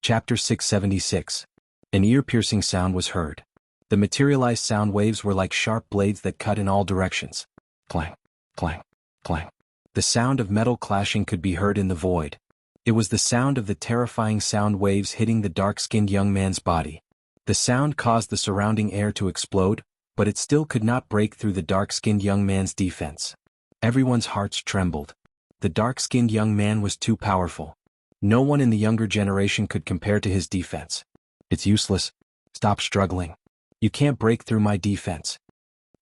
Chapter 676. An ear-piercing sound was heard. The materialized sound waves were like sharp blades that cut in all directions. Clang, clang, clang. The sound of metal clashing could be heard in the void. It was the sound of the terrifying sound waves hitting the dark-skinned young man's body. The sound caused the surrounding air to explode, but it still could not break through the dark-skinned young man's defense. Everyone's hearts trembled. The dark-skinned young man was too powerful. No one in the younger generation could compare to his defense. It's useless. Stop struggling. You can't break through my defense.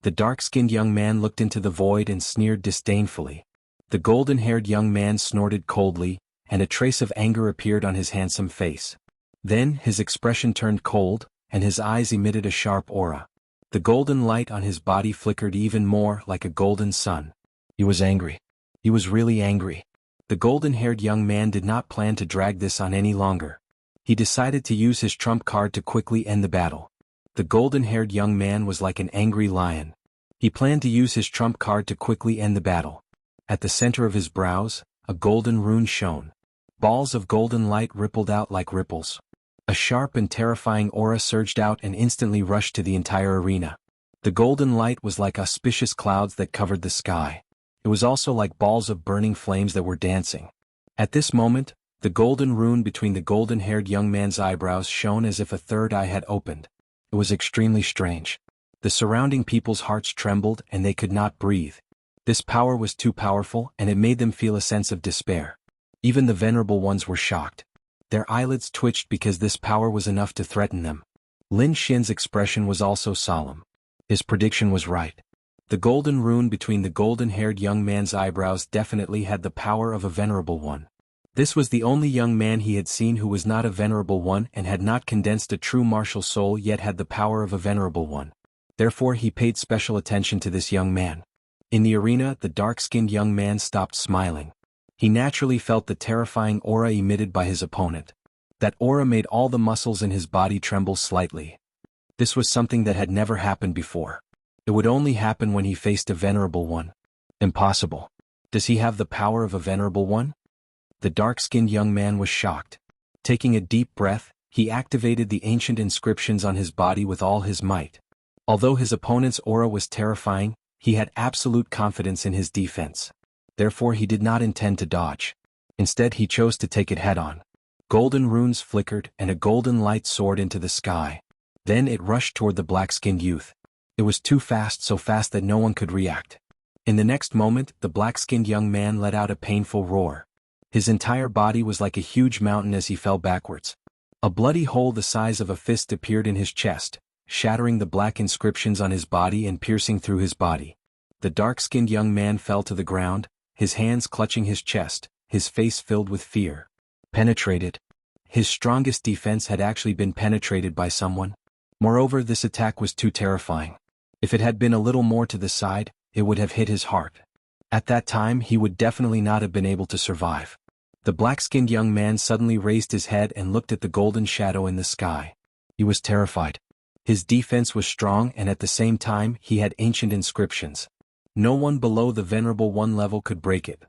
The dark-skinned young man looked into the void and sneered disdainfully. The golden-haired young man snorted coldly, and a trace of anger appeared on his handsome face. Then his expression turned cold, and his eyes emitted a sharp aura. The golden light on his body flickered even more like a golden sun. He was angry. He was really angry. The golden-haired young man did not plan to drag this on any longer. He decided to use his trump card to quickly end the battle. The golden-haired young man was like an angry lion. He planned to use his trump card to quickly end the battle. At the center of his brows, a golden rune shone. Balls of golden light rippled out like ripples. A sharp and terrifying aura surged out and instantly rushed to the entire arena. The golden light was like auspicious clouds that covered the sky. It was also like balls of burning flames that were dancing. At this moment, the golden rune between the golden-haired young man's eyebrows shone as if a third eye had opened. It was extremely strange. The surrounding people's hearts trembled and they could not breathe. This power was too powerful and it made them feel a sense of despair. Even the venerable ones were shocked. Their eyelids twitched because this power was enough to threaten them. Lin Xin's expression was also solemn. His prediction was right. The golden rune between the golden-haired young man's eyebrows definitely had the power of a venerable one. This was the only young man he had seen who was not a venerable one and had not condensed a true martial soul yet had the power of a venerable one. Therefore he paid special attention to this young man. In the arena, the dark-skinned young man stopped smiling. He naturally felt the terrifying aura emitted by his opponent. That aura made all the muscles in his body tremble slightly. This was something that had never happened before. It would only happen when he faced a venerable one. Impossible. Does he have the power of a venerable one? The dark-skinned young man was shocked. Taking a deep breath, he activated the ancient inscriptions on his body with all his might. Although his opponent's aura was terrifying, he had absolute confidence in his defense. Therefore he did not intend to dodge. Instead he chose to take it head-on. Golden runes flickered and a golden light soared into the sky. Then it rushed toward the black-skinned youth. It was too fast, so fast that no one could react. In the next moment, the black-skinned young man let out a painful roar. His entire body was like a huge mountain as he fell backwards. A bloody hole the size of a fist appeared in his chest, shattering the black inscriptions on his body and piercing through his body. The dark-skinned young man fell to the ground, his hands clutching his chest, his face filled with fear. Penetrated. His strongest defense had actually been penetrated by someone. Moreover, this attack was too terrifying. If it had been a little more to the side, it would have hit his heart. At that time he would definitely not have been able to survive. The black-skinned young man suddenly raised his head and looked at the golden shadow in the sky. He was terrified. His defense was strong and at the same time he had ancient inscriptions. No one below the venerable one level could break it.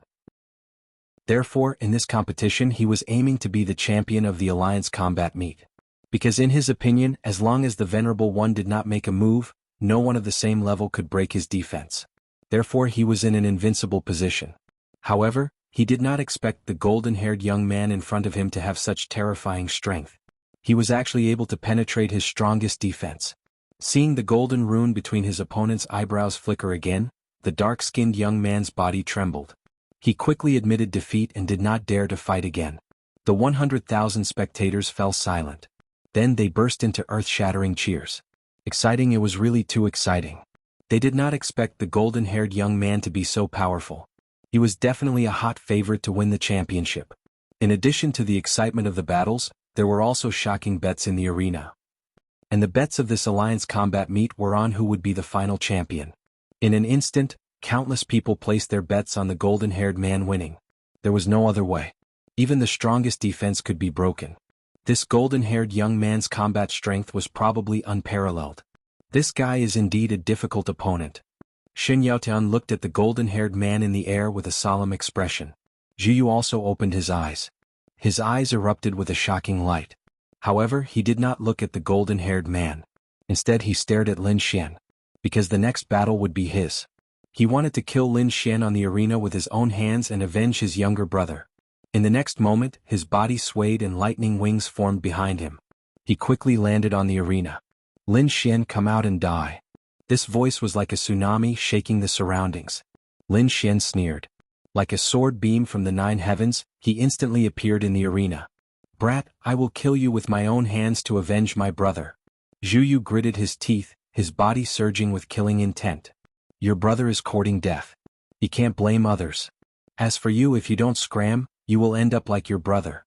Therefore, in this competition he was aiming to be the champion of the Alliance combat meet. Because in his opinion, as long as the venerable one did not make a move, no one of the same level could break his defense. Therefore he was in an invincible position. However, he did not expect the golden-haired young man in front of him to have such terrifying strength. He was actually able to penetrate his strongest defense. Seeing the golden rune between his opponent's eyebrows flicker again, the dark-skinned young man's body trembled. He quickly admitted defeat and did not dare to fight again. The 100,000 spectators fell silent. Then they burst into earth-shattering cheers. Exciting, it was really too exciting. They did not expect the golden-haired young man to be so powerful. He was definitely a hot favorite to win the championship. In addition to the excitement of the battles, there were also shocking bets in the arena. And the bets of this Alliance combat meet were on who would be the final champion. In an instant, countless people placed their bets on the golden-haired man winning. There was no other way. Even the strongest defense could be broken. This golden-haired young man's combat strength was probably unparalleled. This guy is indeed a difficult opponent. Shen Yaotian looked at the golden-haired man in the air with a solemn expression. Zhu Yu also opened his eyes. His eyes erupted with a shocking light. However, he did not look at the golden-haired man. Instead he stared at Lin Xian. Because the next battle would be his. He wanted to kill Lin Xian on the arena with his own hands and avenge his younger brother. In the next moment, his body swayed and lightning wings formed behind him. He quickly landed on the arena. Lin Xian, come out and die. This voice was like a tsunami shaking the surroundings. Lin Xian sneered. Like a sword beam from the 9 heavens, he instantly appeared in the arena. Brat, I will kill you with my own hands to avenge my brother. Zhu Yu gritted his teeth, his body surging with killing intent. Your brother is courting death. He can't blame others. As for you, if you don't scram, you will end up like your brother.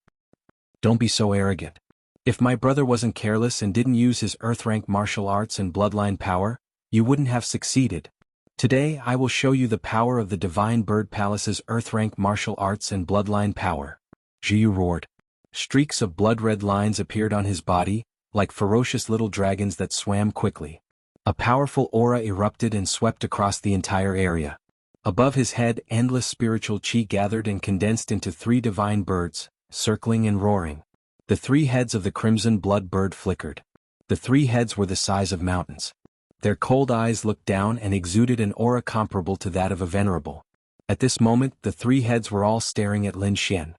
Don't be so arrogant. If my brother wasn't careless and didn't use his earth-rank martial arts and bloodline power, you wouldn't have succeeded. Today I will show you the power of the Divine Bird Palace's earth-rank martial arts and bloodline power. Zhu Yu roared. Streaks of blood-red lines appeared on his body, like ferocious little dragons that swam quickly. A powerful aura erupted and swept across the entire area. Above his head, endless spiritual chi gathered and condensed into 3 divine birds, circling and roaring. The 3 heads of the crimson blood bird flickered. The 3 heads were the size of mountains. Their cold eyes looked down and exuded an aura comparable to that of a venerable. At this moment, the 3 heads were all staring at Lin Xian.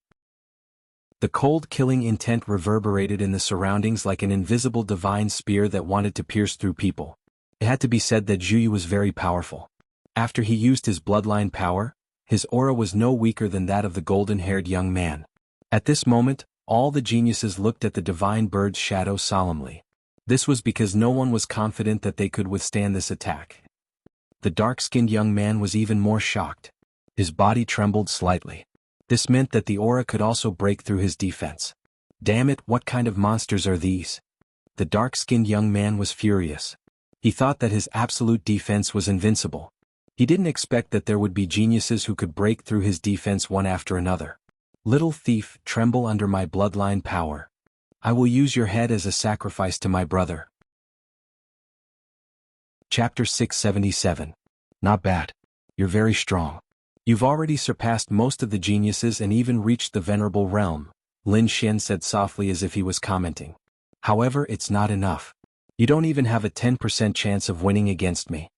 The cold killing intent reverberated in the surroundings like an invisible divine spear that wanted to pierce through people. It had to be said that Zhu Yu was very powerful. After he used his bloodline power, his aura was no weaker than that of the golden-haired young man. At this moment, all the geniuses looked at the divine bird's shadow solemnly. This was because no one was confident that they could withstand this attack. The dark-skinned young man was even more shocked. His body trembled slightly. This meant that the aura could also break through his defense. Damn it, what kind of monsters are these? The dark-skinned young man was furious. He thought that his absolute defense was invincible. He didn't expect that there would be geniuses who could break through his defense one after another. Little thief, tremble under my bloodline power. I will use your head as a sacrifice to my brother. Chapter 677. Not bad. You're very strong. You've already surpassed most of the geniuses and even reached the venerable realm, Lin Xian said softly as if he was commenting. However, it's not enough. You don't even have a 10% chance of winning against me.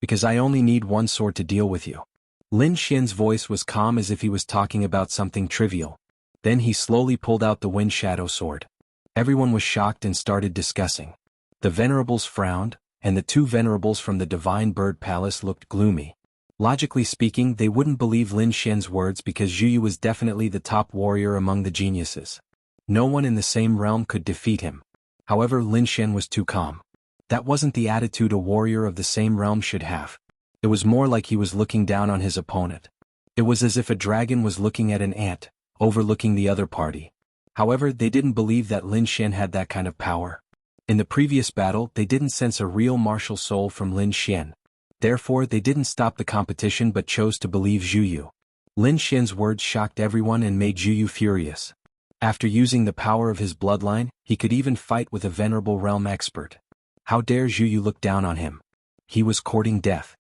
Because I only need 1 sword to deal with you. Lin Xian's voice was calm as if he was talking about something trivial. Then he slowly pulled out the wind shadow sword. Everyone was shocked and started discussing. The venerables frowned, and the 2 venerables from the Divine Bird Palace looked gloomy. Logically speaking, they wouldn't believe Lin Xian's words because Zhu Yu was definitely the top warrior among the geniuses. No one in the same realm could defeat him. However, Lin Xian was too calm. That wasn't the attitude a warrior of the same realm should have. It was more like he was looking down on his opponent. It was as if a dragon was looking at an ant, overlooking the other party. However, they didn't believe that Lin Xian had that kind of power. In the previous battle, they didn't sense a real martial soul from Lin Xian. Therefore, they didn't stop the competition but chose to believe Zhu Yu. Lin Xian's words shocked everyone and made Zhu Yu furious. After using the power of his bloodline, he could even fight with a venerable realm expert. How dare Zhu Yu look down on him? He was courting death.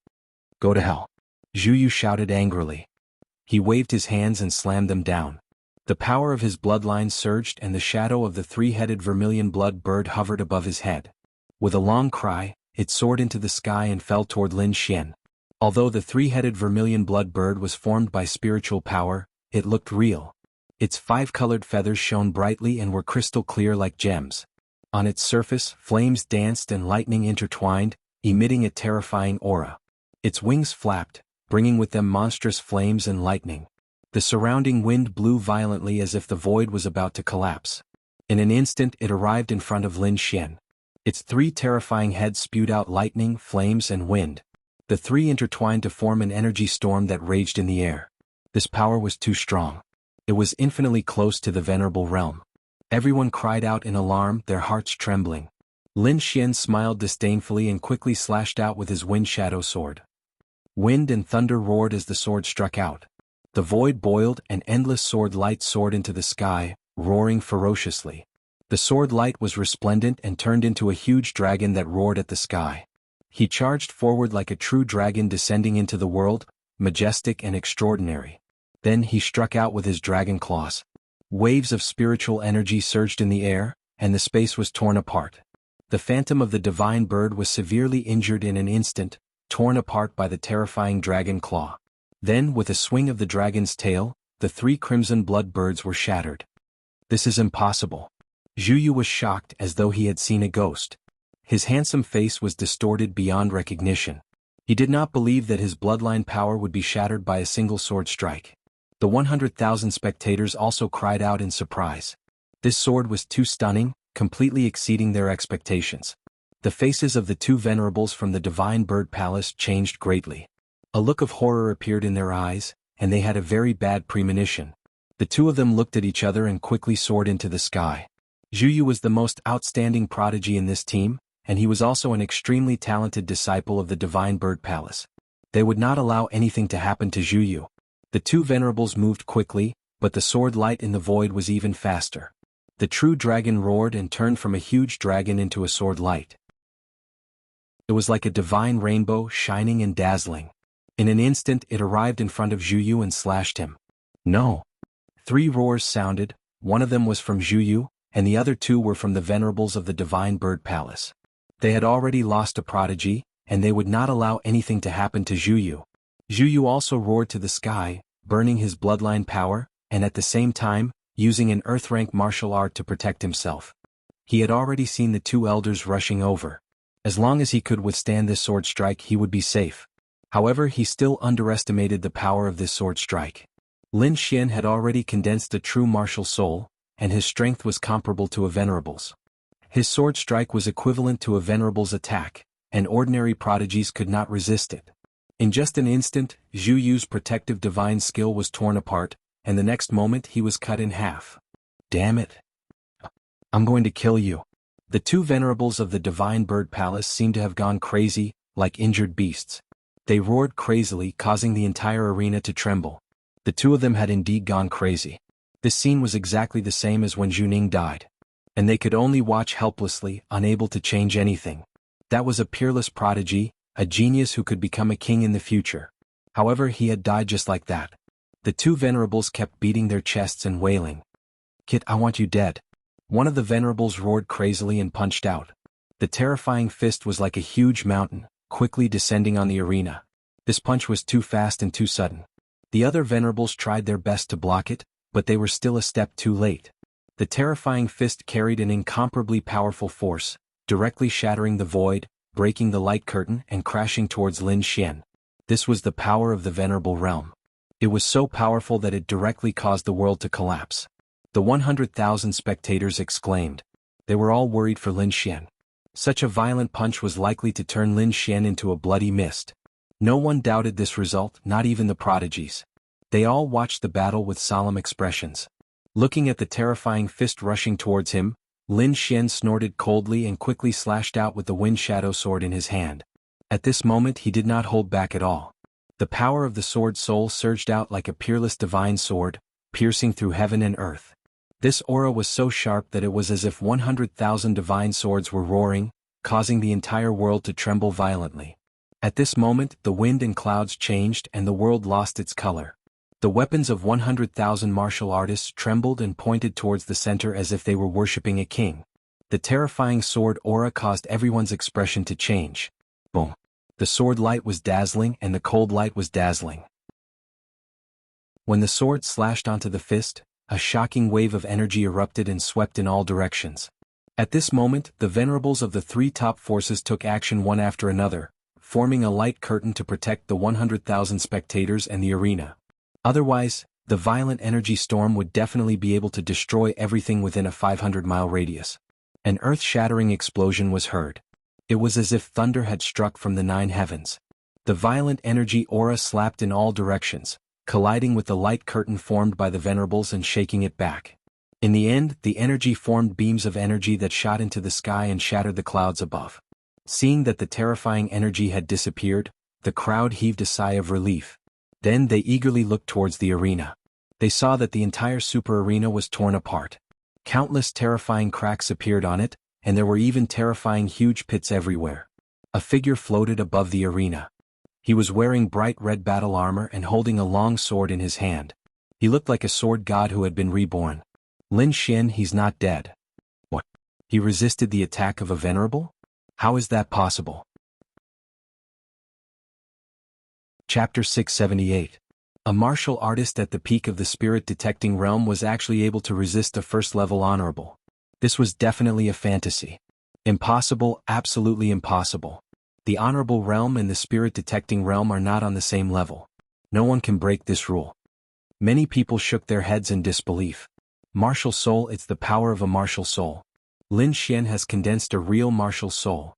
Go to hell. Zhu Yu shouted angrily. He waved his hands and slammed them down. The power of his bloodline surged and the shadow of the 3-headed vermilion blood bird hovered above his head. With a long cry, it soared into the sky and fell toward Lin Xian. Although the 3-headed vermilion blood bird was formed by spiritual power, it looked real. Its 5-colored feathers shone brightly and were crystal clear like gems. On its surface, flames danced and lightning intertwined, emitting a terrifying aura. Its wings flapped, bringing with them monstrous flames and lightning. The surrounding wind blew violently as if the void was about to collapse. In an instant it arrived in front of Lin Xian. Its 3 terrifying heads spewed out lightning, flames and wind. The 3 intertwined to form an energy storm that raged in the air. This power was too strong. It was infinitely close to the venerable realm. Everyone cried out in alarm, their hearts trembling. Lin Xian smiled disdainfully and quickly slashed out with his wind shadow sword. Wind and thunder roared as the sword struck out. The void boiled and endless sword light soared into the sky, roaring ferociously. The sword light was resplendent and turned into a huge dragon that roared at the sky. He charged forward like a true dragon descending into the world, majestic and extraordinary. Then he struck out with his dragon claws. Waves of spiritual energy surged in the air, and the space was torn apart. The phantom of the divine bird was severely injured in an instant, torn apart by the terrifying dragon claw. Then, with a swing of the dragon's tail, the 3 crimson blood birds were shattered. This is impossible. Zhu Yu was shocked as though he had seen a ghost. His handsome face was distorted beyond recognition. He did not believe that his bloodline power would be shattered by a single sword strike. The 100,000 spectators also cried out in surprise. This sword was too stunning, completely exceeding their expectations. The faces of the 2 venerables from the Divine Bird Palace changed greatly. A look of horror appeared in their eyes, and they had a very bad premonition. The 2 of them looked at each other and quickly soared into the sky. Zhu Yu was the most outstanding prodigy in this team, and he was also an extremely talented disciple of the Divine Bird Palace. They would not allow anything to happen to Zhu Yu. The 2 venerables moved quickly, but the sword light in the void was even faster. The true dragon roared and turned from a huge dragon into a sword light. It was like a divine rainbow, shining and dazzling. In an instant it arrived in front of Zhu Yu and slashed him. No! 3 roars sounded, one of them was from Zhu Yu, and the other 2 were from the venerables of the Divine Bird Palace. They had already lost a prodigy, and they would not allow anything to happen to Zhu Yu. Zhu Yu also roared to the sky, burning his bloodline power, and at the same time, using an earth-rank martial art to protect himself. He had already seen the 2 elders rushing over. As long as he could withstand this sword strike, he would be safe. However, he still underestimated the power of this sword strike. Lin Xian had already condensed a true martial soul, and his strength was comparable to a venerable's. His sword strike was equivalent to a venerable's attack, and ordinary prodigies could not resist it. In just an instant, Zhu Yu's protective divine skill was torn apart, and the next moment he was cut in half. Damn it! I'm going to kill you. The 2 venerables of the Divine Bird Palace seemed to have gone crazy, like injured beasts. They roared crazily, causing the entire arena to tremble. The 2 of them had indeed gone crazy. This scene was exactly the same as when Zhu Ning died. And they could only watch helplessly, unable to change anything. That was a peerless prodigy, a genius who could become a king in the future. However, he had died just like that. The 2 venerables kept beating their chests and wailing. Kit, I want you dead. One of the venerables roared crazily and punched out. The terrifying fist was like a huge mountain, quickly descending on the arena. This punch was too fast and too sudden. The other venerables tried their best to block it, but they were still a step too late. The terrifying fist carried an incomparably powerful force, directly shattering the void, breaking the light curtain and crashing towards Lin Xian. This was the power of the venerable realm. It was so powerful that it directly caused the world to collapse. The 100,000 spectators exclaimed. They were all worried for Lin Xian. Such a violent punch was likely to turn Lin Xian into a bloody mist. No one doubted this result, not even the prodigies. They all watched the battle with solemn expressions. Looking at the terrifying fist rushing towards him, Lin Xian snorted coldly and quickly slashed out with the wind shadow sword in his hand. At this moment he did not hold back at all. The power of the sword soul surged out like a peerless divine sword, piercing through heaven and earth. This aura was so sharp that it was as if 100,000 divine swords were roaring, causing the entire world to tremble violently. At this moment the wind and clouds changed and the world lost its color. The weapons of 100,000 martial artists trembled and pointed towards the center as if they were worshipping a king. The terrifying sword aura caused everyone's expression to change. Boom. The sword light was dazzling and the cold light was dazzling. When the sword slashed onto the fist, a shocking wave of energy erupted and swept in all directions. At this moment, the venerables of the 3 top forces took action one after another, forming a light curtain to protect the 100,000 spectators and the arena. Otherwise, the violent energy storm would definitely be able to destroy everything within a 500-mile radius. An earth-shattering explosion was heard. It was as if thunder had struck from the 9 heavens. The violent energy aura slapped in all directions, colliding with the light curtain formed by the venerables and shaking it back. In the end, the energy formed beams of energy that shot into the sky and shattered the clouds above. Seeing that the terrifying energy had disappeared, the crowd heaved a sigh of relief. Then they eagerly looked towards the arena. They saw that the entire super arena was torn apart. Countless terrifying cracks appeared on it, and there were even terrifying huge pits everywhere. A figure floated above the arena. He was wearing bright red battle armor and holding a long sword in his hand. He looked like a sword god who had been reborn. Lin Xian, he's not dead. What? He resisted the attack of a venerable? How is that possible? Chapter 678. A martial artist at the peak of the spirit-detecting realm was actually able to resist a first-level honorable. This was definitely a fantasy. Impossible, absolutely impossible. The honorable realm and the spirit-detecting realm are not on the same level. No one can break this rule. Many people shook their heads in disbelief. Martial soul, it's the power of a martial soul. Lin Xian has condensed a real martial soul.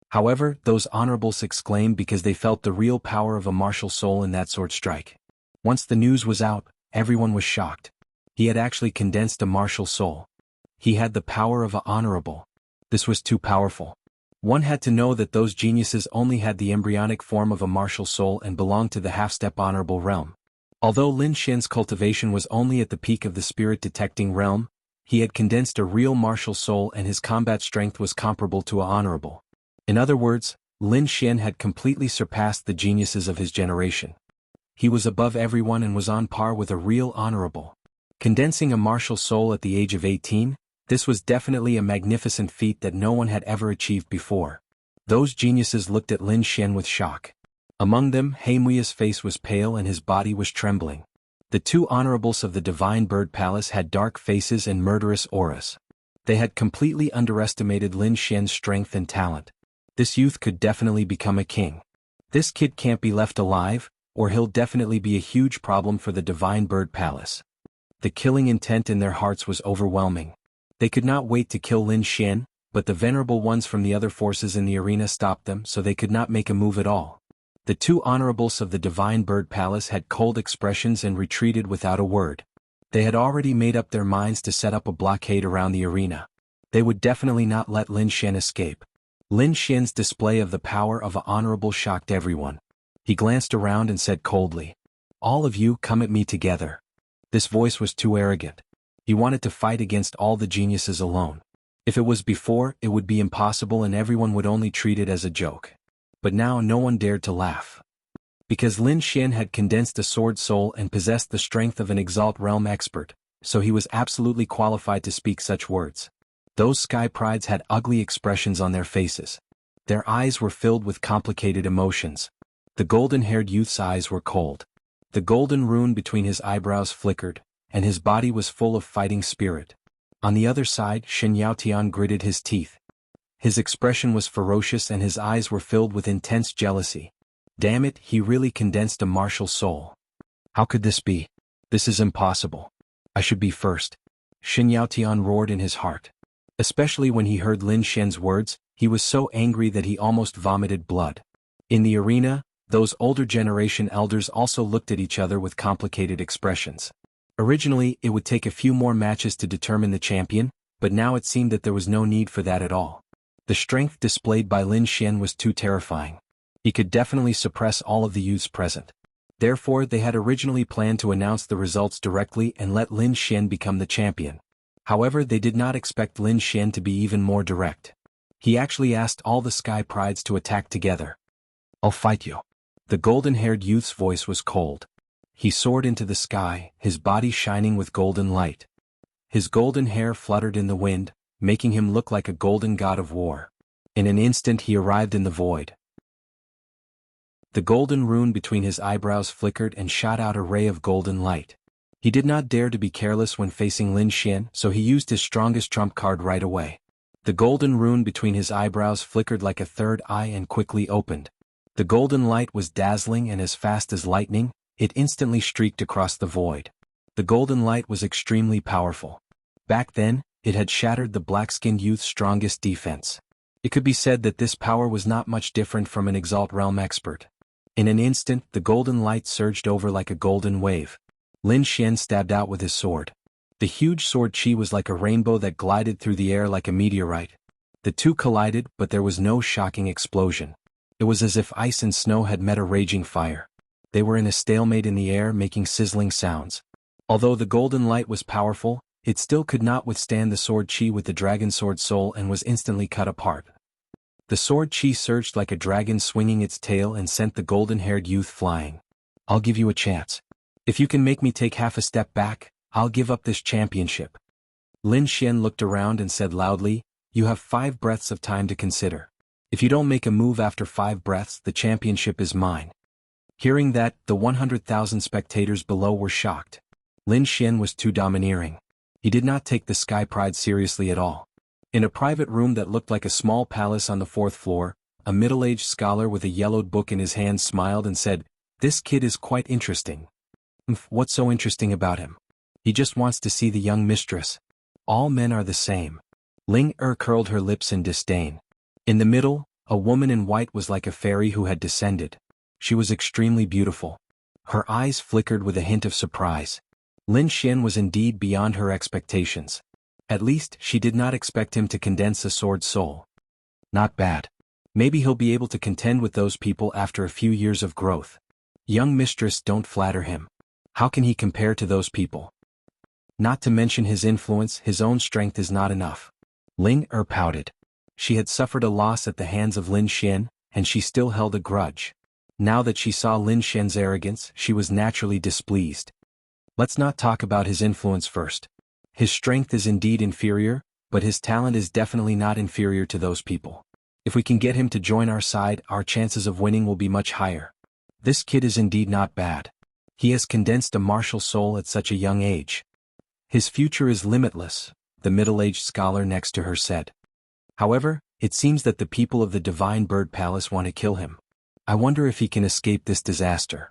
However, those honorables exclaimed because they felt the real power of a martial soul in that sword strike. Once the news was out, everyone was shocked. He had actually condensed a martial soul. He had the power of a honorable. This was too powerful. One had to know that those geniuses only had the embryonic form of a martial soul and belonged to the half-step honorable realm. Although Lin Xian's cultivation was only at the peak of the spirit-detecting realm, he had condensed a real martial soul and his combat strength was comparable to a honorable. In other words, Lin Xian had completely surpassed the geniuses of his generation. He was above everyone and was on par with a real honorable. Condensing a martial soul at the age of 18, this was definitely a magnificent feat that no one had ever achieved before. Those geniuses looked at Lin Xian with shock. Among them, Heimui's face was pale and his body was trembling. The two honorables of the Divine Bird Palace had dark faces and murderous auras. They had completely underestimated Lin Xian's strength and talent. This youth could definitely become a king. This kid can't be left alive, or he'll definitely be a huge problem for the Divine Bird Palace. The killing intent in their hearts was overwhelming. They could not wait to kill Lin Xian, but the venerable ones from the other forces in the arena stopped them so they could not make a move at all. The two honorables of the Divine Bird Palace had cold expressions and retreated without a word. They had already made up their minds to set up a blockade around the arena. They would definitely not let Lin Xian escape. Lin Xian's display of the power of an honorable shocked everyone. He glanced around and said coldly, "All of you come at me together." This voice was too arrogant. He wanted to fight against all the geniuses alone. If it was before, it would be impossible and everyone would only treat it as a joke. But now no one dared to laugh. Because Lin Xian had condensed a sword soul and possessed the strength of an Exalt Realm expert, so he was absolutely qualified to speak such words. Those sky prides had ugly expressions on their faces. Their eyes were filled with complicated emotions. The golden-haired youth's eyes were cold. The golden rune between his eyebrows flickered, and his body was full of fighting spirit. On the other side, Shen Yaotian gritted his teeth. His expression was ferocious and his eyes were filled with intense jealousy. Damn it, he really condensed a martial soul. How could this be? This is impossible. I should be first. Shen Yaotian roared in his heart. Especially when he heard Lin Xian's words, he was so angry that he almost vomited blood. In the arena, those older generation elders also looked at each other with complicated expressions. Originally, it would take a few more matches to determine the champion, but now it seemed that there was no need for that at all. The strength displayed by Lin Xian was too terrifying. He could definitely suppress all of the youths present. Therefore, they had originally planned to announce the results directly and let Lin Xian become the champion. However, they did not expect Lin Xian to be even more direct. He actually asked all the sky prides to attack together. "I'll fight you." The golden-haired youth's voice was cold. He soared into the sky, his body shining with golden light. His golden hair fluttered in the wind, making him look like a golden god of war. In an instant he arrived in the void. The golden rune between his eyebrows flickered and shot out a ray of golden light. He did not dare to be careless when facing Lin Xian, so he used his strongest trump card right away. The golden rune between his eyebrows flickered like a third eye and quickly opened. The golden light was dazzling and as fast as lightning, it instantly streaked across the void. The golden light was extremely powerful. Back then, it had shattered the black-skinned youth's strongest defense. It could be said that this power was not much different from an Exalt Realm expert. In an instant, the golden light surged over like a golden wave. Lin Xian stabbed out with his sword. The huge sword chi was like a rainbow that glided through the air like a meteorite. The two collided, but there was no shocking explosion. It was as if ice and snow had met a raging fire. They were in a stalemate in the air, making sizzling sounds. Although the golden light was powerful, it still could not withstand the sword chi with the dragon sword soul and was instantly cut apart. The sword chi surged like a dragon swinging its tail and sent the golden-haired youth flying. "I'll give you a chance. If you can make me take half a step back, I'll give up this championship." Lin Xian looked around and said loudly, You have 5 breaths of time to consider. If you don't make a move after 5 breaths, the championship is mine." Hearing that, the 100,000 spectators below were shocked. Lin Xian was too domineering. He did not take the Sky Pride seriously at all. In a private room that looked like a small palace on the 4th floor, a middle-aged scholar with a yellowed book in his hand smiled and said, "This kid is quite interesting." "What's so interesting about him?" "He just wants to see the young mistress." "All men are the same." Ling curled her lips in disdain. In the middle, a woman in white was like a fairy who had descended. She was extremely beautiful. Her eyes flickered with a hint of surprise. Lin Xian was indeed beyond her expectations. At least, she did not expect him to condense a sword soul. Not bad. Maybe he'll be able to contend with those people after a few years of growth. Young mistress, don't flatter him. How can he compare to those people? Not to mention his influence, his own strength is not enough. Ling pouted. She had suffered a loss at the hands of Lin Xian, and she still held a grudge. Now that she saw Lin Xian's arrogance, she was naturally displeased. Let's not talk about his influence first. His strength is indeed inferior, but his talent is definitely not inferior to those people. If we can get him to join our side, our chances of winning will be much higher. This kid is indeed not bad. He has condensed a martial soul at such a young age. His future is limitless, the middle-aged scholar next to her said. However, it seems that the people of the Divine Bird Palace want to kill him. I wonder if he can escape this disaster.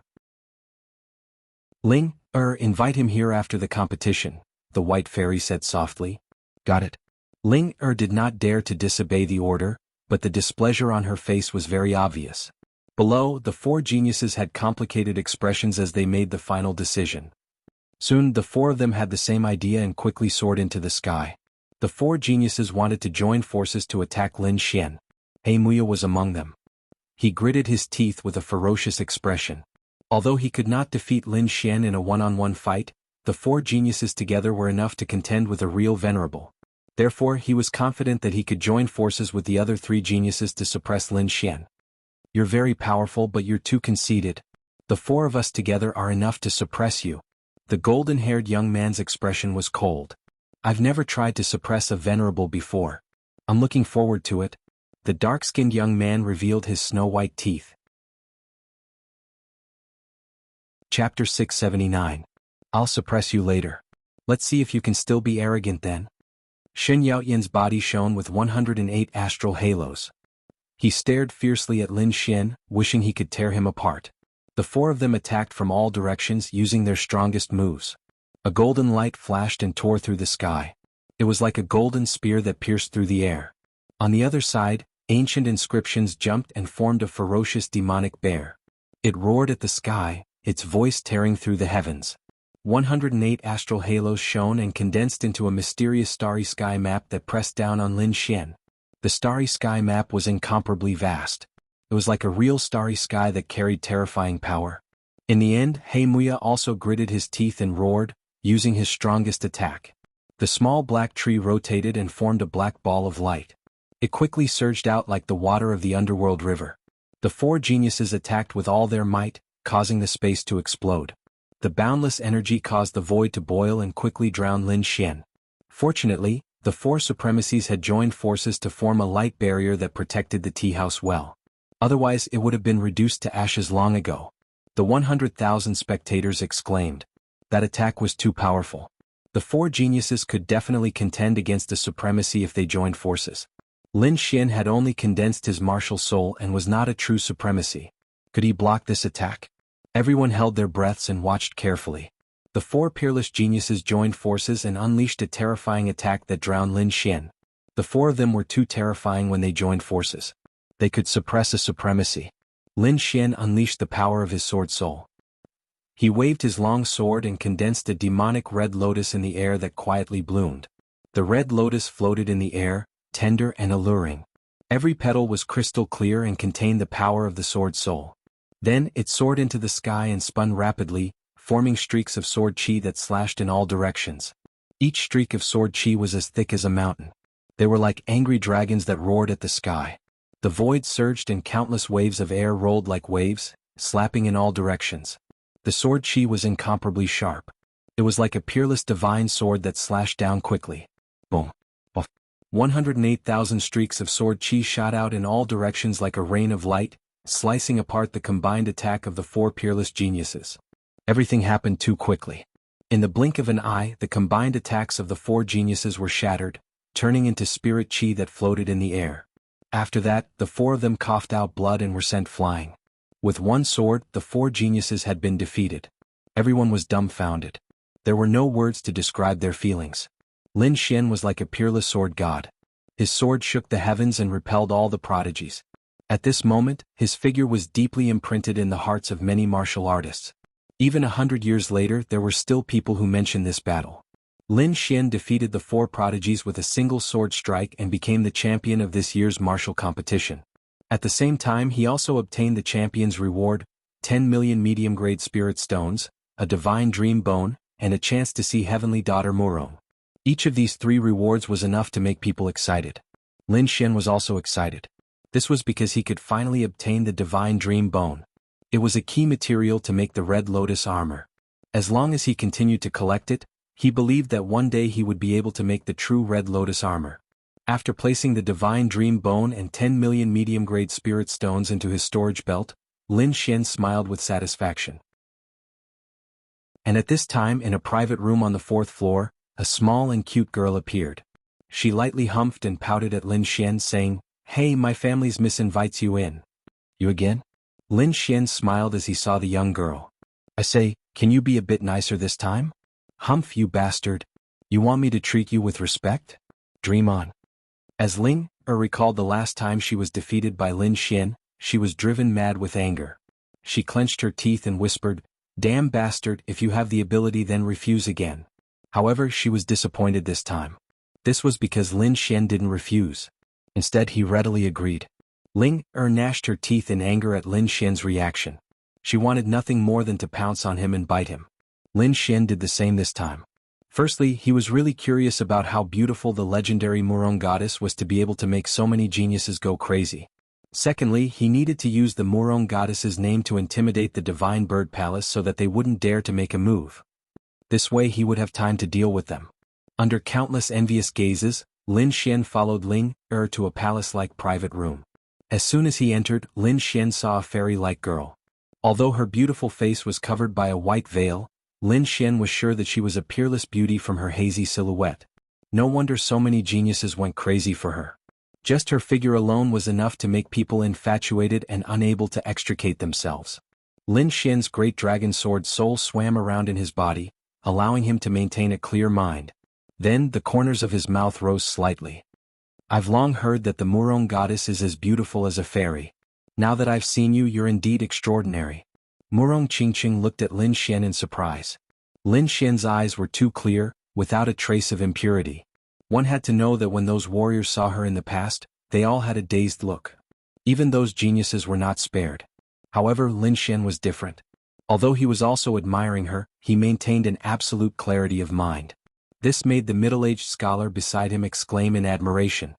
Ling, invite him here after the competition, the white fairy said softly. Got it. Ling did not dare to disobey the order, but the displeasure on her face was very obvious. Below, the 4 geniuses had complicated expressions as they made the final decision. Soon, the 4 of them had the same idea and quickly soared into the sky. The 4 geniuses wanted to join forces to attack Lin Xian. Muya was among them. He gritted his teeth with a ferocious expression. Although he could not defeat Lin Xian in a one-on-one fight, the 4 geniuses together were enough to contend with a real venerable. Therefore, he was confident that he could join forces with the other 3 geniuses to suppress Lin Xian. You're very powerful, but you're too conceited. The 4 of us together are enough to suppress you. The golden-haired young man's expression was cold. I've never tried to suppress a venerable before. I'm looking forward to it. The dark-skinned young man revealed his snow-white teeth. Chapter 679. I'll suppress you later. Let's see if you can still be arrogant then. Shen Yaoyan's body shone with 108 astral halos. He stared fiercely at Lin Xian, wishing he could tear him apart. The 4 of them attacked from all directions using their strongest moves. A golden light flashed and tore through the sky. It was like a golden spear that pierced through the air. On the other side, ancient inscriptions jumped and formed a ferocious demonic bear. It roared at the sky, its voice tearing through the heavens. 108 astral halos shone and condensed into a mysterious starry sky map that pressed down on Lin Xian. The starry sky map was incomparably vast. It was like a real starry sky that carried terrifying power. In the end, Muya also gritted his teeth and roared, using his strongest attack. The small black tree rotated and formed a black ball of light. It quickly surged out like the water of the underworld river. The 4 geniuses attacked with all their might, causing the space to explode. The boundless energy caused the void to boil and quickly drown Lin Xian. Fortunately, the 4 supremacies had joined forces to form a light barrier that protected the tea house well. Otherwise it would have been reduced to ashes long ago. The 100,000 spectators exclaimed. That attack was too powerful. The 4 geniuses could definitely contend against the supremacy if they joined forces. Lin Xian had only condensed his martial soul and was not a true supremacy. Could he block this attack? Everyone held their breaths and watched carefully. The 4 peerless geniuses joined forces and unleashed a terrifying attack that drowned Lin Xian. The 4 of them were too terrifying when they joined forces. They could suppress a supremacy. Lin Xian unleashed the power of his sword soul. He waved his long sword and condensed a demonic red lotus in the air that quietly bloomed. The red lotus floated in the air, tender and alluring. Every petal was crystal clear and contained the power of the sword soul. Then it soared into the sky and spun rapidly, forming streaks of sword chi that slashed in all directions. Each streak of sword chi was as thick as a mountain. They were like angry dragons that roared at the sky. The void surged and countless waves of air rolled like waves, slapping in all directions. The sword chi was incomparably sharp. It was like a peerless divine sword that slashed down quickly. Boom. Buff. 108,000 streaks of sword chi shot out in all directions like a rain of light, slicing apart the combined attack of the four peerless geniuses. Everything happened too quickly. In the blink of an eye, the combined attacks of the four geniuses were shattered, turning into spirit chi that floated in the air. After that, the four of them coughed out blood and were sent flying. With one sword, the four geniuses had been defeated. Everyone was dumbfounded. There were no words to describe their feelings. Lin Xian was like a peerless sword god. His sword shook the heavens and repelled all the prodigies. At this moment, his figure was deeply imprinted in the hearts of many martial artists. Even 100 years later, there were still people who mentioned this battle. Lin Xian defeated the four prodigies with a single sword strike and became the champion of this year's martial competition. At the same time, he also obtained the champion's reward, 10 million medium-grade spirit stones, a divine dream bone, and a chance to see heavenly daughter Murong. Each of these three rewards was enough to make people excited. Lin Xian was also excited. This was because he could finally obtain the divine dream bone. It was a key material to make the Red Lotus armor. As long as he continued to collect it, he believed that one day he would be able to make the true Red Lotus armor. After placing the divine dream bone and 10 million medium-grade spirit stones into his storage belt, Lin Xian smiled with satisfaction. And at this time, in a private room on the 4th floor, a small and cute girl appeared. She lightly humphed and pouted at Lin Xian, saying, "Hey, my family's miss invites you in." "You again?" Lin Xian smiled as he saw the young girl. "I say, can you be a bit nicer this time?" "Humph, you bastard. You want me to treat you with respect? Dream on." As Ling recalled the last time she was defeated by Lin Xian, she was driven mad with anger. She clenched her teeth and whispered, "Damn bastard, if you have the ability then refuse again." However, she was disappointed this time. This was because Lin Xian didn't refuse. Instead, he readily agreed. Ling gnashed her teeth in anger at Lin Xian's reaction. She wanted nothing more than to pounce on him and bite him. Lin Xian did the same this time. Firstly, he was really curious about how beautiful the legendary Murong goddess was to be able to make so many geniuses go crazy. Secondly, he needed to use the Murong goddess's name to intimidate the Divine Bird Palace so that they wouldn't dare to make a move. This way he would have time to deal with them. Under countless envious gazes, Lin Xian followed Ling to a palace-like private room. As soon as he entered, Lin Xian saw a fairy-like girl. Although her beautiful face was covered by a white veil, Lin Xian was sure that she was a peerless beauty from her hazy silhouette. No wonder so many geniuses went crazy for her. Just her figure alone was enough to make people infatuated and unable to extricate themselves. Lin Xian's great dragon sword soul swam around in his body, allowing him to maintain a clear mind. Then the corners of his mouth rose slightly. "I've long heard that the Murong goddess is as beautiful as a fairy. Now that I've seen you, you're indeed extraordinary." Murong Qingqing looked at Lin Xian in surprise. Lin Xian's eyes were too clear, without a trace of impurity. One had to know that when those warriors saw her in the past, they all had a dazed look. Even those geniuses were not spared. However, Lin Xian was different. Although he was also admiring her, he maintained an absolute clarity of mind. This made the middle-aged scholar beside him exclaim in admiration.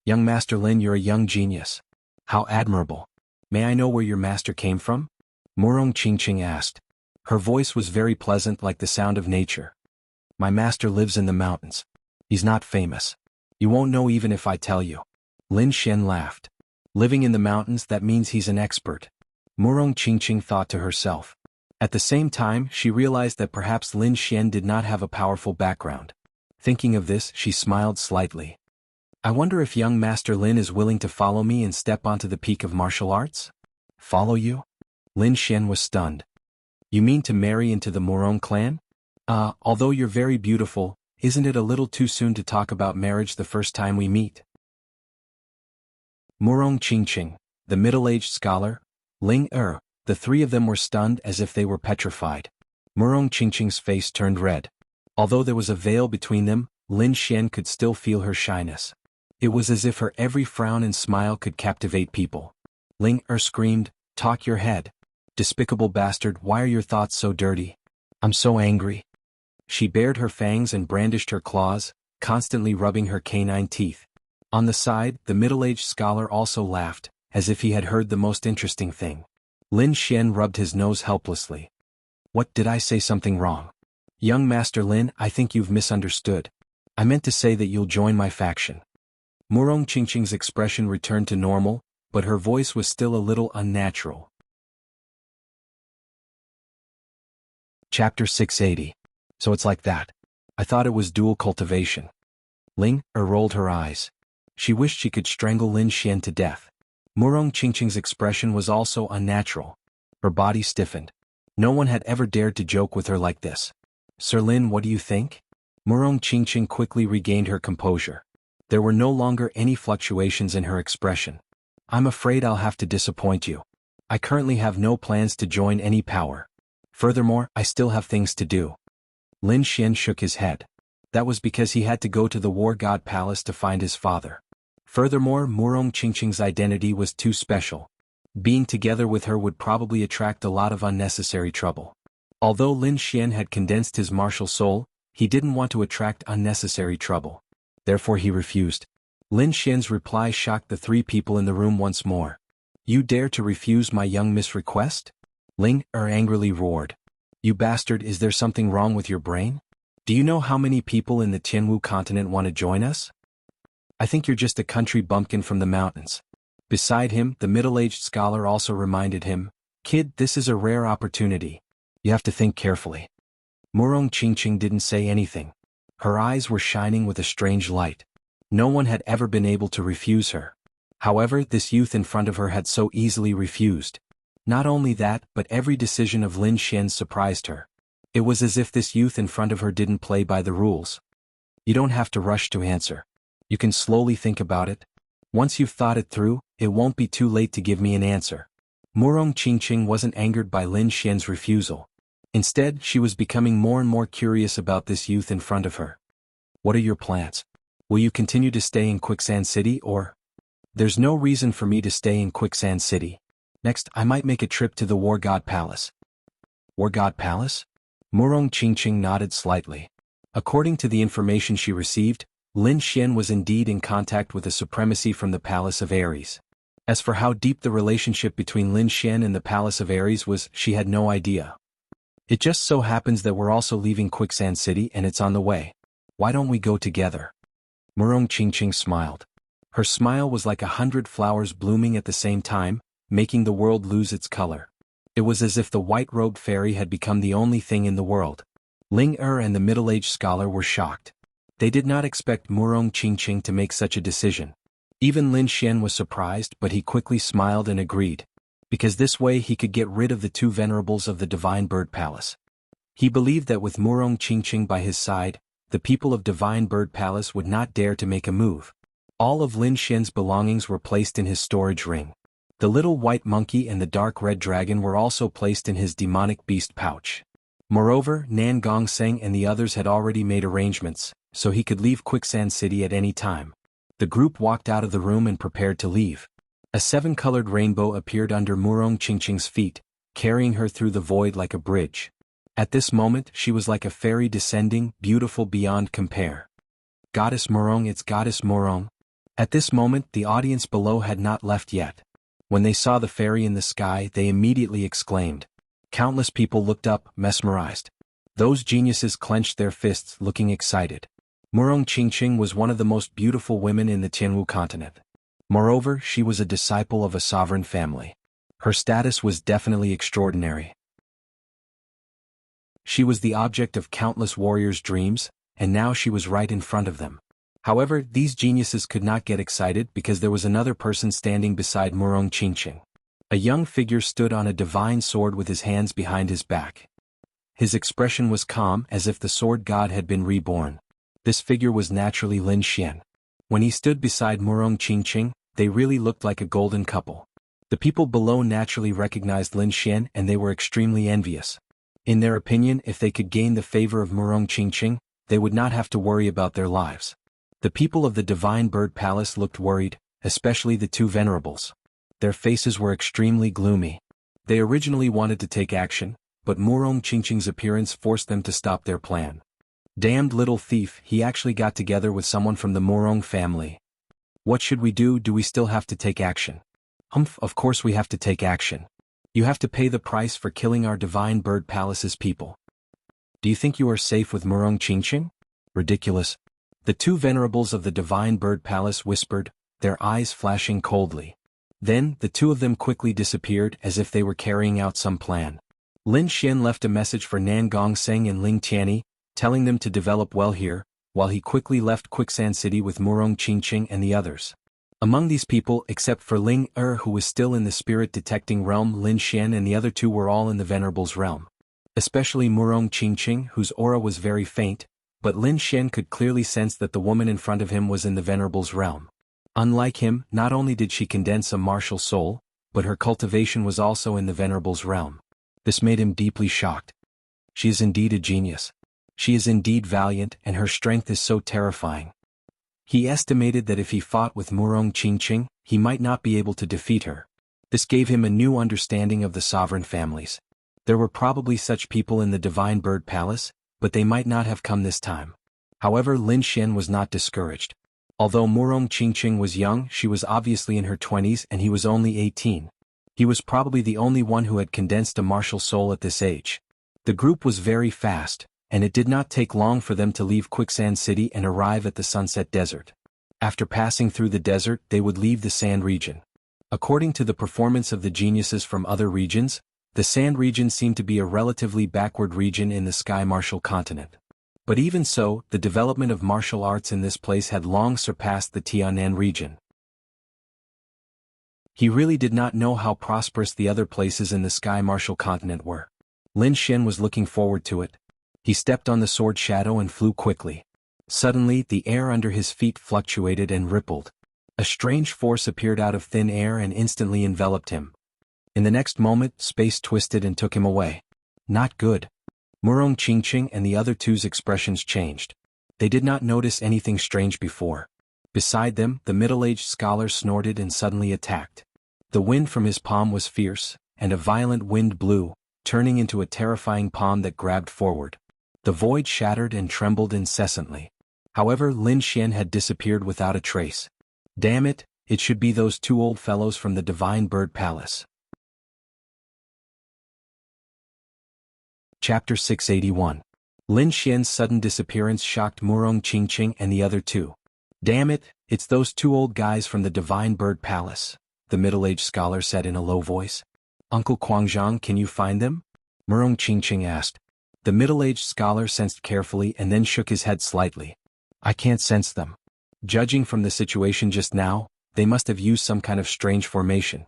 "Young Master Lin, you're a young genius. How admirable. May I know where your master came from?" Murong Qingqing asked. Her voice was very pleasant, like the sound of nature. "My master lives in the mountains. He's not famous. You won't know even if I tell you." Lin Xian laughed. "Living in the mountains, that means he's an expert." Murong Qingqing thought to herself. At the same time, she realized that perhaps Lin Xian did not have a powerful background. Thinking of this, she smiled slightly. "I wonder if young Master Lin is willing to follow me and step onto the peak of martial arts?" "Follow you?" Lin Xian was stunned. "You mean to marry into the Murong clan? Although you're very beautiful, isn't it a little too soon to talk about marriage the first time we meet?" Murong Qingqing, the middle-aged scholar, Ling the three of them were stunned as if they were petrified. Murong Qingqing's face turned red. Although there was a veil between them, Lin Xian could still feel her shyness. It was as if her every frown and smile could captivate people. Ling screamed, "Talk your head. Despicable bastard, why are your thoughts so dirty? I'm so angry." She bared her fangs and brandished her claws, constantly rubbing her canine teeth. On the side, the middle-aged scholar also laughed, as if he had heard the most interesting thing. Lin Xian rubbed his nose helplessly. "What, did I say something wrong?" "Young Master Lin, I think you've misunderstood. I meant to say that you'll join my faction." Murong Qingqing's expression returned to normal, but her voice was still a little unnatural. Chapter 680. So it's like that. I thought it was dual cultivation. Ling rolled her eyes. She wished she could strangle Lin Xian to death. Murong Qingqing's expression was also unnatural. Her body stiffened. No one had ever dared to joke with her like this. Sir Lin, what do you think? Murong Qingqing quickly regained her composure. There were no longer any fluctuations in her expression. I'm afraid I'll have to disappoint you. I currently have no plans to join any power. Furthermore, I still have things to do. Lin Xian shook his head. That was because he had to go to the War God Palace to find his father. Furthermore, Murong Qingqing's identity was too special. Being together with her would probably attract a lot of unnecessary trouble. Although Lin Xian had condensed his martial soul, he didn't want to attract unnecessary trouble. Therefore he refused. Lin Xian's reply shocked the three people in the room once more. You dare to refuse my young miss request? Ling angrily roared. You bastard, is there something wrong with your brain? Do you know how many people in the Jianghu continent want to join us? I think you're just a country bumpkin from the mountains. Beside him, the middle-aged scholar also reminded him, Kid, this is a rare opportunity. You have to think carefully. Murong Qingqing didn't say anything. Her eyes were shining with a strange light. No one had ever been able to refuse her. However, this youth in front of her had so easily refused. Not only that, but every decision of Lin Xian's surprised her. It was as if this youth in front of her didn't play by the rules. You don't have to rush to answer. You can slowly think about it. Once you've thought it through, it won't be too late to give me an answer. Murong Qingqing wasn't angered by Lin Xian's refusal. Instead, she was becoming more and more curious about this youth in front of her. What are your plans? Will you continue to stay in Quicksand City or? There's no reason for me to stay in Quicksand City. Next, I might make a trip to the War God Palace. War God Palace? Murong Qingqing nodded slightly. According to the information she received, Lin Xian was indeed in contact with the supremacy from the Palace of Ares. As for how deep the relationship between Lin Xian and the Palace of Ares was, she had no idea. It just so happens that we're also leaving Quicksand City and it's on the way. Why don't we go together? Murong Qingqing smiled. Her smile was like 100 flowers blooming at the same time, making the world lose its color. It was as if the white-robed fairy had become the only thing in the world. Ling and the middle-aged scholar were shocked. They did not expect Murong Qingqing to make such a decision. Even Lin Xian was surprised, but he quickly smiled and agreed. Because this way he could get rid of the two venerables of the Divine Bird Palace. He believed that with Murong Qingqing by his side, the people of Divine Bird Palace would not dare to make a move. All of Lin Xian's belongings were placed in his storage ring. The little white monkey and the dark red dragon were also placed in his demonic beast pouch. Moreover, Nan Gongseng and the others had already made arrangements, so he could leave Quicksand City at any time. The group walked out of the room and prepared to leave. A 7-colored rainbow appeared under Murong Qingqing's feet, carrying her through the void like a bridge. At this moment, she was like a fairy descending, beautiful beyond compare. Goddess Murong, it's Goddess Murong. At this moment, the audience below had not left yet. When they saw the fairy in the sky, they immediately exclaimed. Countless people looked up, mesmerized. Those geniuses clenched their fists, looking excited. Murong Qingqing was one of the most beautiful women in the Jianghu continent. Moreover, she was a disciple of a sovereign family. Her status was definitely extraordinary. She was the object of countless warriors' dreams, and now she was right in front of them. However, these geniuses could not get excited because there was another person standing beside Murong Qingqing. A young figure stood on a divine sword with his hands behind his back. His expression was calm, as if the sword god had been reborn. This figure was naturally Lin Xian. When he stood beside Murong Qingqing, they really looked like a golden couple. The people below naturally recognized Lin Xian and they were extremely envious. In their opinion, if they could gain the favor of Murong Qingqing, they would not have to worry about their lives. The people of the Divine Bird Palace looked worried, especially the two venerables. Their faces were extremely gloomy. They originally wanted to take action, but Murong Qingqing's appearance forced them to stop their plan. Damned little thief, he actually got together with someone from the Murong family. What should we do? Do we still have to take action? Of course we have to take action. You have to pay the price for killing our Divine Bird Palace's people. Do you think you are safe with Murong Qingqing? Ridiculous. The two venerables of the Divine Bird Palace whispered, their eyes flashing coldly. Then, the two of them quickly disappeared as if they were carrying out some plan. Lin Xian left a message for Nan Gongseng and Ling Tianyi, telling them to develop well here, while he quickly left Quicksand City with Murong Qingqing and the others. Among these people, except for Ling who was still in the spirit-detecting realm, Lin Xian and the other two were all in the Venerable's realm. Especially Murong Qingqing, whose aura was very faint, but Lin Xian could clearly sense that the woman in front of him was in the Venerable's realm. Unlike him, not only did she condense a martial soul, but her cultivation was also in the Venerable's realm. This made him deeply shocked. She is indeed a genius. She is indeed valiant, and her strength is so terrifying. He estimated that if he fought with Murong Qingqing, he might not be able to defeat her. This gave him a new understanding of the sovereign families. There were probably such people in the Divine Bird Palace, but they might not have come this time. However, Lin Xian was not discouraged. Although Murong Qingqing was young, she was obviously in her 20s and he was only 18. He was probably the only one who had condensed a martial soul at this age. The group was very fast, and it did not take long for them to leave Quicksand City and arrive at the Sunset Desert. After passing through the desert, they would leave the Sand region. According to the performance of the geniuses from other regions, the Sand region seemed to be a relatively backward region in the Sky Martial continent. But even so, the development of martial arts in this place had long surpassed the Tianan region. He really did not know how prosperous the other places in the Sky Martial continent were. Lin Xian was looking forward to it. He stepped on the sword shadow and flew quickly. Suddenly, the air under his feet fluctuated and rippled. A strange force appeared out of thin air and instantly enveloped him. In the next moment, space twisted and took him away. Not good. Murong Qingqing and the other two's expressions changed. They did not notice anything strange before. Beside them, the middle-aged scholar snorted and suddenly attacked. The wind from his palm was fierce, and a violent wind blew, turning into a terrifying palm that grabbed forward. The void shattered and trembled incessantly. However, Lin Xian had disappeared without a trace. Damn it, it should be those two old fellows from the Divine Bird Palace. Chapter 681. Lin Xian's sudden disappearance shocked Murong Qingqing and the other two. Damn it, it's those two old guys from the Divine Bird Palace, the middle-aged scholar said in a low voice. Uncle Guangzhang, can you find them? Murong Qingqing asked. The middle-aged scholar sensed carefully and then shook his head slightly. I can't sense them. Judging from the situation just now, they must have used some kind of strange formation.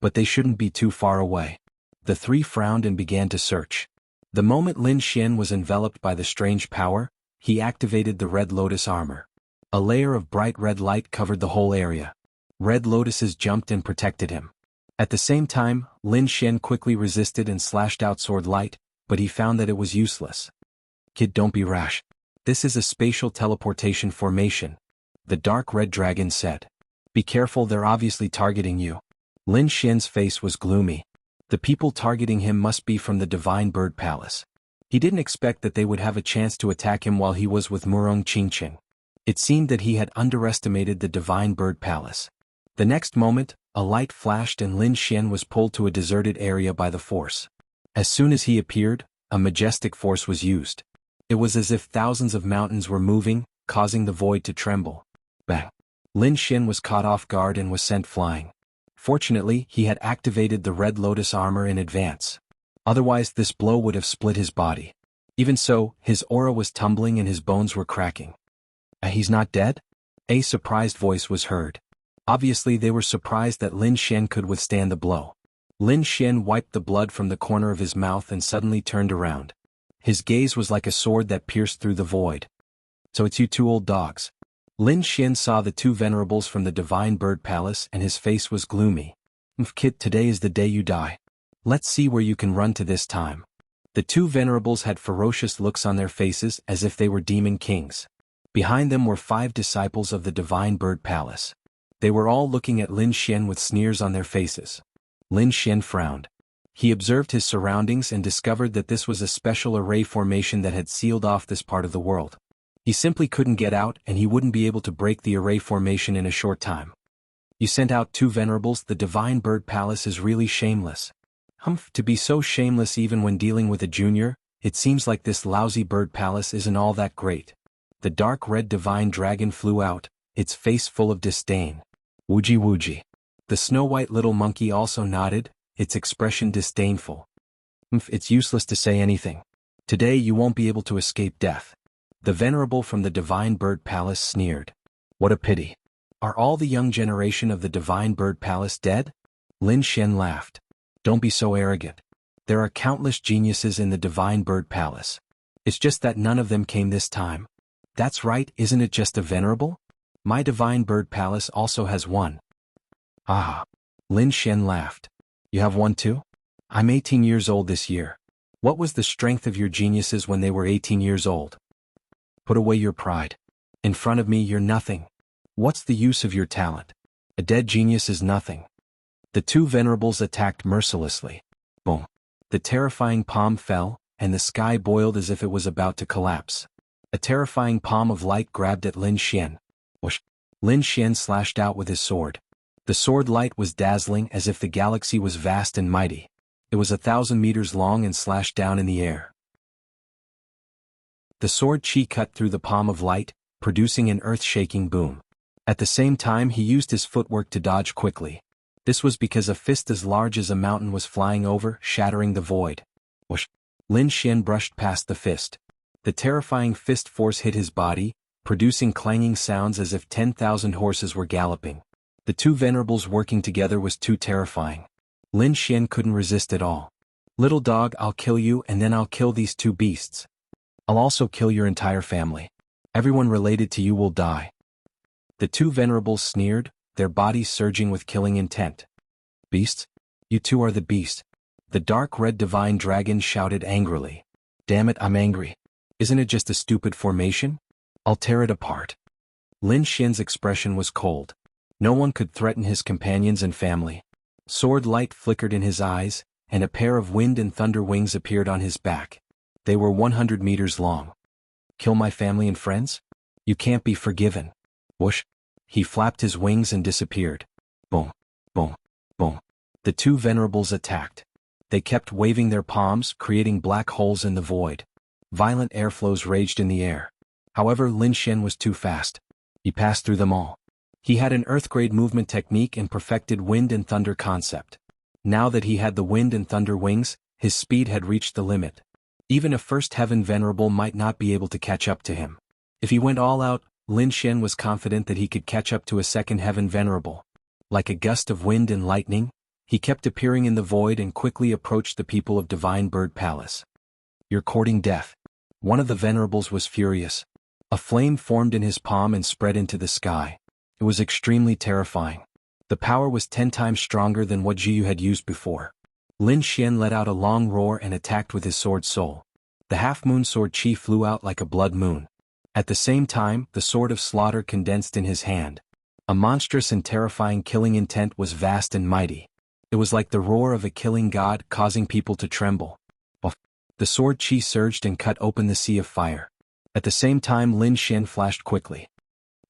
But they shouldn't be too far away. The three frowned and began to search. The moment Lin Xian was enveloped by the strange power, he activated the Red Lotus armor. A layer of bright red light covered the whole area. Red lotuses jumped and protected him. At the same time, Lin Xian quickly resisted and slashed out sword light, but he found that it was useless. Kid, don't be rash. This is a spatial teleportation formation, the dark red dragon said. Be careful, they're obviously targeting you. Lin Xian's face was gloomy. The people targeting him must be from the Divine Bird Palace. He didn't expect that they would have a chance to attack him while he was with Murong Qingqing. It seemed that he had underestimated the Divine Bird Palace. The next moment, a light flashed and Lin Xian was pulled to a deserted area by the force. As soon as he appeared, a majestic force was used. It was as if thousands of mountains were moving, causing the void to tremble. Bang! Lin Xian was caught off guard and was sent flying. Fortunately, he had activated the Red Lotus armor in advance. Otherwise, this blow would have split his body. Even so, his aura was tumbling and his bones were cracking. He's not dead? A surprised voice was heard. Obviously, they were surprised that Lin Xian could withstand the blow. Lin Xian wiped the blood from the corner of his mouth and suddenly turned around. His gaze was like a sword that pierced through the void. So it's you two old dogs. Lin Xian saw the two venerables from the Divine Bird Palace and his face was gloomy. Kid, today is the day you die. Let's see where you can run to this time. The two venerables had ferocious looks on their faces as if they were demon kings. Behind them were 5 disciples of the Divine Bird Palace. They were all looking at Lin Xian with sneers on their faces. Lin Xian frowned. He observed his surroundings and discovered that this was a special array formation that had sealed off this part of the world. He simply couldn't get out and he wouldn't be able to break the array formation in a short time. You sent out 2 venerables, the Divine Bird Palace is really shameless. To be so shameless even when dealing with a junior, it seems like this lousy bird palace isn't all that great. The dark red divine dragon flew out, its face full of disdain. Wuji wuji. The snow-white little monkey also nodded, its expression disdainful. It's useless to say anything. Today you won't be able to escape death. The venerable from the divine bird palace sneered. What a pity. Are all the young generation of the divine bird palace dead? Lin Xian laughed. Don't be so arrogant. There are countless geniuses in the divine bird palace. It's just that none of them came this time. That's right, isn't it just a venerable? My divine bird palace also has one. Ah. Lin Xian laughed. You have one too? I'm 18 years old this year. What was the strength of your geniuses when they were 18 years old? Put away your pride. In front of me you're nothing. What's the use of your talent? A dead genius is nothing. The two venerables attacked mercilessly. Boom. The terrifying palm fell, and the sky boiled as if it was about to collapse. A terrifying palm of light grabbed at Lin Xian. Whoosh. Lin Xian slashed out with his sword. The sword light was dazzling as if the galaxy was vast and mighty. It was 1,000 meters long and slashed down in the air. The sword chi cut through the palm of light, producing an earth-shaking boom. At the same time he used his footwork to dodge quickly. This was because a fist as large as a mountain was flying over, shattering the void. Whoosh! Lin Xian brushed past the fist. The terrifying fist force hit his body, producing clanging sounds as if 10,000 horses were galloping. The two venerables working together was too terrifying. Lin Xian couldn't resist at all. Little dog, I'll kill you and then I'll kill these two beasts. I'll also kill your entire family. Everyone related to you will die. The two venerables sneered, their bodies surging with killing intent. Beasts? You two are the beast. The dark red divine dragon shouted angrily. Damn it, I'm angry. Isn't it just a stupid formation? I'll tear it apart. Lin Xian's expression was cold. No one could threaten his companions and family. Sword light flickered in his eyes, and a pair of wind and thunder wings appeared on his back. They were 100 meters long. Kill my family and friends? You can't be forgiven. Whoosh! He flapped his wings and disappeared. Boom, boom, boom. The two venerables attacked. They kept waving their palms, creating black holes in the void. Violent airflows raged in the air. However, Lin Xian was too fast. He passed through them all. He had an earth-grade movement technique and perfected wind and thunder concept. Now that he had the wind and thunder wings, his speed had reached the limit. Even a first heaven venerable might not be able to catch up to him. If he went all out, Lin Xian was confident that he could catch up to a second heaven venerable. Like a gust of wind and lightning, he kept appearing in the void and quickly approached the people of Divine Bird Palace. You're courting death. One of the venerables was furious. A flame formed in his palm and spread into the sky. It was extremely terrifying. The power was 10 times stronger than what Jiu had used before. Lin Xian let out a long roar and attacked with his sword soul. The half-moon sword chi flew out like a blood moon. At the same time, the sword of slaughter condensed in his hand. A monstrous and terrifying killing intent was vast and mighty. It was like the roar of a killing god, causing people to tremble. The sword chi surged and cut open the sea of fire. At the same time, Lin Xian flashed quickly.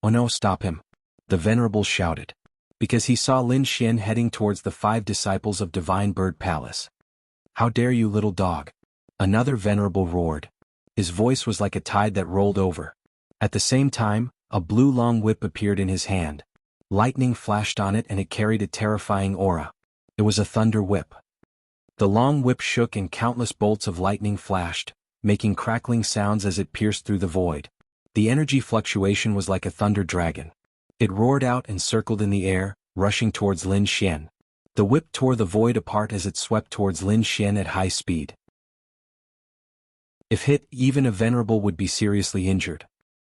Oh no, stop him! The venerable shouted. Because he saw Lin Xian heading towards the 5 disciples of Divine Bird Palace. How dare you, little dog! Another venerable roared. His voice was like a tide that rolled over. At the same time, a blue long whip appeared in his hand. Lightning flashed on it and it carried a terrifying aura. It was a thunder whip. The long whip shook and countless bolts of lightning flashed, making crackling sounds as it pierced through the void. The energy fluctuation was like a thunder dragon. It roared out and circled in the air, rushing towards Lin Xian. The whip tore the void apart as it swept towards Lin Xian at high speed. If hit, even a venerable would be seriously injured.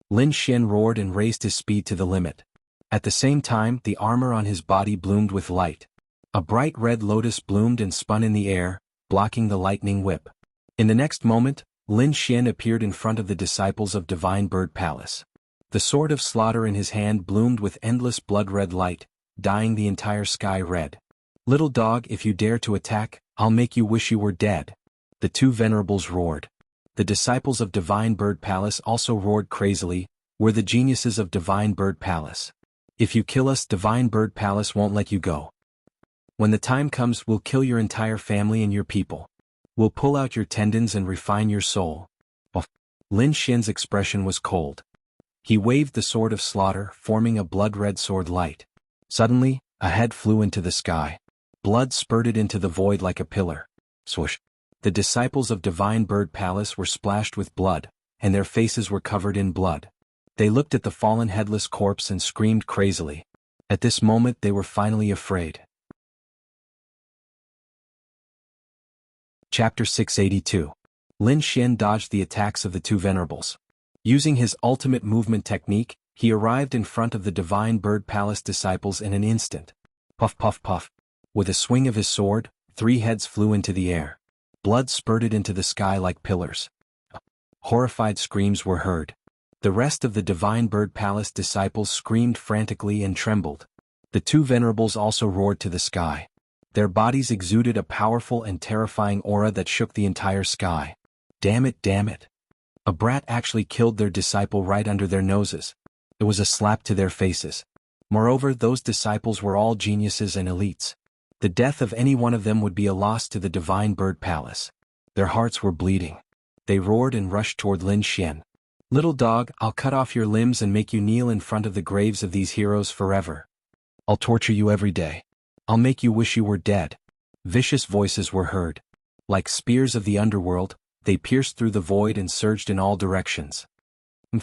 Lin Xian roared and raised his speed to the limit. At the same time, the armor on his body bloomed with light. A bright red lotus bloomed and spun in the air, blocking the lightning whip. In the next moment, Lin Xian appeared in front of the disciples of Divine Bird Palace. The sword of slaughter in his hand bloomed with endless blood-red light, dyeing the entire sky red. Little dog, if you dare to attack, I'll make you wish you were dead. The two venerables roared. The disciples of Divine Bird Palace also roared crazily. We're the geniuses of Divine Bird Palace. If you kill us, Divine Bird Palace won't let you go. When the time comes, we'll kill your entire family and your people. We'll pull out your tendons and refine your soul. Lin Xian's expression was cold. He waved the sword of slaughter, forming a blood-red sword light. Suddenly, a head flew into the sky. Blood spurted into the void like a pillar. Swoosh. The disciples of Divine Bird Palace were splashed with blood, and their faces were covered in blood. They looked at the fallen headless corpse and screamed crazily. At this moment they were finally afraid. Chapter 682. Lin Xian dodged the attacks of the two venerables. Using his ultimate movement technique, he arrived in front of the Divine Bird Palace disciples in an instant. Puff puff puff. With a swing of his sword, 3 heads flew into the air. Blood spurted into the sky like pillars. Horrified screams were heard. The rest of the Divine Bird Palace disciples screamed frantically and trembled. The two venerables also roared to the sky. Their bodies exuded a powerful and terrifying aura that shook the entire sky. Damn it, damn it. A brat actually killed their disciple right under their noses. It was a slap to their faces. Moreover, those disciples were all geniuses and elites. The death of any one of them would be a loss to the Divine Bird Palace. Their hearts were bleeding. They roared and rushed toward Lin Xian. Little dog, I'll cut off your limbs and make you kneel in front of the graves of these heroes forever. I'll torture you every day. I'll make you wish you were dead. Vicious voices were heard. Like spears of the underworld, they pierced through the void and surged in all directions.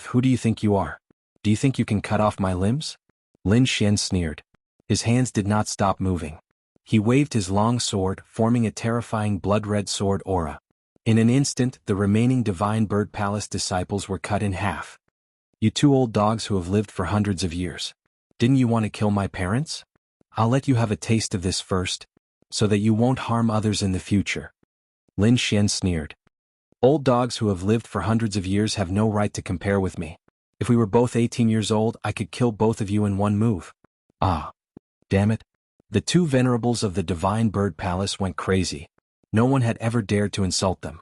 Who do you think you are? Do you think you can cut off my limbs? Lin Xian sneered. His hands did not stop moving. He waved his long sword, forming a terrifying blood-red sword aura. In an instant, the remaining Divine Bird Palace disciples were cut in half. You two old dogs who have lived for hundreds of years. Didn't you want to kill my parents? I'll let you have a taste of this first, so that you won't harm others in the future. Lin Xian sneered. Old dogs who have lived for hundreds of years have no right to compare with me. If we were both 18 years old, I could kill both of you in one move. Ah. Damn it. The two venerables of the Divine Bird Palace went crazy. No one had ever dared to insult them.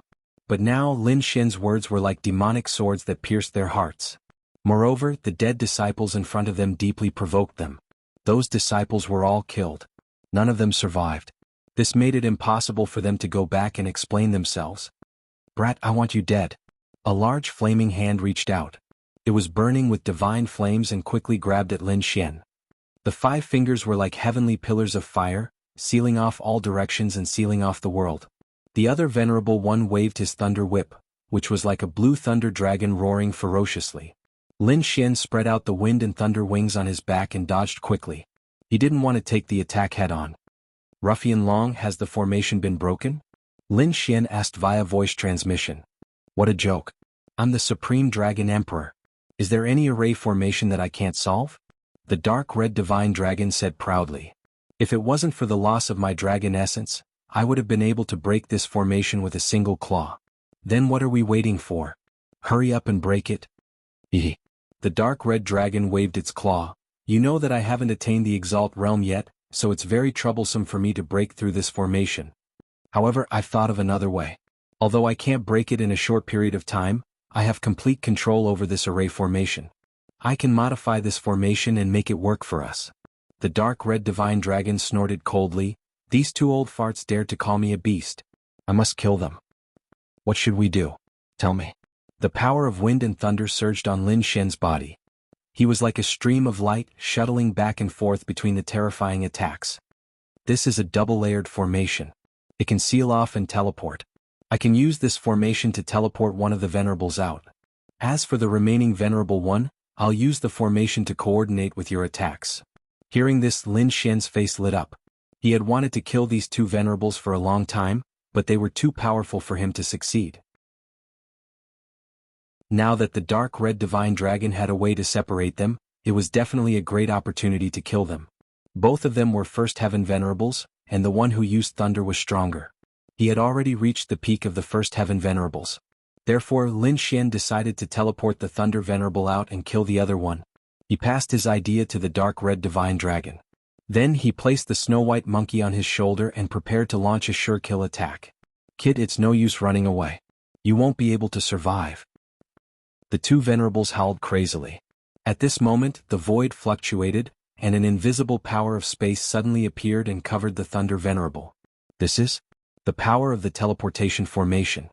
But now Lin Xian's words were like demonic swords that pierced their hearts. Moreover, the dead disciples in front of them deeply provoked them. Those disciples were all killed. None of them survived. This made it impossible for them to go back and explain themselves. Brat, I want you dead. A large flaming hand reached out. It was burning with divine flames and quickly grabbed at Lin Xian. The 5 fingers were like heavenly pillars of fire, sealing off all directions and sealing off the world. The other venerable one waved his thunder whip, which was like a blue thunder dragon roaring ferociously. Lin Xian spread out the wind and thunder wings on his back and dodged quickly. He didn't want to take the attack head-on. Ruffian Long, has the formation been broken? Lin Xian asked via voice transmission. What a joke. I'm the Supreme Dragon Emperor. Is there any array formation that I can't solve? The dark red divine dragon said proudly. If it wasn't for the loss of my dragon essence, I would have been able to break this formation with a single claw. Then what are we waiting for? Hurry up and break it. Ehe. The dark red dragon waved its claw. You know that I haven't attained the Exalt realm yet, so it's very troublesome for me to break through this formation. However, I've thought of another way. Although I can't break it in a short period of time, I have complete control over this array formation. I can modify this formation and make it work for us. The dark red divine dragon snorted coldly. These two old farts dared to call me a beast. I must kill them. What should we do? Tell me. The power of wind and thunder surged on Lin Xian's body. He was like a stream of light, shuttling back and forth between the terrifying attacks. This is a double-layered formation. It can seal off and teleport. I can use this formation to teleport one of the venerables out. As for the remaining venerable one, I'll use the formation to coordinate with your attacks. Hearing this, Lin Xian's face lit up. He had wanted to kill these two venerables for a long time, but they were too powerful for him to succeed. Now that the dark red divine dragon had a way to separate them, it was definitely a great opportunity to kill them. Both of them were first heaven venerables, and the one who used thunder was stronger. He had already reached the peak of the first heaven venerables. Therefore, Lin Xian decided to teleport the thunder venerable out and kill the other one. He passed his idea to the dark red divine dragon. Then he placed the snow-white monkey on his shoulder and prepared to launch a sure-kill attack. Kid, it's no use running away. You won't be able to survive. The two venerables howled crazily. At this moment, the void fluctuated, and an invisible power of space suddenly appeared and covered the thunder venerable. This is the power of the teleportation formation.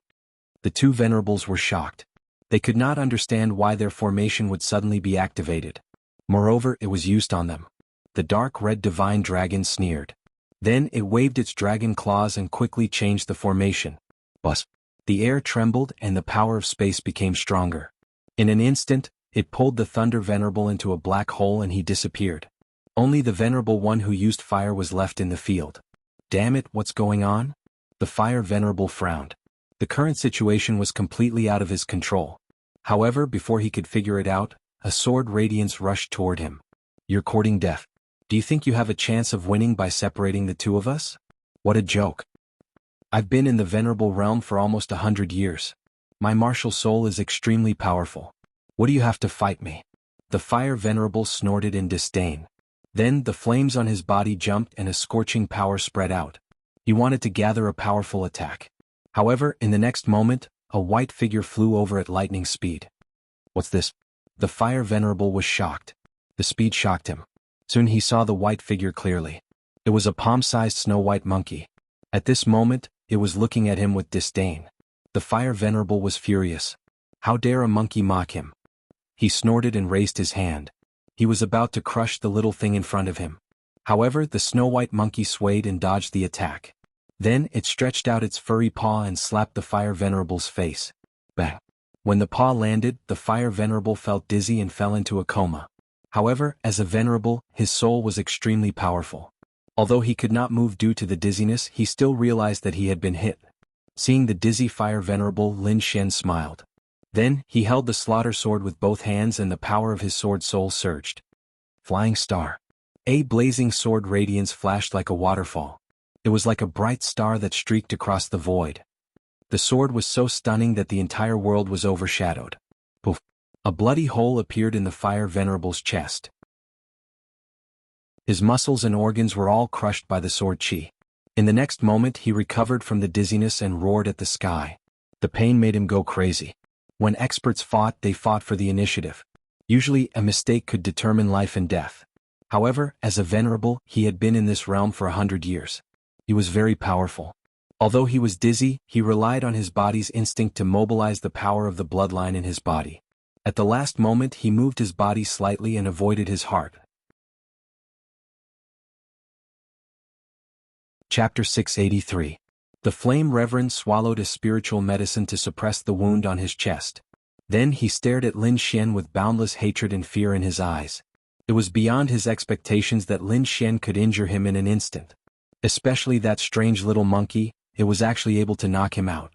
The two venerables were shocked. They could not understand why their formation would suddenly be activated. Moreover, it was used on them. The dark red divine dragon sneered. Then it waved its dragon claws and quickly changed the formation. Buzz. The air trembled and the power of space became stronger. In an instant, it pulled the Thunder Venerable into a black hole and he disappeared. Only the Venerable One who used fire was left in the field. Damn it, what's going on? The Fire Venerable frowned. The current situation was completely out of his control. However, before he could figure it out, a sword radiance rushed toward him. You're courting death. Do you think you have a chance of winning by separating the two of us? What a joke. I've been in the Venerable Realm for almost 100 years. My martial soul is extremely powerful. What do you have to fight me? The Fire Venerable snorted in disdain. Then the flames on his body jumped and a scorching power spread out. He wanted to gather a powerful attack. However, in the next moment, a white figure flew over at lightning speed. What's this? The Fire Venerable was shocked. The speed shocked him. Soon he saw the white figure clearly. It was a palm-sized snow-white monkey. At this moment, it was looking at him with disdain. The Fire Venerable was furious. How dare a monkey mock him? He snorted and raised his hand. He was about to crush the little thing in front of him. However, the snow-white monkey swayed and dodged the attack. Then it stretched out its furry paw and slapped the Fire Venerable's face. Bang! When the paw landed, the Fire Venerable felt dizzy and fell into a coma. However, as a Venerable, his soul was extremely powerful. Although he could not move due to the dizziness, he still realized that he had been hit. Seeing the dizzy Fire Venerable, Lin Xian smiled. Then, he held the slaughter sword with both hands and the power of his sword soul surged. Flying Star. A blazing sword radiance flashed like a waterfall. It was like a bright star that streaked across the void. The sword was so stunning that the entire world was overshadowed. Poof! A bloody hole appeared in the Fire Venerable's chest. His muscles and organs were all crushed by the sword chi. In the next moment he recovered from the dizziness and roared at the sky. The pain made him go crazy. When experts fought, they fought for the initiative. Usually, a mistake could determine life and death. However, as a Venerable, he had been in this realm for 100 years. He was very powerful. Although he was dizzy, he relied on his body's instinct to mobilize the power of the bloodline in his body. At the last moment he moved his body slightly and avoided his heart. Chapter 683. The Flame Reverend swallowed a spiritual medicine to suppress the wound on his chest. Then he stared at Lin Xian with boundless hatred and fear in his eyes. It was beyond his expectations that Lin Xian could injure him in an instant. Especially that strange little monkey, it was actually able to knock him out.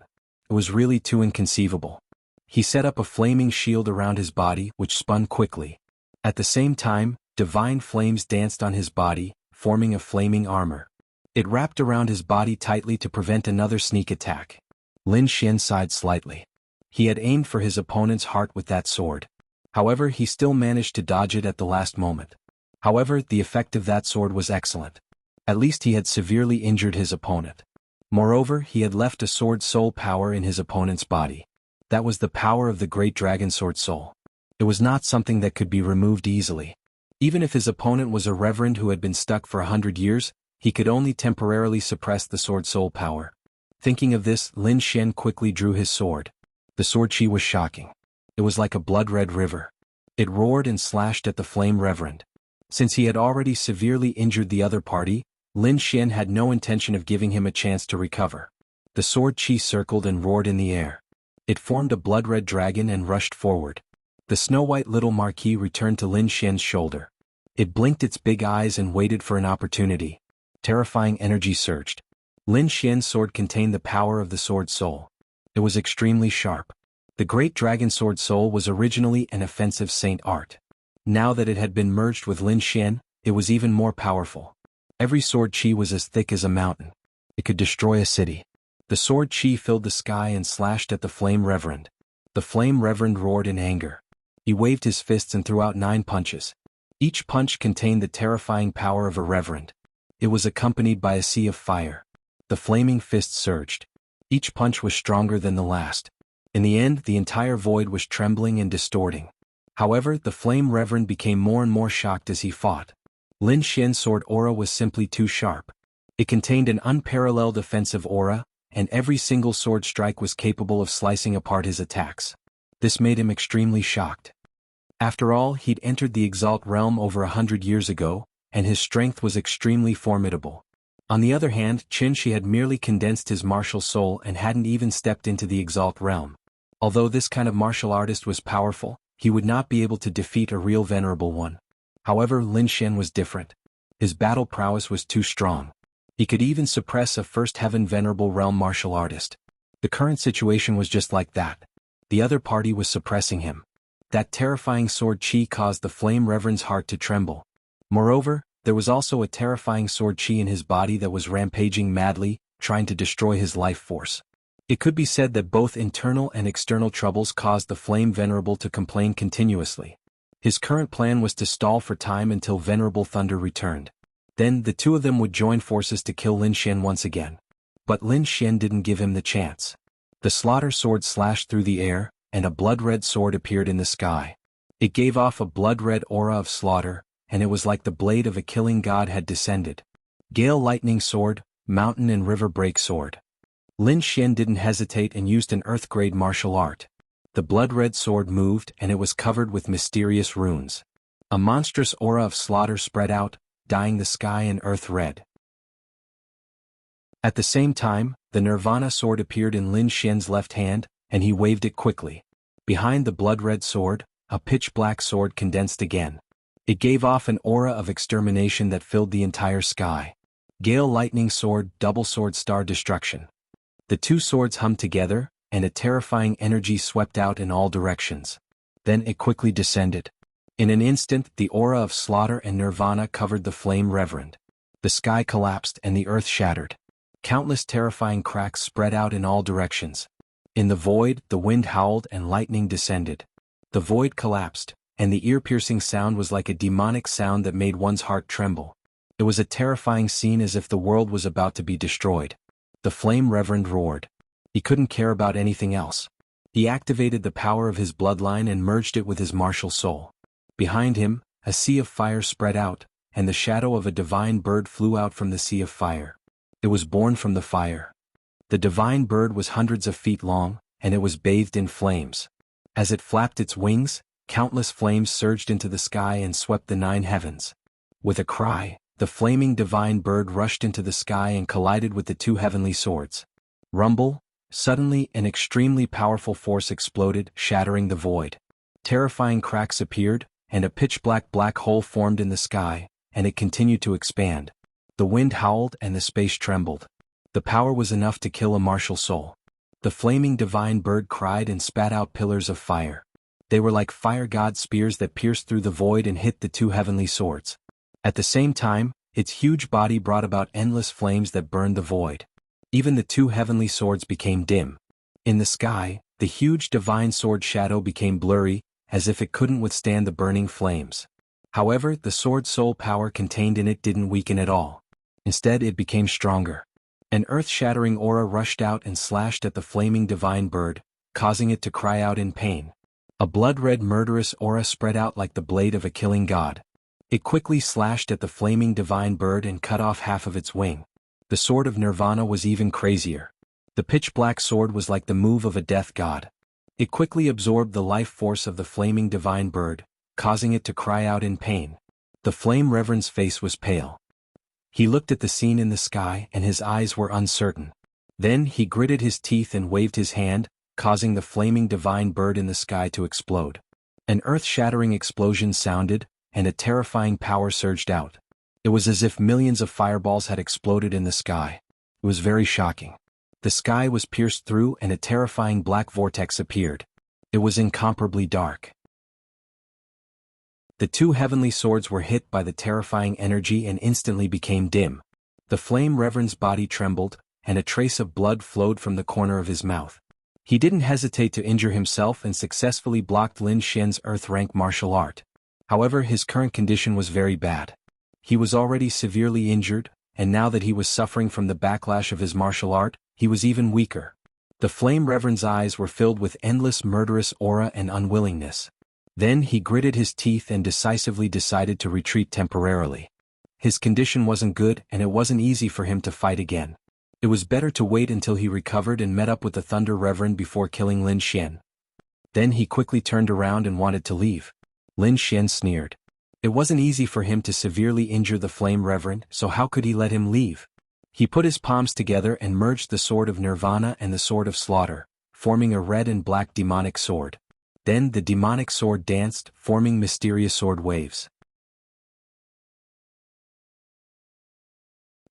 It was really too inconceivable. He set up a flaming shield around his body, which spun quickly. At the same time, divine flames danced on his body, forming a flaming armor. It wrapped around his body tightly to prevent another sneak attack. Lin Xian sighed slightly. He had aimed for his opponent's heart with that sword. However, he still managed to dodge it at the last moment. However, the effect of that sword was excellent. At least he had severely injured his opponent. Moreover, he had left a sword soul power in his opponent's body. That was the power of the great dragon sword soul. It was not something that could be removed easily. Even if his opponent was a reverend who had been stuck for 100 years, he could only temporarily suppress the sword soul power. Thinking of this, Lin Xian quickly drew his sword. The sword chi was shocking. It was like a blood-red river. It roared and slashed at the Flame Reverend. Since he had already severely injured the other party, Lin Xian had no intention of giving him a chance to recover. The sword chi circled and roared in the air. It formed a blood-red dragon and rushed forward. The snow-white little marquis returned to Lin Xian's shoulder. It blinked its big eyes and waited for an opportunity. Terrifying energy surged. Lin Xian's sword contained the power of the sword soul. It was extremely sharp. The great dragon sword soul was originally an offensive saint art. Now that it had been merged with Lin Xian, it was even more powerful. Every sword chi was as thick as a mountain. It could destroy a city. The sword chi filled the sky and slashed at the Flame Reverend. The Flame Reverend roared in anger. He waved his fists and threw out 9 punches. Each punch contained the terrifying power of a reverend. It was accompanied by a sea of fire. The flaming fists surged. Each punch was stronger than the last. In the end, the entire void was trembling and distorting. However, the Flame Reverend became more and more shocked as he fought. Lin Xian's sword aura was simply too sharp. It contained an unparalleled offensive aura, and every single sword strike was capable of slicing apart his attacks. This made him extremely shocked. After all, he'd entered the Exalt realm over 100 years ago, and his strength was extremely formidable. On the other hand, Qin Shi had merely condensed his martial soul and hadn't even stepped into the Exalt realm. Although this kind of martial artist was powerful, he would not be able to defeat a real venerable one. However, Lin Xian was different. His battle prowess was too strong. He could even suppress a first heaven venerable realm martial artist. The current situation was just like that. The other party was suppressing him. That terrifying sword chi caused the Flame Reverend's heart to tremble. Moreover, there was also a terrifying sword chi in his body that was rampaging madly, trying to destroy his life force. It could be said that both internal and external troubles caused the Flame Venerable to complain continuously. His current plan was to stall for time until Venerable Thunder returned. Then the two of them would join forces to kill Lin Xian once again. But Lin Xian didn't give him the chance. The slaughter sword slashed through the air, and a blood-red sword appeared in the sky. It gave off a blood-red aura of slaughter, and it was like the blade of a killing god had descended. Gale Lightning Sword, Mountain and River Break Sword. Lin Xian didn't hesitate and used an earth-grade martial art. The blood-red sword moved and it was covered with mysterious runes. A monstrous aura of slaughter spread out, dyeing the sky an earth red. At the same time, the Nirvana sword appeared in Lin Xian's left hand, and he waved it quickly. Behind the blood-red sword, a pitch-black sword condensed again. It gave off an aura of extermination that filled the entire sky. Gale Lightning Sword, Double Sword Star Destruction. The two swords hummed together, and a terrifying energy swept out in all directions. Then it quickly descended. In an instant, the aura of slaughter and nirvana covered the Flame Reverend. The sky collapsed and the earth shattered. Countless terrifying cracks spread out in all directions. In the void, the wind howled and lightning descended. The void collapsed, and the ear-piercing sound was like a demonic sound that made one's heart tremble. It was a terrifying scene, as if the world was about to be destroyed. The Flame Reverend roared. He couldn't care about anything else. He activated the power of his bloodline and merged it with his martial soul. Behind him, a sea of fire spread out, and the shadow of a divine bird flew out from the sea of fire. It was born from the fire. The divine bird was hundreds of feet long, and it was bathed in flames. As it flapped its wings, countless flames surged into the sky and swept the 9 heavens. With a cry, the flaming divine bird rushed into the sky and collided with the 2 heavenly swords. Rumble! Suddenly an extremely powerful force exploded, shattering the void. Terrifying cracks appeared, and a pitch-black black hole formed in the sky, and it continued to expand. The wind howled and the space trembled. The power was enough to kill a martial soul. The flaming divine bird cried and spat out pillars of fire. They were like fire god spears that pierced through the void and hit the 2 heavenly swords. At the same time, its huge body brought about endless flames that burned the void. Even the 2 heavenly swords became dim. In the sky, the huge divine sword shadow became blurry, as if it couldn't withstand the burning flames. However, the sword's soul power contained in it didn't weaken at all. Instead, it became stronger. An earth-shattering aura rushed out and slashed at the flaming divine bird, causing it to cry out in pain. A blood-red murderous aura spread out like the blade of a killing god. It quickly slashed at the flaming divine bird and cut off half of its wing. The sword of Nirvana was even crazier. The pitch-black sword was like the move of a death god. It quickly absorbed the life force of the flaming divine bird, causing it to cry out in pain. The Flame Reverend's face was pale. He looked at the scene in the sky and his eyes were uncertain. Then he gritted his teeth and waved his hand, causing the flaming divine bird in the sky to explode. An earth-shattering explosion sounded, and a terrifying power surged out. It was as if millions of fireballs had exploded in the sky. It was very shocking. The sky was pierced through and a terrifying black vortex appeared. It was incomparably dark. The 2 heavenly swords were hit by the terrifying energy and instantly became dim. The Flame Reverend's body trembled, and a trace of blood flowed from the corner of his mouth. He didn't hesitate to injure himself and successfully blocked Lin Xian's earth-rank martial art. However, his current condition was very bad. He was already severely injured, and now that he was suffering from the backlash of his martial art, he was even weaker. The Flame Reverend's eyes were filled with endless murderous aura and unwillingness. Then he gritted his teeth and decisively decided to retreat temporarily. His condition wasn't good and it wasn't easy for him to fight again. It was better to wait until he recovered and met up with the Thunder Reverend before killing Lin Xian. Then he quickly turned around and wanted to leave. Lin Xian sneered. It wasn't easy for him to severely injure the Flame Reverend, so how could he let him leave? He put his palms together and merged the Sword of Nirvana and the Sword of Slaughter, forming a red and black demonic sword. Then the demonic sword danced, forming mysterious sword waves.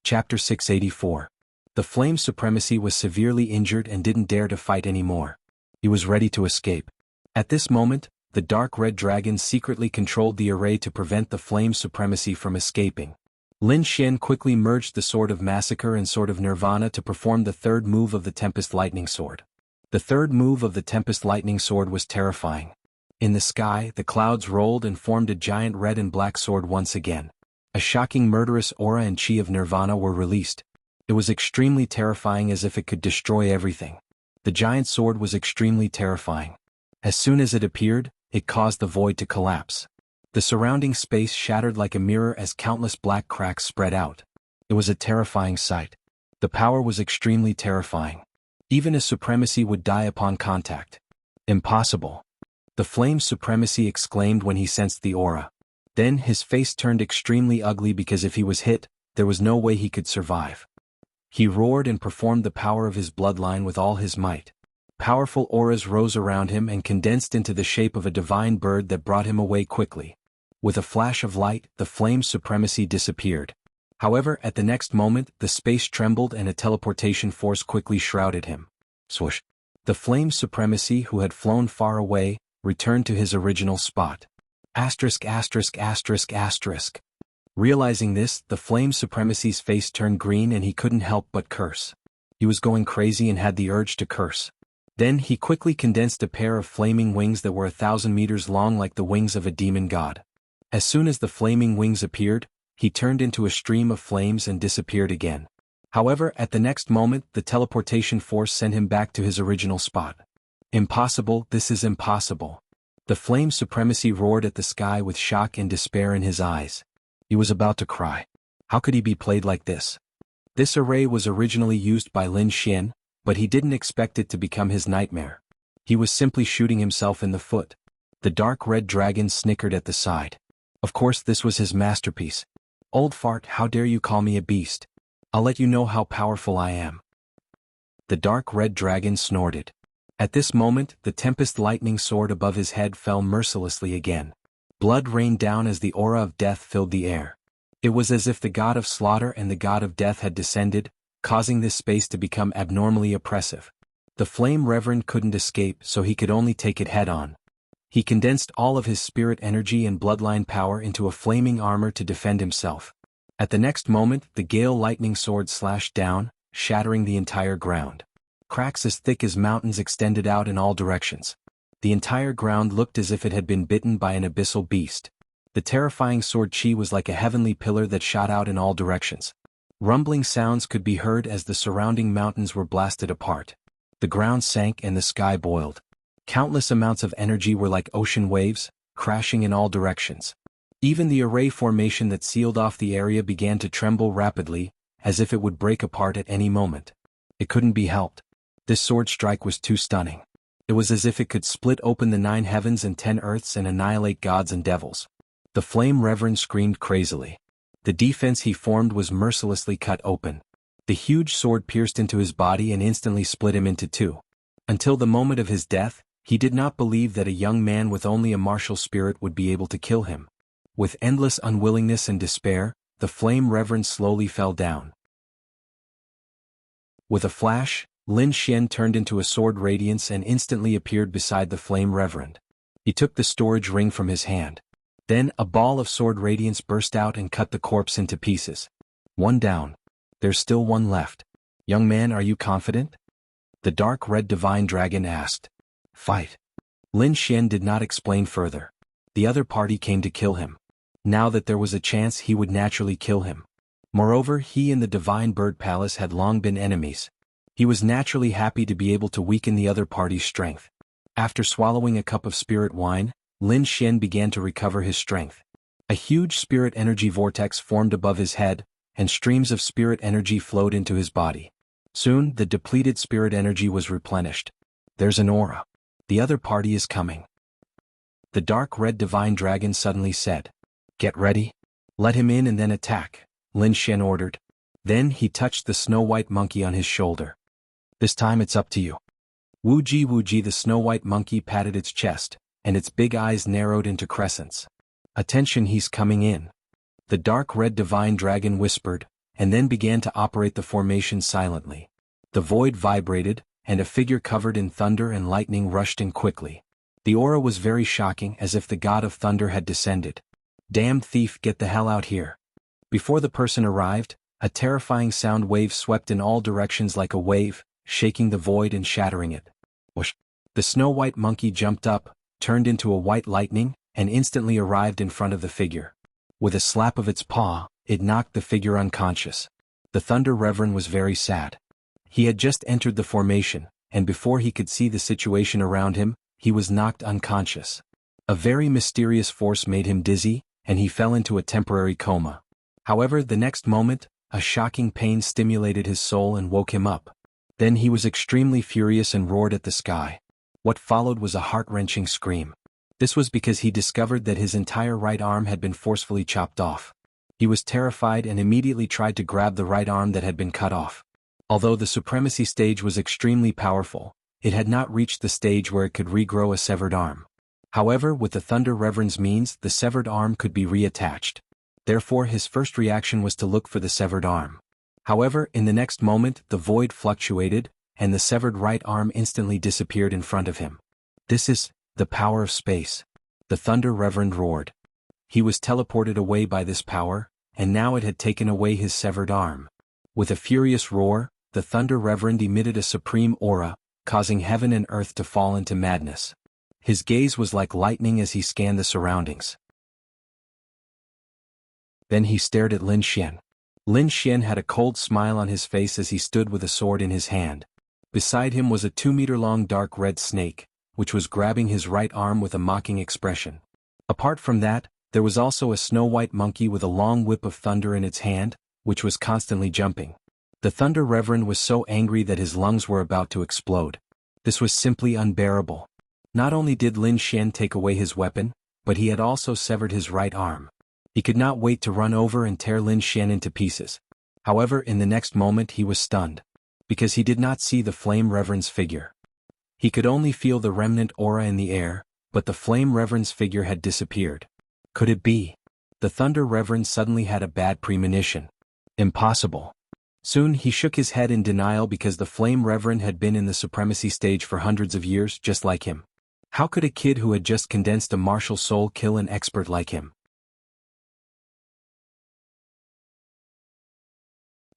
Chapter 684. The Flame Supremacy was severely injured and didn't dare to fight anymore. He was ready to escape. At this moment, the dark red dragon secretly controlled the array to prevent the Flame Supremacy from escaping. Lin Xian quickly merged the Sword of Massacre and Sword of Nirvana to perform the third move of the Tempest Lightning Sword. The third move of the Tempest Lightning Sword was terrifying. In the sky, the clouds rolled and formed a giant red and black sword once again. A shocking murderous aura and chi of Nirvana were released. It was extremely terrifying, as if it could destroy everything. The giant sword was extremely terrifying. As soon as it appeared, it caused the void to collapse. The surrounding space shattered like a mirror as countless black cracks spread out. It was a terrifying sight. The power was extremely terrifying. Even a supremacy would die upon contact. Impossible. The Flame Supremacy exclaimed when he sensed the aura. Then his face turned extremely ugly, because if he was hit, there was no way he could survive. He roared and performed the power of his bloodline with all his might. Powerful auras rose around him and condensed into the shape of a divine bird that brought him away quickly. With a flash of light, the Flame Supremacy disappeared. However, at the next moment, the space trembled and a teleportation force quickly shrouded him. Swoosh! The Flame Supremacy, who had flown far away, returned to his original spot. Asterisk asterisk asterisk asterisk. Realizing this, the Flame Supremacy's face turned green and he couldn't help but curse. He was going crazy and had the urge to curse. Then he quickly condensed a pair of flaming wings that were 1,000 meters long, like the wings of a demon god. As soon as the flaming wings appeared, he turned into a stream of flames and disappeared again. However, at the next moment, the teleportation force sent him back to his original spot. Impossible, this is impossible. The Flame Supremacy roared at the sky with shock and despair in his eyes. He was about to cry. How could he be played like this? This array was originally used by Lin Xian, but he didn't expect it to become his nightmare. He was simply shooting himself in the foot. The dark red dragon snickered at the side. Of course, this was his masterpiece. Old fart, how dare you call me a beast? I'll let you know how powerful I am. The dark red dragon snorted. At this moment, the Tempest Lightning Sword above his head fell mercilessly again. Blood rained down as the aura of death filled the air. It was as if the god of slaughter and the god of death had descended, causing this space to become abnormally oppressive. The Flame Reverend couldn't escape, so he could only take it head-on. He condensed all of his spirit energy and bloodline power into a flaming armor to defend himself. At the next moment, the Gale Lightning Sword slashed down, shattering the entire ground. Cracks as thick as mountains extended out in all directions. The entire ground looked as if it had been bitten by an abyssal beast. The terrifying sword chi was like a heavenly pillar that shot out in all directions. Rumbling sounds could be heard as the surrounding mountains were blasted apart. The ground sank and the sky boiled. Countless amounts of energy were like ocean waves, crashing in all directions. Even the array formation that sealed off the area began to tremble rapidly, as if it would break apart at any moment. It couldn't be helped. This sword strike was too stunning. It was as if it could split open the 9 heavens and 10 earths and annihilate gods and devils. The Flame Reverend screamed crazily. The defense he formed was mercilessly cut open. The huge sword pierced into his body and instantly split him into two. Until the moment of his death, he did not believe that a young man with only a martial spirit would be able to kill him. With endless unwillingness and despair, the Flame Reverend slowly fell down. With a flash, Lin Xian turned into a sword radiance and instantly appeared beside the Flame Reverend. He took the storage ring from his hand. Then a ball of sword radiance burst out and cut the corpse into pieces. One down. There's still one left. Young man, are you confident? The dark red divine dragon asked. Fight. Lin Xian did not explain further. The other party came to kill him. Now that there was a chance, he would naturally kill him. Moreover, he and the Divine Bird Palace had long been enemies. He was naturally happy to be able to weaken the other party's strength. After swallowing a cup of spirit wine, Lin Xian began to recover his strength. A huge spirit energy vortex formed above his head, and streams of spirit energy flowed into his body. Soon, the depleted spirit energy was replenished. There's an aura. The other party is coming. The dark red divine dragon suddenly said. Get ready. Let him in and then attack, Lin Xian ordered. Then he touched the snow-white monkey on his shoulder. This time it's up to you. Wuji, the snow-white monkey patted its chest, and its big eyes narrowed into crescents. Attention, he's coming in. The dark red divine dragon whispered, and then began to operate the formation silently. The void vibrated, and a figure covered in thunder and lightning rushed in quickly. The aura was very shocking, as if the god of thunder had descended. Damned thief, get the hell out here. Before the person arrived, a terrifying sound wave swept in all directions like a wave, shaking the void and shattering it. Whoosh! The snow-white monkey jumped up, turned into a white lightning, and instantly arrived in front of the figure. With a slap of its paw, it knocked the figure unconscious. The Thunder Reverend was very sad. He had just entered the formation, and before he could see the situation around him, he was knocked unconscious. A very mysterious force made him dizzy, and he fell into a temporary coma. However, the next moment, a shocking pain stimulated his soul and woke him up. Then he was extremely furious and roared at the sky. What followed was a heart-wrenching scream. This was because he discovered that his entire right arm had been forcefully chopped off. He was terrified and immediately tried to grab the right arm that had been cut off. Although the supremacy stage was extremely powerful, it had not reached the stage where it could regrow a severed arm. However, with the Thunder Reverend's means, the severed arm could be reattached. Therefore, his first reaction was to look for the severed arm. However, in the next moment, the void fluctuated, and the severed right arm instantly disappeared in front of him. This is the power of space. The Thunder Reverend roared. He was teleported away by this power, and now it had taken away his severed arm. With a furious roar, the Thunder Reverend emitted a supreme aura, causing heaven and earth to fall into madness. His gaze was like lightning as he scanned the surroundings. Then he stared at Lin Xian. Lin Xian had a cold smile on his face as he stood with a sword in his hand. Beside him was a 2-meter-long dark red snake, which was grabbing his right arm with a mocking expression. Apart from that, there was also a snow-white monkey with a long whip of thunder in its hand, which was constantly jumping. The Thunder Reverend was so angry that his lungs were about to explode. This was simply unbearable. Not only did Lin Xian take away his weapon, but he had also severed his right arm. He could not wait to run over and tear Lin Xian into pieces. However, in the next moment he was stunned, because he did not see the Flame Reverend's figure. He could only feel the remnant aura in the air, but the Flame Reverend's figure had disappeared. Could it be? The Thunder Reverend suddenly had a bad premonition. Impossible. Soon he shook his head in denial because the Flame Reverend had been in the supremacy stage for hundreds of years just like him. How could a kid who had just condensed a martial soul kill an expert like him?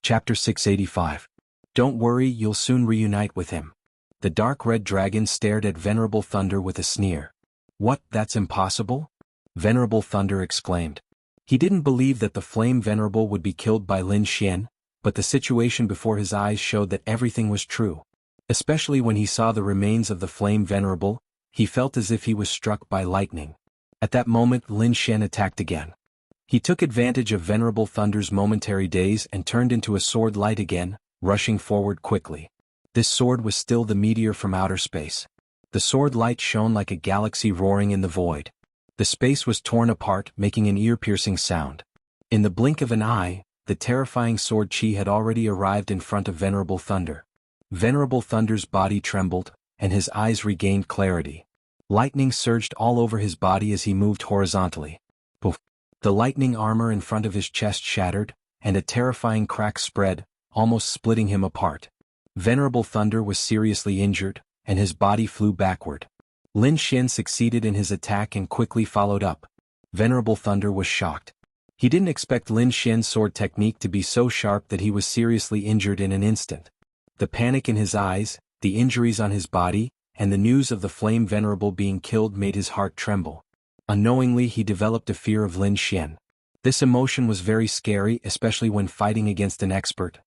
Chapter 685. Don't worry, you'll soon reunite with him. The dark red dragon stared at Venerable Thunder with a sneer. What, that's impossible? Venerable Thunder exclaimed. He didn't believe that the Flame Venerable would be killed by Lin Xian, but the situation before his eyes showed that everything was true. Especially when he saw the remains of the Flame Venerable, he felt as if he was struck by lightning. At that moment, Lin Xian attacked again. He took advantage of Venerable Thunder's momentary daze and turned into a sword light again, rushing forward quickly. This sword was still the meteor from outer space. The sword light shone like a galaxy roaring in the void. The space was torn apart, making an ear-piercing sound. In the blink of an eye, the terrifying sword chi had already arrived in front of Venerable Thunder. Venerable Thunder's body trembled, and his eyes regained clarity. Lightning surged all over his body as he moved horizontally. Poof! The lightning armor in front of his chest shattered, and a terrifying crack spread, almost splitting him apart. Venerable Thunder was seriously injured, and his body flew backward. Lin Xian succeeded in his attack and quickly followed up. Venerable Thunder was shocked. He didn't expect Lin Xian's sword technique to be so sharp that he was seriously injured in an instant. The panic in his eyes, the injuries on his body, and the news of the Flame Venerable being killed made his heart tremble. Unknowingly he developed a fear of Lin Xian. This emotion was very scary, especially when fighting against an expert.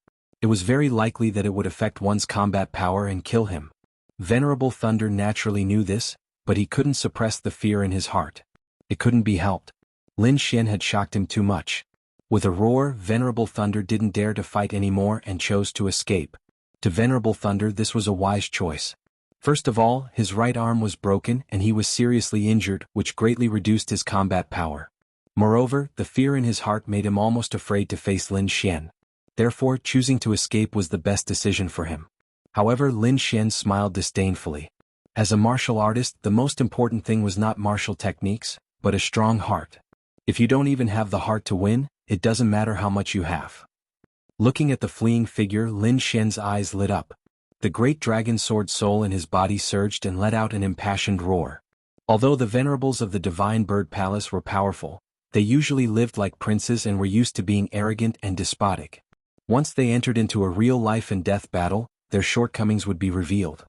It was very likely that it would affect one's combat power and kill him. Venerable Thunder naturally knew this, but he couldn't suppress the fear in his heart. It couldn't be helped. Lin Xian had shocked him too much. With a roar, Venerable Thunder didn't dare to fight anymore and chose to escape. To Venerable Thunder this was a wise choice. First of all, his right arm was broken and he was seriously injured, which greatly reduced his combat power. Moreover, the fear in his heart made him almost afraid to face Lin Xian. Therefore, choosing to escape was the best decision for him. However, Lin Xian smiled disdainfully. As a martial artist, the most important thing was not martial techniques, but a strong heart. If you don't even have the heart to win, it doesn't matter how much you have. Looking at the fleeing figure, Lin Xian's eyes lit up. The great dragon sword soul in his body surged and let out an impassioned roar. Although the venerables of the Divine Bird Palace were powerful, they usually lived like princes and were used to being arrogant and despotic. Once they entered into a real life and death battle, their shortcomings would be revealed.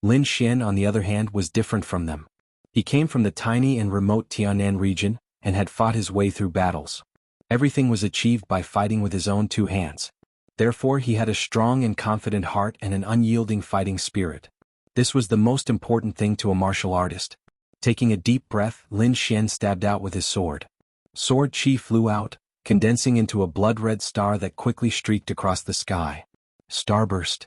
Lin Xian, on the other hand, was different from them. He came from the tiny and remote Tianan region, and had fought his way through battles. Everything was achieved by fighting with his own two hands. Therefore he had a strong and confident heart and an unyielding fighting spirit. This was the most important thing to a martial artist. Taking a deep breath, Lin Xian stabbed out with his sword. Sword chi flew out, condensing into a blood-red star that quickly streaked across the sky. Starburst.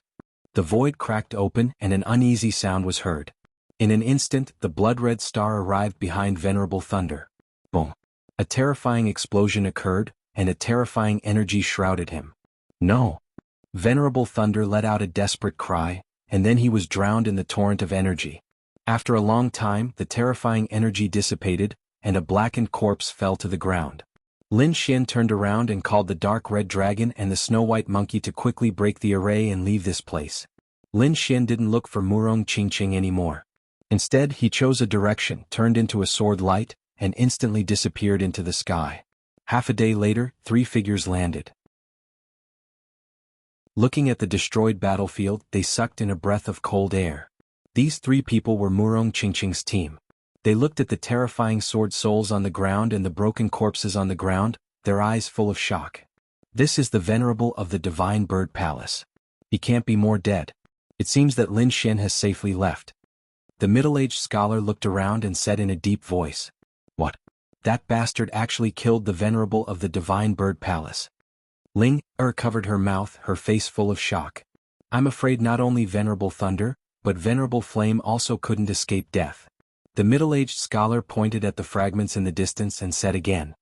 The void cracked open and an uneasy sound was heard. In an instant, the blood-red star arrived behind Venerable Thunder. Boom. A terrifying explosion occurred, and a terrifying energy shrouded him. No. Venerable Thunder let out a desperate cry, and then he was drowned in the torrent of energy. After a long time, the terrifying energy dissipated, and a blackened corpse fell to the ground. Lin Xian turned around and called the dark red dragon and the snow-white monkey to quickly break the array and leave this place. Lin Xian didn't look for Murong Qingqing anymore. Instead, he chose a direction, turned into a sword light, and instantly disappeared into the sky. Half a day later, 3 figures landed. Looking at the destroyed battlefield, they sucked in a breath of cold air. These 3 people were Murong Qingqing's team. They looked at the terrifying sword souls on the ground and the broken corpses on the ground, their eyes full of shock. This is the Venerable of the Divine Bird Palace. He can't be more dead. It seems that Lin Xian has safely left. The middle-aged scholar looked around and said in a deep voice, "What? That bastard actually killed the Venerable of the Divine Bird Palace." Ling covered her mouth, her face full of shock. "I'm afraid not only Venerable Thunder, but Venerable Flame also couldn't escape death." The middle-aged scholar pointed at the fragments in the distance and said again,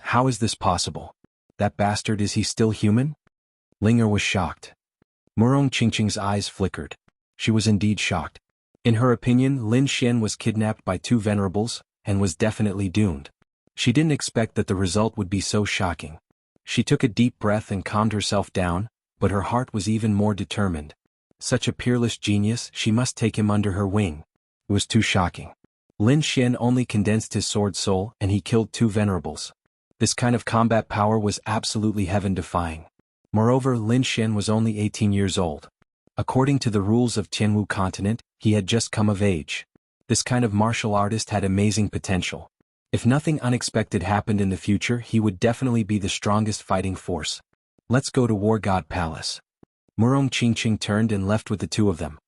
How is this possible? That bastard, is he still human?" Linger was shocked. Murong Qingqing's eyes flickered. She was indeed shocked. In her opinion, Lin Xian was kidnapped by 2 venerables, and was definitely doomed. She didn't expect that the result would be so shocking. She took a deep breath and calmed herself down, but her heart was even more determined. Such a peerless genius, she must take him under her wing. It was too shocking. Lin Xian only condensed his sword soul and he killed 2 venerables. This kind of combat power was absolutely heaven-defying. Moreover, Lin Xian was only 18 years old. According to the rules of Jianghu continent, he had just come of age. This kind of martial artist had amazing potential. If nothing unexpected happened in the future, he would definitely be the strongest fighting force. "Let's go to War God Palace." Murong Qingqing turned and left with the 2 of them.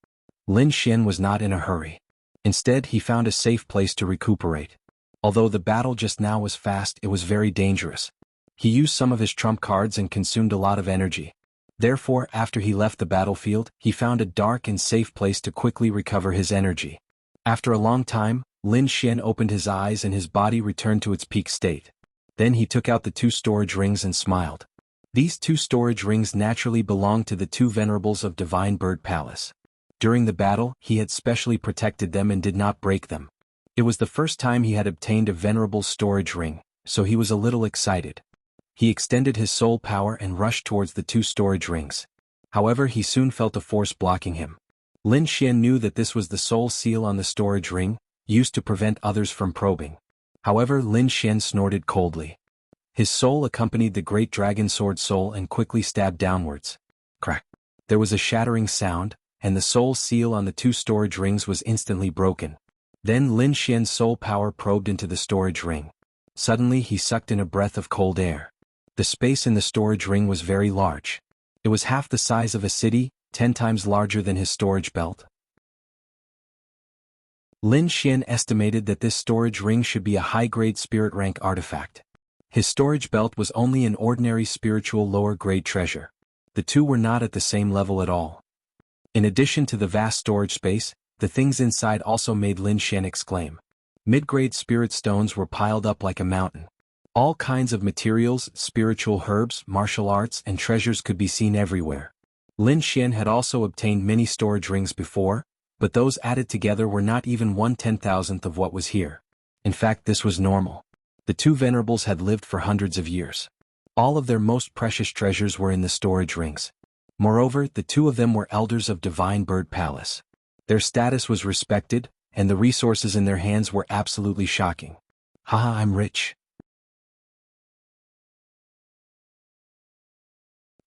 Lin Xian was not in a hurry. Instead, he found a safe place to recuperate. Although the battle just now was fast, it was very dangerous. He used some of his trump cards and consumed a lot of energy. Therefore, after he left the battlefield, he found a dark and safe place to quickly recover his energy. After a long time, Lin Xian opened his eyes and his body returned to its peak state. Then he took out the 2 storage rings and smiled. These 2 storage rings naturally belonged to the 2 venerables of Divine Bird Palace. During the battle, he had specially protected them and did not break them. It was the first time he had obtained a venerable storage ring, so he was a little excited. He extended his soul power and rushed towards the 2 storage rings. However, he soon felt a force blocking him. Lin Xian knew that this was the soul seal on the storage ring, used to prevent others from probing. However, Lin Xian snorted coldly. His soul accompanied the great dragon sword soul and quickly stabbed downwards. Crack. There was a shattering sound, and the soul seal on the 2 storage rings was instantly broken. Then Lin Xian's soul power probed into the storage ring. Suddenly he sucked in a breath of cold air. The space in the storage ring was very large. It was half the size of a city, 10 times larger than his storage belt. Lin Xian estimated that this storage ring should be a high-grade spirit rank artifact. His storage belt was only an ordinary spiritual lower-grade treasure. The 2 were not at the same level at all. In addition to the vast storage space, the things inside also made Lin Xian exclaim. Mid-grade spirit stones were piled up like a mountain. All kinds of materials, spiritual herbs, martial arts, and treasures could be seen everywhere. Lin Xian had also obtained many storage rings before, but those added together were not even 1/10,000th of what was here. In fact, this was normal. The two venerables had lived for hundreds of years. All of their most precious treasures were in the storage rings. Moreover, the two of them were elders of Divine Bird Palace. Their status was respected, and the resources in their hands were absolutely shocking. Haha, I'm rich.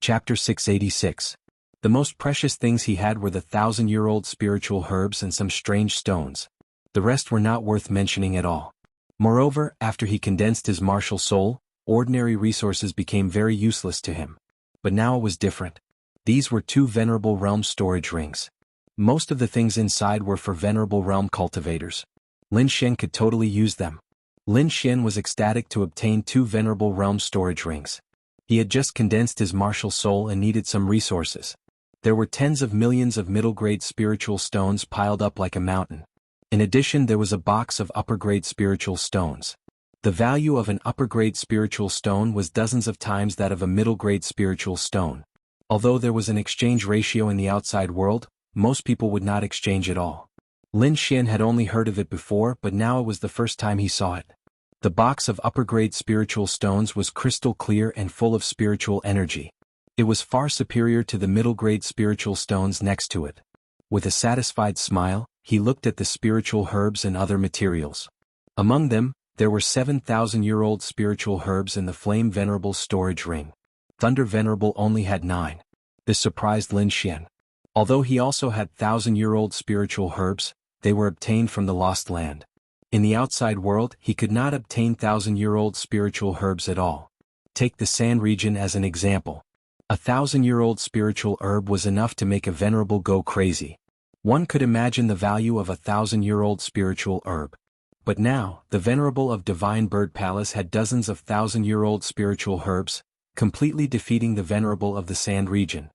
Chapter 686. The most precious things he had were the 1,000-year-old spiritual herbs and some strange stones. The rest were not worth mentioning at all. Moreover, after he condensed his martial soul, ordinary resources became very useless to him. But now it was different. These were two Venerable Realm storage rings. Most of the things inside were for Venerable Realm cultivators. Lin Xian could totally use them. Lin Xian was ecstatic to obtain two Venerable Realm storage rings. He had just condensed his martial soul and needed some resources. There were tens of millions of middle-grade spiritual stones piled up like a mountain. In addition, there was a box of upper-grade spiritual stones. The value of an upper-grade spiritual stone was dozens of times that of a middle-grade spiritual stone. Although there was an exchange ratio in the outside world, most people would not exchange at all. Lin Xian had only heard of it before, but now it was the first time he saw it. The box of upper-grade spiritual stones was crystal clear and full of spiritual energy. It was far superior to the middle-grade spiritual stones next to it. With a satisfied smile, he looked at the spiritual herbs and other materials. Among them, there were 7,000-year-old spiritual herbs in the Flame Venerable's storage ring. Thunder Venerable only had 9. This surprised Lin Xian. Although he also had 1,000-year-old spiritual herbs, they were obtained from the Lost Land. In the outside world, he could not obtain 1,000-year-old spiritual herbs at all. Take the Sand region as an example. A 1,000-year-old spiritual herb was enough to make a venerable go crazy. One could imagine the value of a 1,000-year-old spiritual herb. But now, the Venerable of Divine Bird Palace had dozens of 1,000-year-old spiritual herbs, completely defeating the Venerable of the Sand region.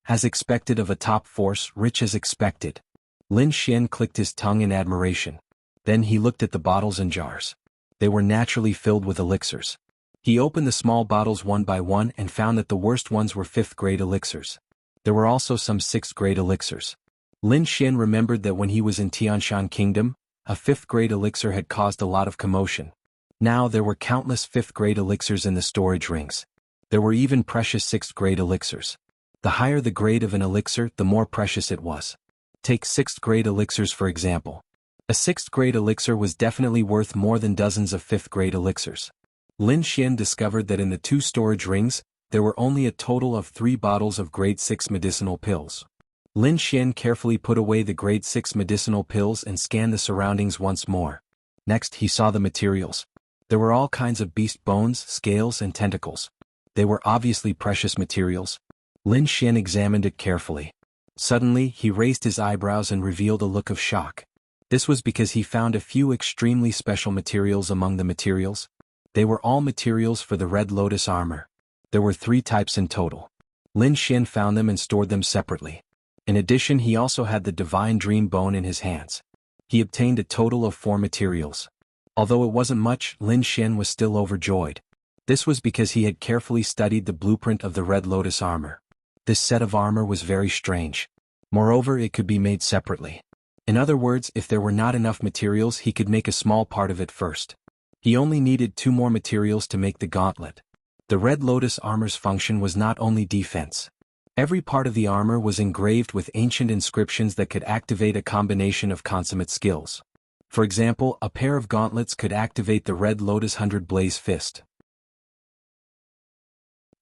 As expected of a top force, rich as expected. Lin Xian clicked his tongue in admiration. Then he looked at the bottles and jars. They were naturally filled with elixirs. He opened the small bottles one by one and found that the worst ones were 5th-grade elixirs. There were also some 6th-grade elixirs. Lin Xian remembered that when he was in Tianshan Kingdom, a 5th-grade elixir had caused a lot of commotion. Now there were countless 5th-grade elixirs in the storage rings. There were even precious 6th-grade elixirs. The higher the grade of an elixir, the more precious it was. Take 6th-grade elixirs for example. A 6th-grade elixir was definitely worth more than dozens of 5th-grade elixirs. Lin Xian discovered that in the two storage rings, there were only a total of 3 bottles of grade 6 medicinal pills. Lin Xian carefully put away the grade 6 medicinal pills and scanned the surroundings once more. Next he saw the materials. There were all kinds of beast bones, scales and tentacles. They were obviously precious materials. Lin Xian examined it carefully. Suddenly he raised his eyebrows and revealed a look of shock. This was because he found a few extremely special materials among the materials. They were all materials for the Red Lotus armor. There were 3 types in total. Lin Xian found them and stored them separately. In addition, he also had the Divine Dream Bone in his hands. He obtained a total of 4 materials. Although it wasn't much, Lin Xian was still overjoyed. This was because he had carefully studied the blueprint of the Red Lotus armor. This set of armor was very strange. Moreover, it could be made separately. In other words, if there were not enough materials, he could make a small part of it first. He only needed 2 more materials to make the gauntlet. The Red Lotus armor's function was not only defense. Every part of the armor was engraved with ancient inscriptions that could activate a combination of consummate skills. For example, a pair of gauntlets could activate the Red Lotus 100 Blaze Fist.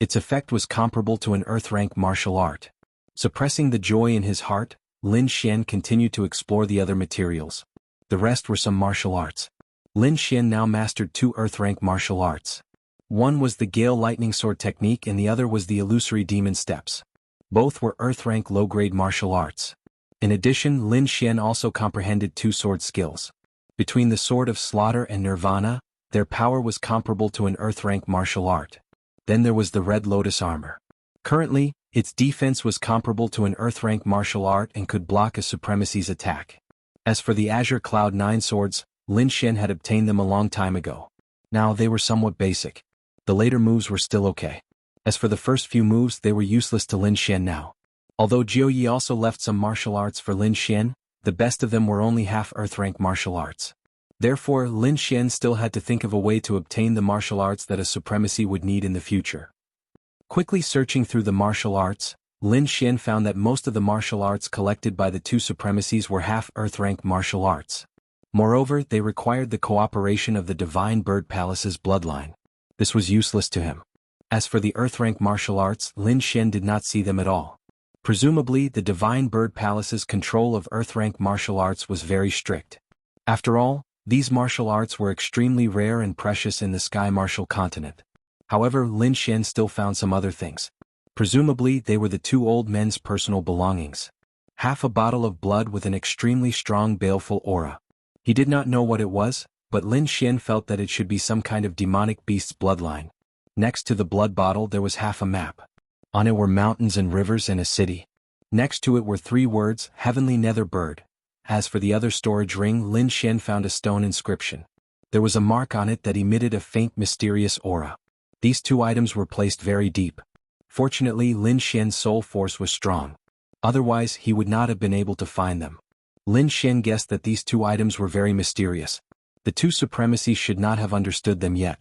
Its effect was comparable to an Earth-rank martial art. Suppressing the joy in his heart, Lin Xian continued to explore the other materials. The rest were some martial arts. Lin Xian now mastered 2 Earth-rank martial arts. One was the Gale Lightning Sword technique and the other was the Illusory Demon Steps. Both were Earth-rank low-grade martial arts. In addition, Lin Xian also comprehended 2 sword skills. Between the Sword of Slaughter and Nirvana, their power was comparable to an Earth-rank martial art. Then there was the Red Lotus armor. Currently, its defense was comparable to an Earth-rank martial art and could block a Supremacy's attack. As for the Azure Cloud 9 swords, Lin Xian had obtained them a long time ago. Now they were somewhat basic. The later moves were still okay. As for the first few moves, they were useless to Lin Xian now. Although Jiu Yi also left some martial arts for Lin Xian, the best of them were only half Earth-rank martial arts. Therefore, Lin Xian still had to think of a way to obtain the martial arts that a supremacy would need in the future. Quickly searching through the martial arts, Lin Xian found that most of the martial arts collected by the two supremacies were half Earth-rank martial arts. Moreover, they required the cooperation of the Divine Bird Palace's bloodline. This was useless to him. As for the Earth-rank martial arts, Lin Xian did not see them at all. Presumably, the Divine Bird Palace's control of Earth-rank martial arts was very strict. After all, these martial arts were extremely rare and precious in the Sky Martial Continent. However, Lin Xian still found some other things. Presumably, they were the two old men's personal belongings. Half a bottle of blood with an extremely strong baleful aura. He did not know what it was, but Lin Xian felt that it should be some kind of demonic beast's bloodline. Next to the blood bottle there was half a map. On it were mountains and rivers and a city. Next to it were 3 words, Heavenly Nether Bird. As for the other storage ring, Lin Xian found a stone inscription. There was a mark on it that emitted a faint mysterious aura. These 2 items were placed very deep. Fortunately, Lin Xian's soul force was strong. Otherwise, he would not have been able to find them. Lin Xian guessed that these 2 items were very mysterious. The 2 supremacies should not have understood them yet.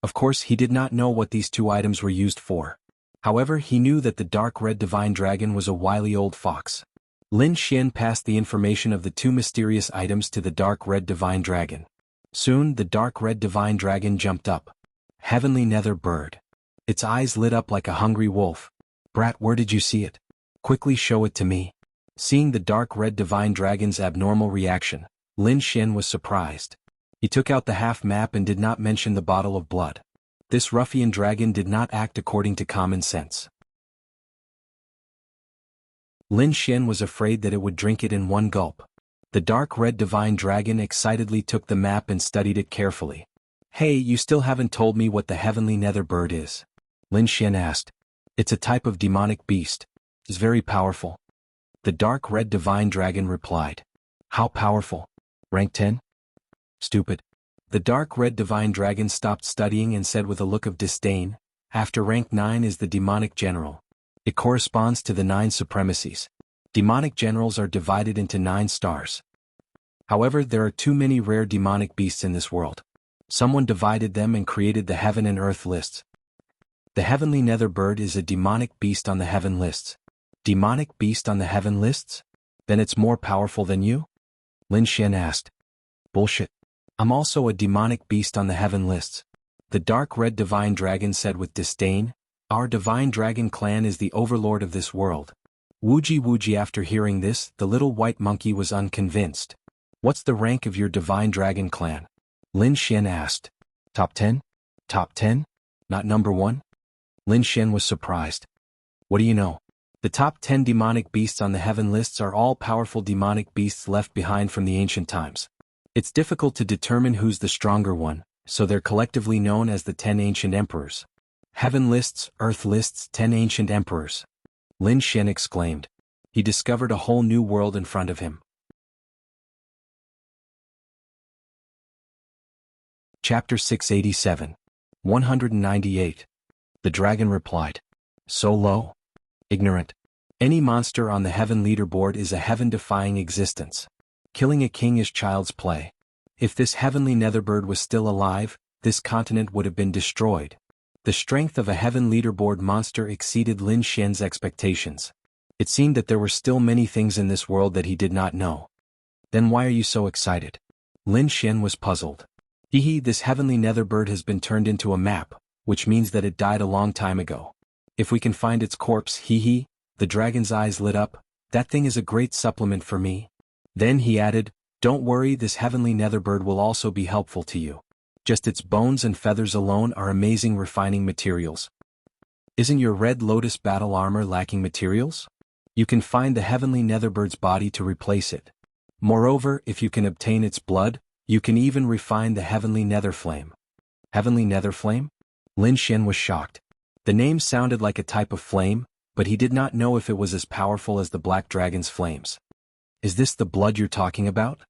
Of course, he did not know what these 2 items were used for. However, he knew that the dark red divine dragon was a wily old fox. Lin Xian passed the information of the 2 mysterious items to the dark red divine dragon. Soon, the dark red divine dragon jumped up. Heavenly Nether Bird. Its eyes lit up like a hungry wolf. Brat, where did you see it? Quickly show it to me. Seeing the dark red divine dragon's abnormal reaction, Lin Xian was surprised. He took out the half map and did not mention the bottle of blood. This ruffian dragon did not act according to common sense. Lin Xian was afraid that it would drink it in one gulp. The dark red divine dragon excitedly took the map and studied it carefully. Hey, you still haven't told me what the Heavenly Nether Bird is? Lin Xian asked. It's a type of demonic beast. It's very powerful. The dark red divine dragon replied. How powerful? Rank 10? Stupid. The dark red divine dragon stopped studying and said with a look of disdain, after rank 9 is the demonic general. It corresponds to the 9 supremacies. Demonic generals are divided into 9 stars. However, there are too many rare demonic beasts in this world. Someone divided them and created the heaven and earth lists. The Heavenly Nether Bird is a demonic beast on the heaven lists. Demonic beast on the heaven lists? Then it's more powerful than you? Lin Xian asked. Bullshit. I'm also a demonic beast on the heaven lists. The dark red divine dragon said with disdain. Our divine dragon clan is the overlord of this world. Wuji. After hearing this, the little white monkey was unconvinced. What's the rank of your divine dragon clan? Lin Xian asked. Top 10? Top 10? Not number 1? Lin Xian was surprised. What do you know? The top 10 demonic beasts on the heaven lists are all powerful demonic beasts left behind from the ancient times. It's difficult to determine who's the stronger one, so they're collectively known as the 10 ancient emperors. Heaven lists, earth lists, 10 ancient emperors. Lin Xian exclaimed. He discovered a whole new world in front of him. Chapter 687. 198. The dragon replied. So low? Ignorant. Any monster on the heaven leaderboard is a heaven-defying existence. Killing a king is child's play. If this heavenly netherbird was still alive, this continent would have been destroyed. The strength of a heaven leaderboard monster exceeded Lin Xian's expectations. It seemed that there were still many things in this world that he did not know. Then why are you so excited? Lin Xian was puzzled. This heavenly netherbird has been turned into a map, which means that it died a long time ago. If we can find its corpse, the dragon's eyes lit up, that thing is a great supplement for me. Then he added, don't worry, this heavenly netherbird will also be helpful to you. Just its bones and feathers alone are amazing refining materials. Isn't your red lotus battle armor lacking materials? You can find the heavenly netherbird's body to replace it. Moreover, if you can obtain its blood, you can even refine the heavenly nether flame. Heavenly nether flame? Lin Xian was shocked. The name sounded like a type of flame, but he did not know if it was as powerful as the black dragon's flames. Is this the blood you're talking about?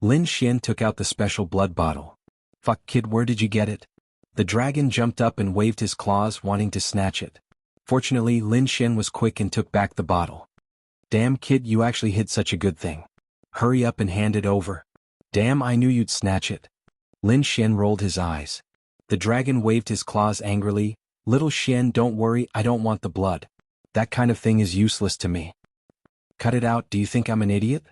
Lin Xian took out the special blood bottle. Fuck kid, where did you get it? The dragon jumped up and waved his claws wanting to snatch it. Fortunately, Lin Xian was quick and took back the bottle. Damn kid, you actually hid such a good thing. Hurry up and hand it over. Damn, I knew you'd snatch it. Lin Xian rolled his eyes. The dragon waved his claws angrily. Little Xian, don't worry, I don't want the blood. That kind of thing is useless to me. Cut it out, do you think I'm an idiot?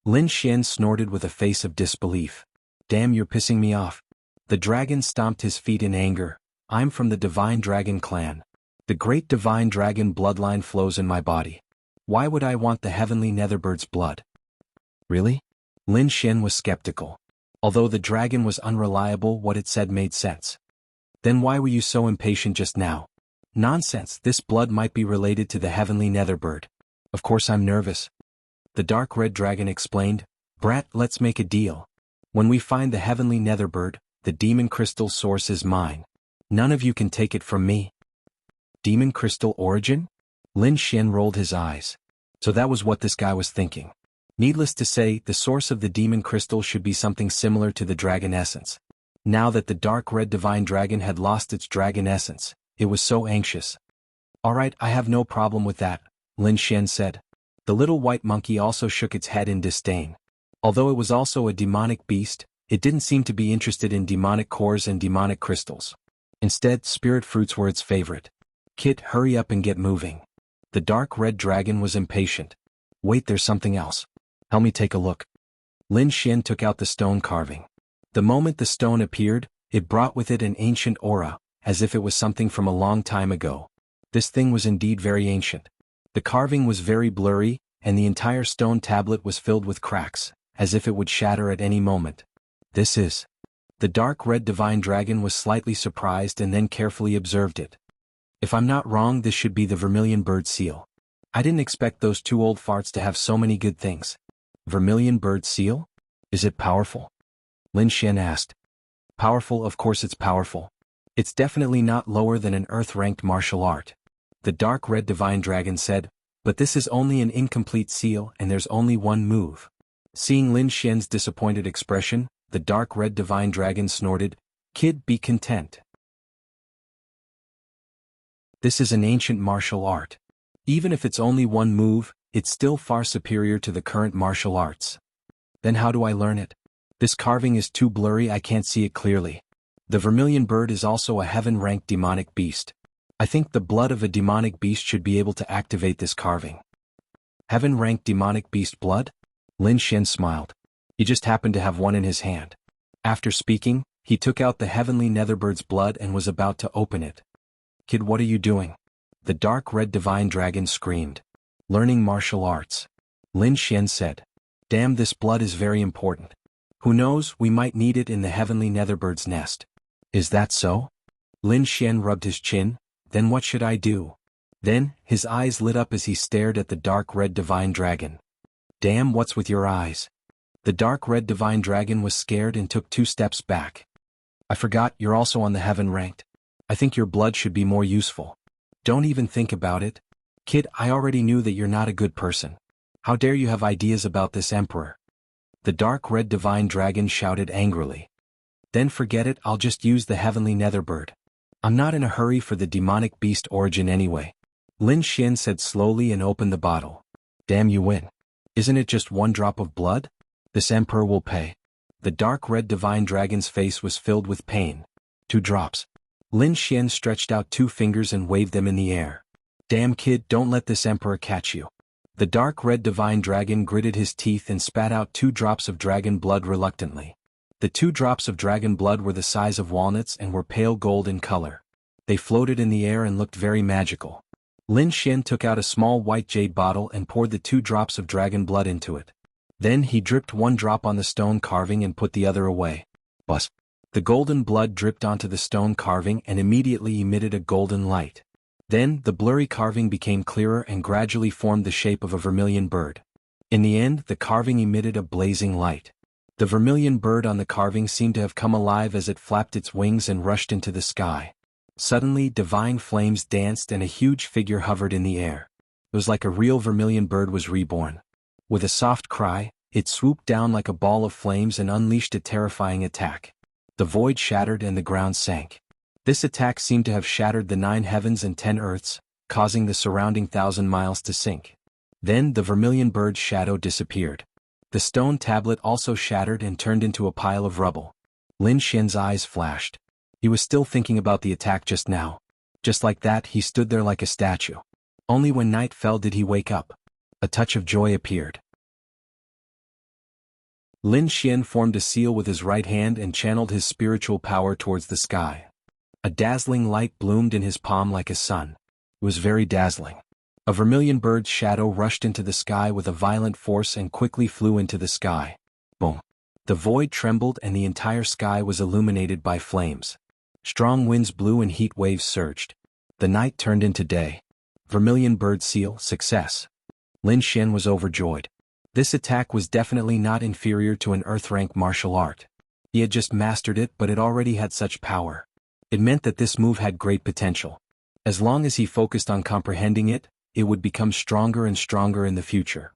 Lin Xian snorted with a face of disbelief. Damn, you're pissing me off. The dragon stomped his feet in anger. I'm from the Divine Dragon clan. The great Divine Dragon bloodline flows in my body. Why would I want the heavenly Netherbird's blood? Really? Lin Xian was skeptical. Although the dragon was unreliable, what it said made sense. Then why were you so impatient just now? Nonsense, this blood might be related to the heavenly Netherbird. Of course I'm nervous. The dark red dragon explained. Brat, let's make a deal. When we find the heavenly Netherbird, the demon crystal source is mine. None of you can take it from me. Demon crystal origin? Lin Xian rolled his eyes. So that was what this guy was thinking. Needless to say, the source of the demon crystal should be something similar to the dragon essence. Now that the dark red divine dragon had lost its dragon essence, it was so anxious. Alright, I have no problem with that, Lin Xian said. The little white monkey also shook its head in disdain. Although it was also a demonic beast, it didn't seem to be interested in demonic cores and demonic crystals. Instead, spirit fruits were its favorite. Kid, hurry up and get moving. The dark red dragon was impatient. Wait, there's something else. Help me take a look. Lin Xian took out the stone carving. The moment the stone appeared, it brought with it an ancient aura, as if it was something from a long time ago. This thing was indeed very ancient. The carving was very blurry, and the entire stone tablet was filled with cracks, as if it would shatter at any moment. This is. The dark red divine dragon was slightly surprised and then carefully observed it. If I'm not wrong, this should be the vermilion bird seal. I didn't expect those two old farts to have so many good things. Vermilion bird seal? Is it powerful? Lin Xian asked. Powerful, of course it's powerful. It's definitely not lower than an earth-ranked martial art. The dark red divine dragon said, but this is only an incomplete seal and there's only one move. Seeing Lin Xian's disappointed expression, the dark red divine dragon snorted, Kid, be content. This is an ancient martial art. Even if it's only one move, it's still far superior to the current martial arts. Then how do I learn it? This carving is too blurry, I can't see it clearly. The vermilion bird is also a heaven-ranked demonic beast. I think the blood of a demonic beast should be able to activate this carving. Heaven-ranked demonic beast blood? Lin Xian smiled. He just happened to have one in his hand. After speaking, he took out the heavenly Netherbird's blood and was about to open it. Kid, what are you doing? The dark red divine dragon screamed. Learning martial arts. Lin Xian said. Damn, this blood is very important. Who knows, we might need it in the heavenly Netherbird's nest. Is that so? Lin Xian rubbed his chin. Then what should I do? Then, his eyes lit up as he stared at the dark red divine dragon. Damn, what's with your eyes? The dark red divine dragon was scared and took 2 steps back. I forgot, you're also on the heaven ranked. I think your blood should be more useful. Don't even think about it. Kid, I already knew that you're not a good person. How dare you have ideas about this emperor? The dark red divine dragon shouted angrily. Then forget it, I'll just use the heavenly Netherbird. I'm not in a hurry for the demonic beast origin anyway. Lin Xian said slowly and opened the bottle. Damn, you win. Isn't it just 1 drop of blood? This emperor will pay. The dark red divine dragon's face was filled with pain. 2 drops. Lin Xian stretched out 2 fingers and waved them in the air. Damn kid, don't let this emperor catch you. The dark red divine dragon gritted his teeth and spat out 2 drops of dragon blood reluctantly. The 2 drops of dragon blood were the size of walnuts and were pale gold in color. They floated in the air and looked very magical. Lin Xian took out a small white jade bottle and poured the 2 drops of dragon blood into it. Then he dripped 1 drop on the stone carving and put the other away. Buzz. The golden blood dripped onto the stone carving and immediately emitted a golden light. Then, the blurry carving became clearer and gradually formed the shape of a vermilion bird. In the end, the carving emitted a blazing light. The vermilion bird on the carving seemed to have come alive as it flapped its wings and rushed into the sky. Suddenly, divine flames danced and a huge figure hovered in the air. It was like a real vermilion bird was reborn. With a soft cry, It swooped down like a ball of flames and unleashed a terrifying attack. The void shattered and the ground sank. This attack seemed to have shattered the 9 heavens and 10 earths, causing the surrounding 1,000 miles to sink. Then the vermilion bird's shadow disappeared. The stone tablet also shattered and turned into a pile of rubble. Lin Xian's eyes flashed. He was still thinking about the attack just now. Just like that, he stood there like a statue. Only when night fell did he wake up. A touch of joy appeared. Lin Xian formed a seal with his right hand and channeled his spiritual power towards the sky. A dazzling light bloomed in his palm like a sun. It was very dazzling. A vermilion bird's shadow rushed into the sky with a violent force and quickly flew into the sky. Boom. The void trembled and the entire sky was illuminated by flames. Strong winds blew and heat waves surged. The night turned into day. Vermilion bird seal, success. Lin Xian was overjoyed. This attack was definitely not inferior to an earth-rank martial art. He had just mastered it, but it already had such power. It meant that this move had great potential. As long as he focused on comprehending it, it would become stronger and stronger in the future.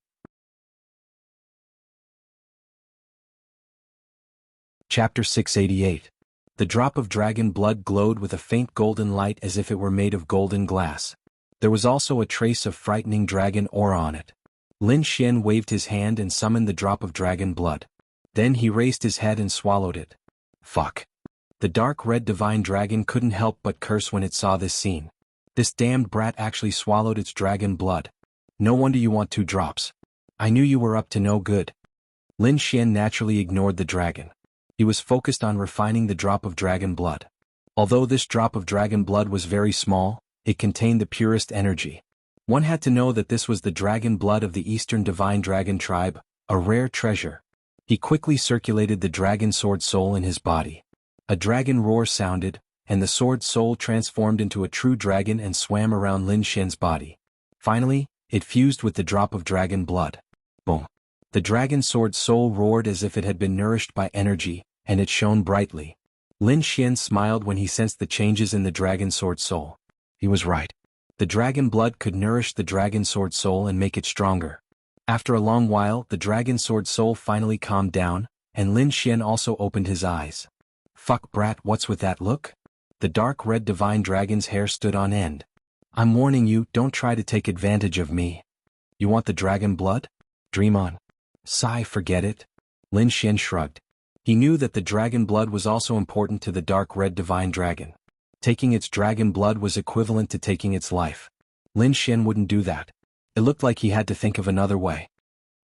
Chapter 688. The drop of dragon blood glowed with a faint golden light as if it were made of golden glass. There was also a trace of frightening dragon aura on it. Lin Xian waved his hand and summoned the drop of dragon blood. Then he raised his head and swallowed it. Fuck. The dark red divine dragon couldn't help but curse when it saw this scene. This damned brat actually swallowed its dragon blood. No wonder you want 2 drops. I knew you were up to no good. Lin Xian naturally ignored the dragon. He was focused on refining the drop of dragon blood. Although this drop of dragon blood was very small, it contained the purest energy. One had to know that this was the dragon blood of the Eastern Divine Dragon tribe, a rare treasure. He quickly circulated the dragon sword soul in his body. A dragon roar sounded, and the sword soul transformed into a true dragon and swam around Lin Xian's body. Finally, it fused with the drop of dragon blood. Boom. The dragon sword soul roared as if it had been nourished by energy, and it shone brightly. Lin Xian smiled when he sensed the changes in the dragon sword soul. He was right. The dragon blood could nourish the dragon sword soul and make it stronger. After a long while, the dragon sword soul finally calmed down, and Lin Xian also opened his eyes. Fuck brat, what's with that look? The dark red divine dragon's hair stood on end. I'm warning you, don't try to take advantage of me. You want the dragon blood? Dream on. Sigh, forget it. Lin Xian shrugged. He knew that the dragon blood was also important to the dark red divine dragon. Taking its dragon blood was equivalent to taking its life. Lin Xian wouldn't do that. It looked like he had to think of another way.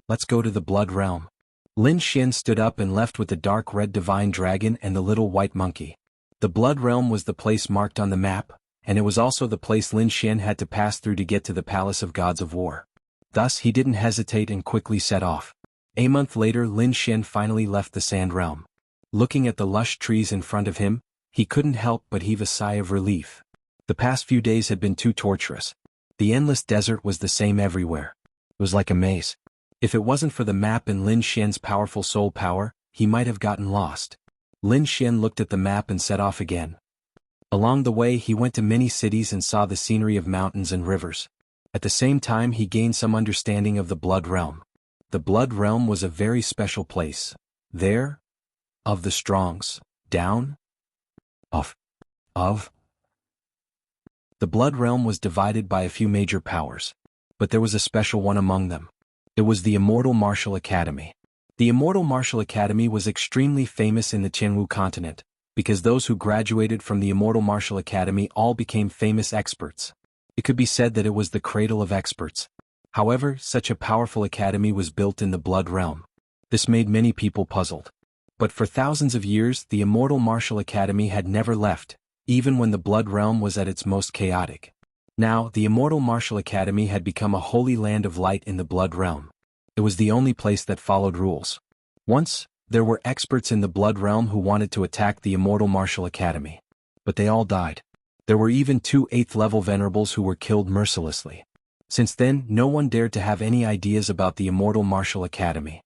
Let's go to the blood realm. Lin Xian stood up and left with the dark red divine dragon and the little white monkey. The blood realm was the place marked on the map, and it was also the place Lin Xian had to pass through to get to the Palace of Gods of War. Thus he didn't hesitate and quickly set off. A month later, Lin Xian finally left the sand realm. Looking at the lush trees in front of him, he couldn't help but heave a sigh of relief. The past few days had been too torturous. The endless desert was the same everywhere. It was like a maze. If it wasn't for the map and Lin Xian's powerful soul power, he might have gotten lost. Lin Xian looked at the map and set off again. Along the way he went to many cities and saw the scenery of mountains and rivers. At the same time he gained some understanding of the blood realm. The blood realm was a very special place. There, of the strongs, down, of. The blood realm was divided by a few major powers. But there was a special one among them. It was the Immortal Martial Academy. The Immortal Martial Academy was extremely famous in the Jianghu continent, because those who graduated from the Immortal Martial Academy all became famous experts. It could be said that it was the cradle of experts. However, such a powerful academy was built in the blood realm. This made many people puzzled. But for thousands of years the Immortal Martial Academy had never left, even when the blood realm was at its most chaotic. Now, the Immortal Martial Academy had become a holy land of light in the blood realm. It was the only place that followed rules. Once, there were experts in the blood realm who wanted to attack the Immortal Martial Academy. But they all died. There were even 2 8th-level venerables who were killed mercilessly. Since then, no one dared to have any ideas about the Immortal Martial Academy.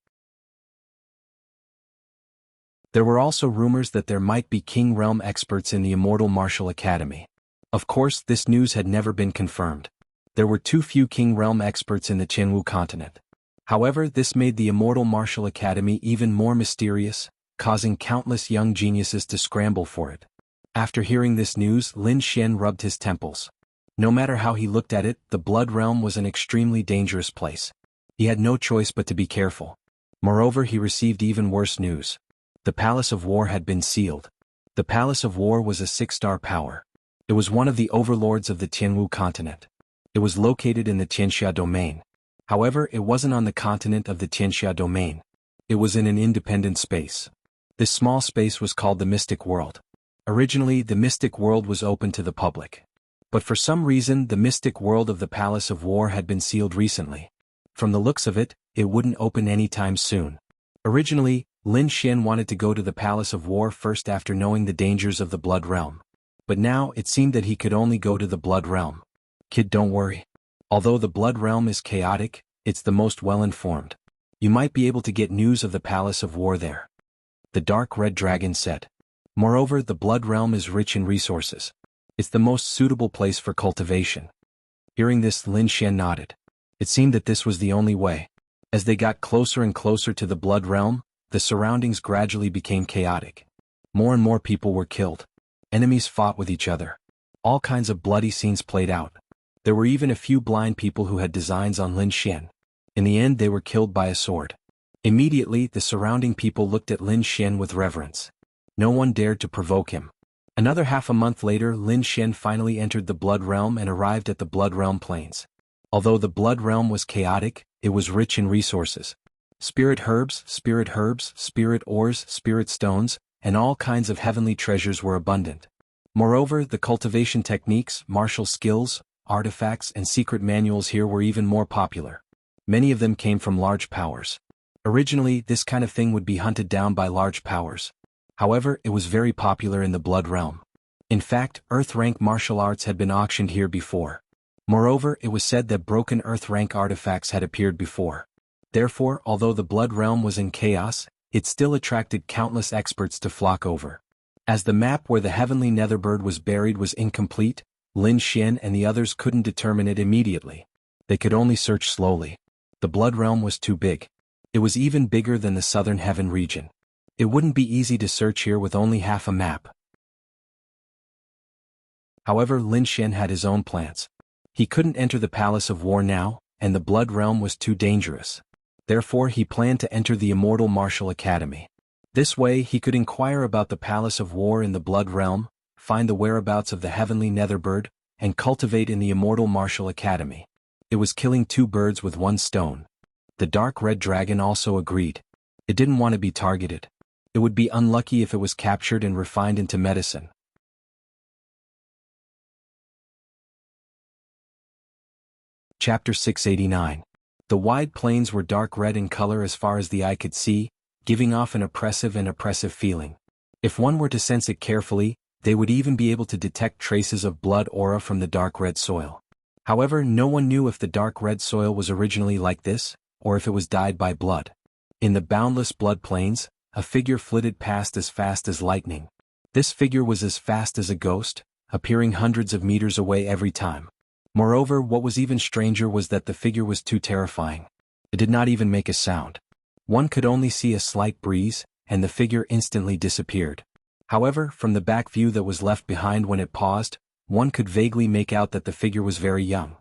There were also rumors that there might be King Realm experts in the Immortal Martial Academy. Of course, this news had never been confirmed. There were too few King Realm experts in the Jianghu continent. However, this made the Immortal Martial Academy even more mysterious, causing countless young geniuses to scramble for it. After hearing this news, Lin Xian rubbed his temples. No matter how he looked at it, the Blood Realm was an extremely dangerous place. He had no choice but to be careful. Moreover, he received even worse news. The Palace of War had been sealed. The Palace of War was a 6-star power. It was one of the overlords of the Jianghu continent. It was located in the Tianxia domain. However, it wasn't on the continent of the Tianxia domain. It was in an independent space. This small space was called the Mystic World. Originally, the Mystic World was open to the public. But for some reason, the Mystic World of the Palace of War had been sealed recently. From the looks of it, it wouldn't open anytime soon. Originally, Lin Xian wanted to go to the Palace of War first after knowing the dangers of the Blood Realm. But now, it seemed that he could only go to the Blood Realm. Kid, don't worry. Although the Blood Realm is chaotic, it's the most well-informed. You might be able to get news of the Palace of War there. The Dark Red Dragon said. Moreover, the Blood Realm is rich in resources. It's the most suitable place for cultivation. Hearing this, Lin Xian nodded. It seemed that this was the only way. As they got closer and closer to the Blood Realm, the surroundings gradually became chaotic. More and more people were killed. Enemies fought with each other. All kinds of bloody scenes played out. There were even a few blind people who had designs on Lin Xian. In the end, they were killed by a sword. Immediately, the surrounding people looked at Lin Xian with reverence. No one dared to provoke him. Another half a month later, Lin Xian finally entered the Blood Realm and arrived at the Blood Realm Plains. Although the Blood Realm was chaotic, it was rich in resources. Spirit herbs, spirit ores, spirit stones, and all kinds of heavenly treasures were abundant. Moreover, the cultivation techniques, martial skills, artifacts, and secret manuals here were even more popular. Many of them came from large powers. Originally, this kind of thing would be hunted down by large powers. However, it was very popular in the Blood Realm. In fact, Earth-rank martial arts had been auctioned here before. Moreover, it was said that broken Earth-rank artifacts had appeared before. Therefore, although the Blood Realm was in chaos, it still attracted countless experts to flock over. As the map where the heavenly Netherbird was buried was incomplete, Lin Xian and the others couldn't determine it immediately. They could only search slowly. The Blood Realm was too big. It was even bigger than the Southern Heaven region. It wouldn't be easy to search here with only half a map. However, Lin Xian had his own plans. He couldn't enter the Palace of War now, and the Blood Realm was too dangerous. Therefore, he planned to enter the Immortal Martial Academy. This way, he could inquire about the Palace of War in the Blood Realm, find the whereabouts of the heavenly Netherbird, and cultivate in the Immortal Martial Academy. It was killing two birds with one stone. The Dark Red Dragon also agreed. It didn't want to be targeted. It would be unlucky if it was captured and refined into medicine. Chapter 689. The wide plains were dark red in color as far as the eye could see, giving off an oppressive feeling. If one were to sense it carefully, they would even be able to detect traces of blood aura from the dark red soil. However, no one knew if the dark red soil was originally like this, or if it was dyed by blood. In the boundless blood plains, a figure flitted past as fast as lightning. This figure was as fast as a ghost, appearing hundreds of meters away every time. Moreover, what was even stranger was that the figure was too terrifying. It did not even make a sound. One could only see a slight breeze, and the figure instantly disappeared. However, from the back view that was left behind when it paused, one could vaguely make out that the figure was very young.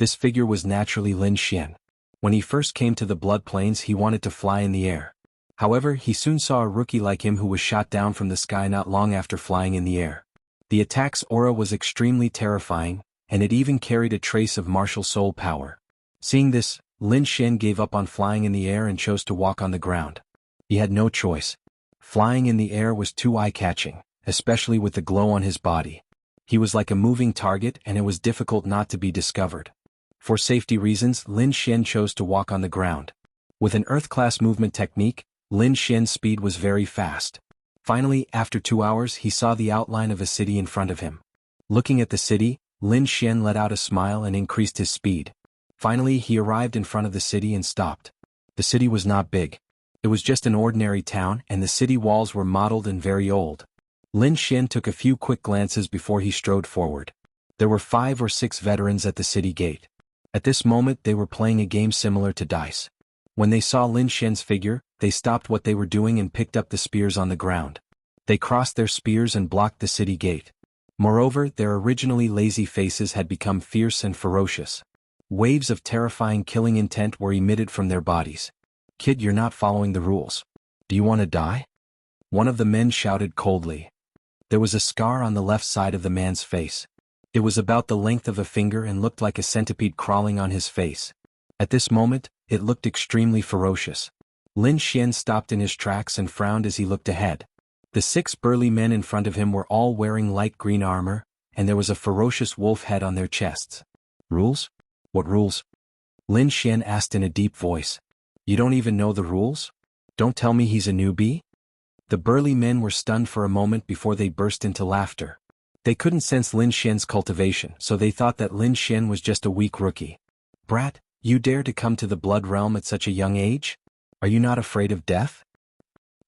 This figure was naturally Lin Xian. When he first came to the Blood Plains, he wanted to fly in the air. However, he soon saw a rookie like him who was shot down from the sky not long after flying in the air. The attack's aura was extremely terrifying, and it even carried a trace of martial soul power. Seeing this, Lin Xian gave up on flying in the air and chose to walk on the ground. He had no choice. Flying in the air was too eye-catching, especially with the glow on his body. He was like a moving target and it was difficult not to be discovered. For safety reasons, Lin Xian chose to walk on the ground. With an Earth-class movement technique, Lin Xian's speed was very fast. Finally, after 2 hours, he saw the outline of a city in front of him. Looking at the city, Lin Xian let out a smile and increased his speed. Finally, he arrived in front of the city and stopped. The city was not big. It was just an ordinary town, and the city walls were mottled and very old. Lin Xian took a few quick glances before he strode forward. There were 5 or 6 veterans at the city gate. At this moment, they were playing a game similar to dice. When they saw Lin Xian's figure, they stopped what they were doing and picked up the spears on the ground. They crossed their spears and blocked the city gate. Moreover, their originally lazy faces had become fierce and ferocious. Waves of terrifying killing intent were emitted from their bodies. "Kid, you're not following the rules. Do you want to die?" One of the men shouted coldly. There was a scar on the left side of the man's face. It was about the length of a finger and looked like a centipede crawling on his face. At this moment, it looked extremely ferocious. Lin Xian stopped in his tracks and frowned as he looked ahead. The 6 burly men in front of him were all wearing light green armor, and there was a ferocious wolf head on their chests. "Rules? What rules?" Lin Xian asked in a deep voice. "You don't even know the rules? Don't tell me he's a newbie?" The burly men were stunned for a moment before they burst into laughter. They couldn't sense Lin Xian's cultivation, so they thought that Lin Xian was just a weak rookie. "Brat, you dare to come to the Blood Realm at such a young age? Are you not afraid of death?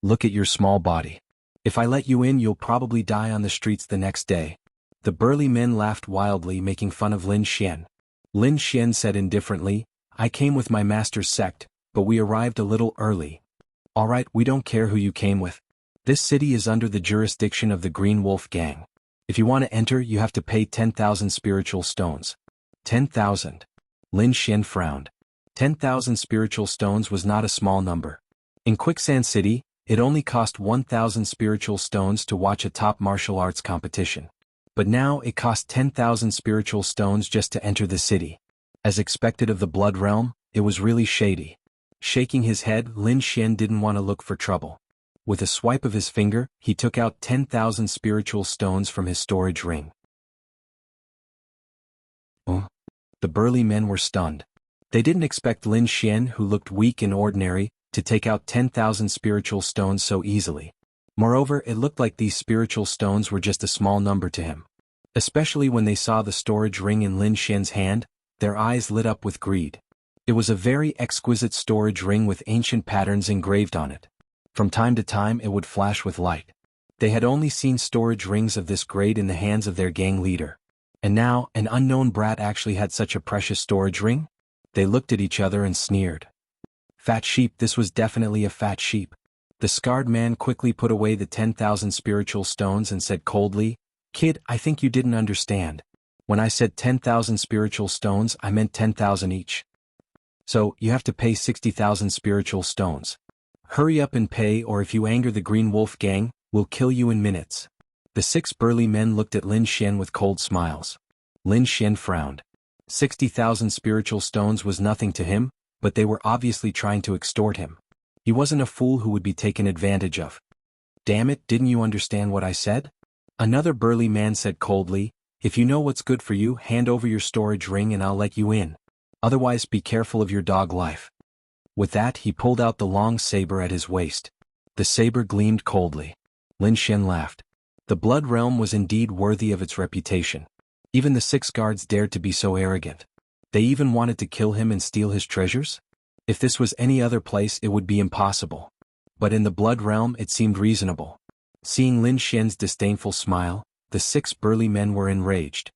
Look at your small body. If I let you in, you'll probably die on the streets the next day." The burly men laughed wildly, making fun of Lin Xian. Lin Xian said indifferently, "I came with my master's sect, but we arrived a little early." "All right, we don't care who you came with. This city is under the jurisdiction of the Green Wolf Gang. If you want to enter, you have to pay 10,000 spiritual stones." 10,000. Lin Xian frowned. 10,000 spiritual stones was not a small number. In Quicksand City, it only cost 1,000 spiritual stones to watch a top martial arts competition. But now it cost 10,000 spiritual stones just to enter the city. As expected of the Blood Realm, it was really shady. Shaking his head, Lin Xian didn't want to look for trouble. With a swipe of his finger, he took out 10,000 spiritual stones from his storage ring. Oh. The burly men were stunned. They didn't expect Lin Xian, who looked weak and ordinary, to take out 10,000 spiritual stones so easily. Moreover, it looked like these spiritual stones were just a small number to him. Especially when they saw the storage ring in Lin Xian's hand, their eyes lit up with greed. It was a very exquisite storage ring with ancient patterns engraved on it. From time to time it would flash with light. They had only seen storage rings of this grade in the hands of their gang leader. And now, an unknown brat actually had such a precious storage ring? They looked at each other and sneered. Fat sheep, this was definitely a fat sheep. The scarred man quickly put away the 10,000 spiritual stones and said coldly, "Kid, I think you didn't understand. When I said 10,000 spiritual stones, I meant 10,000 each. So, you have to pay 60,000 spiritual stones. Hurry up and pay, or if you anger the Green Wolf Gang, we'll kill you in minutes." The 6 burly men looked at Lin Xian with cold smiles. Lin Xian frowned. 60,000 spiritual stones was nothing to him, but they were obviously trying to extort him. He wasn't a fool who would be taken advantage of. "Damn it, didn't you understand what I said?" Another burly man said coldly, "If you know what's good for you, hand over your storage ring and I'll let you in. Otherwise, be careful of your dog life." With that, he pulled out the long saber at his waist. The saber gleamed coldly. Lin Xian laughed. The Blood Realm was indeed worthy of its reputation. Even the 6 guards dared to be so arrogant. They even wanted to kill him and steal his treasures? If this was any other place, it would be impossible. But in the Blood Realm, it seemed reasonable. Seeing Lin Xian's disdainful smile, the 6 burly men were enraged.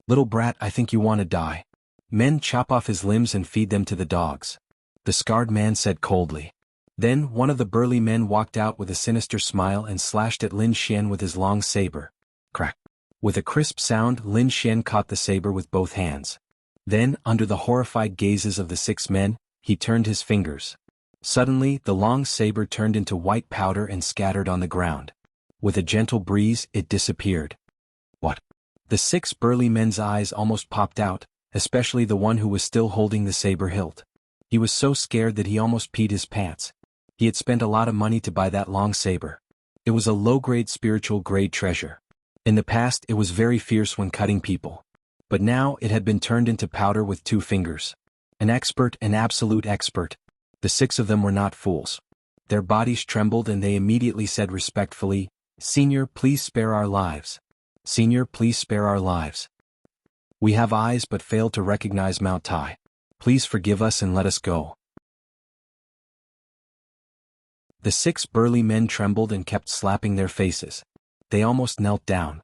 "Little brat, I think you want to die. Men, chop off his limbs and feed them to the dogs," the scarred man said coldly. Then, one of the burly men walked out with a sinister smile and slashed at Lin Xian with his long saber. Crack. With a crisp sound, Lin Xian caught the saber with both hands. Then, under the horrified gazes of the 6 men, he turned his fingers. Suddenly, the long saber turned into white powder and scattered on the ground. With a gentle breeze, it disappeared. What? The 6 burly men's eyes almost popped out, especially the one who was still holding the saber hilt. He was so scared that he almost peed his pants. He had spent a lot of money to buy that long saber. It was a low-grade spiritual grade treasure. In the past, it was very fierce when cutting people. But now, it had been turned into powder with 2 fingers. An absolute expert. The 6 of them were not fools. Their bodies trembled and they immediately said respectfully, "Senior, please spare our lives. Senior, please spare our lives. We have eyes but fail to recognize Mount Tai. Please forgive us and let us go." The 6 burly men trembled and kept slapping their faces. They almost knelt down.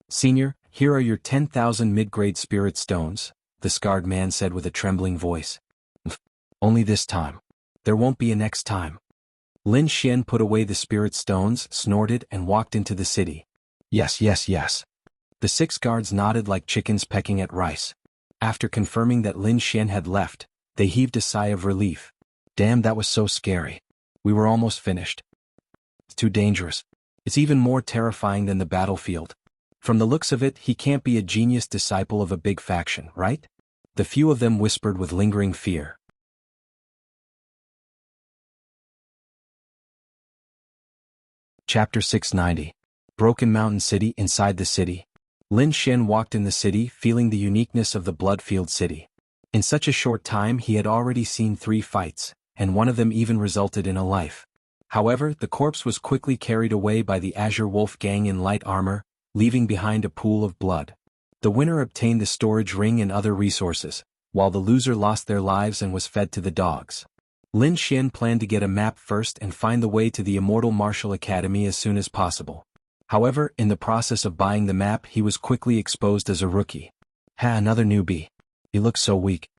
"Senior, here are your 10,000 mid-grade spirit stones," the scarred man said with a trembling voice. "Only this time." There won't be a next time. Lin Xian put away the spirit stones, snorted, and walked into the city. Yes, yes, yes. The 6 guards nodded like chickens pecking at rice. After confirming that Lin Xian had left, they heaved a sigh of relief. Damn, that was so scary. We were almost finished. It's too dangerous. It's even more terrifying than the battlefield. From the looks of it, he can't be a genius disciple of a big faction, right? The few of them whispered with lingering fear. Chapter 690. Broken Mountain City. Inside the city, Lin Xian walked in the city feeling the uniqueness of the blood-filled city. In such a short time he had already seen 3 fights, and one of them even resulted in a life. However, the corpse was quickly carried away by the Azure Wolf gang in light armor, leaving behind a pool of blood. The winner obtained the storage ring and other resources, while the loser lost their lives and was fed to the dogs. Lin Xian planned to get a map first and find the way to the Immortal Martial Academy as soon as possible. However, in the process of buying the map he was quickly exposed as a rookie. Another newbie. He looks so weak.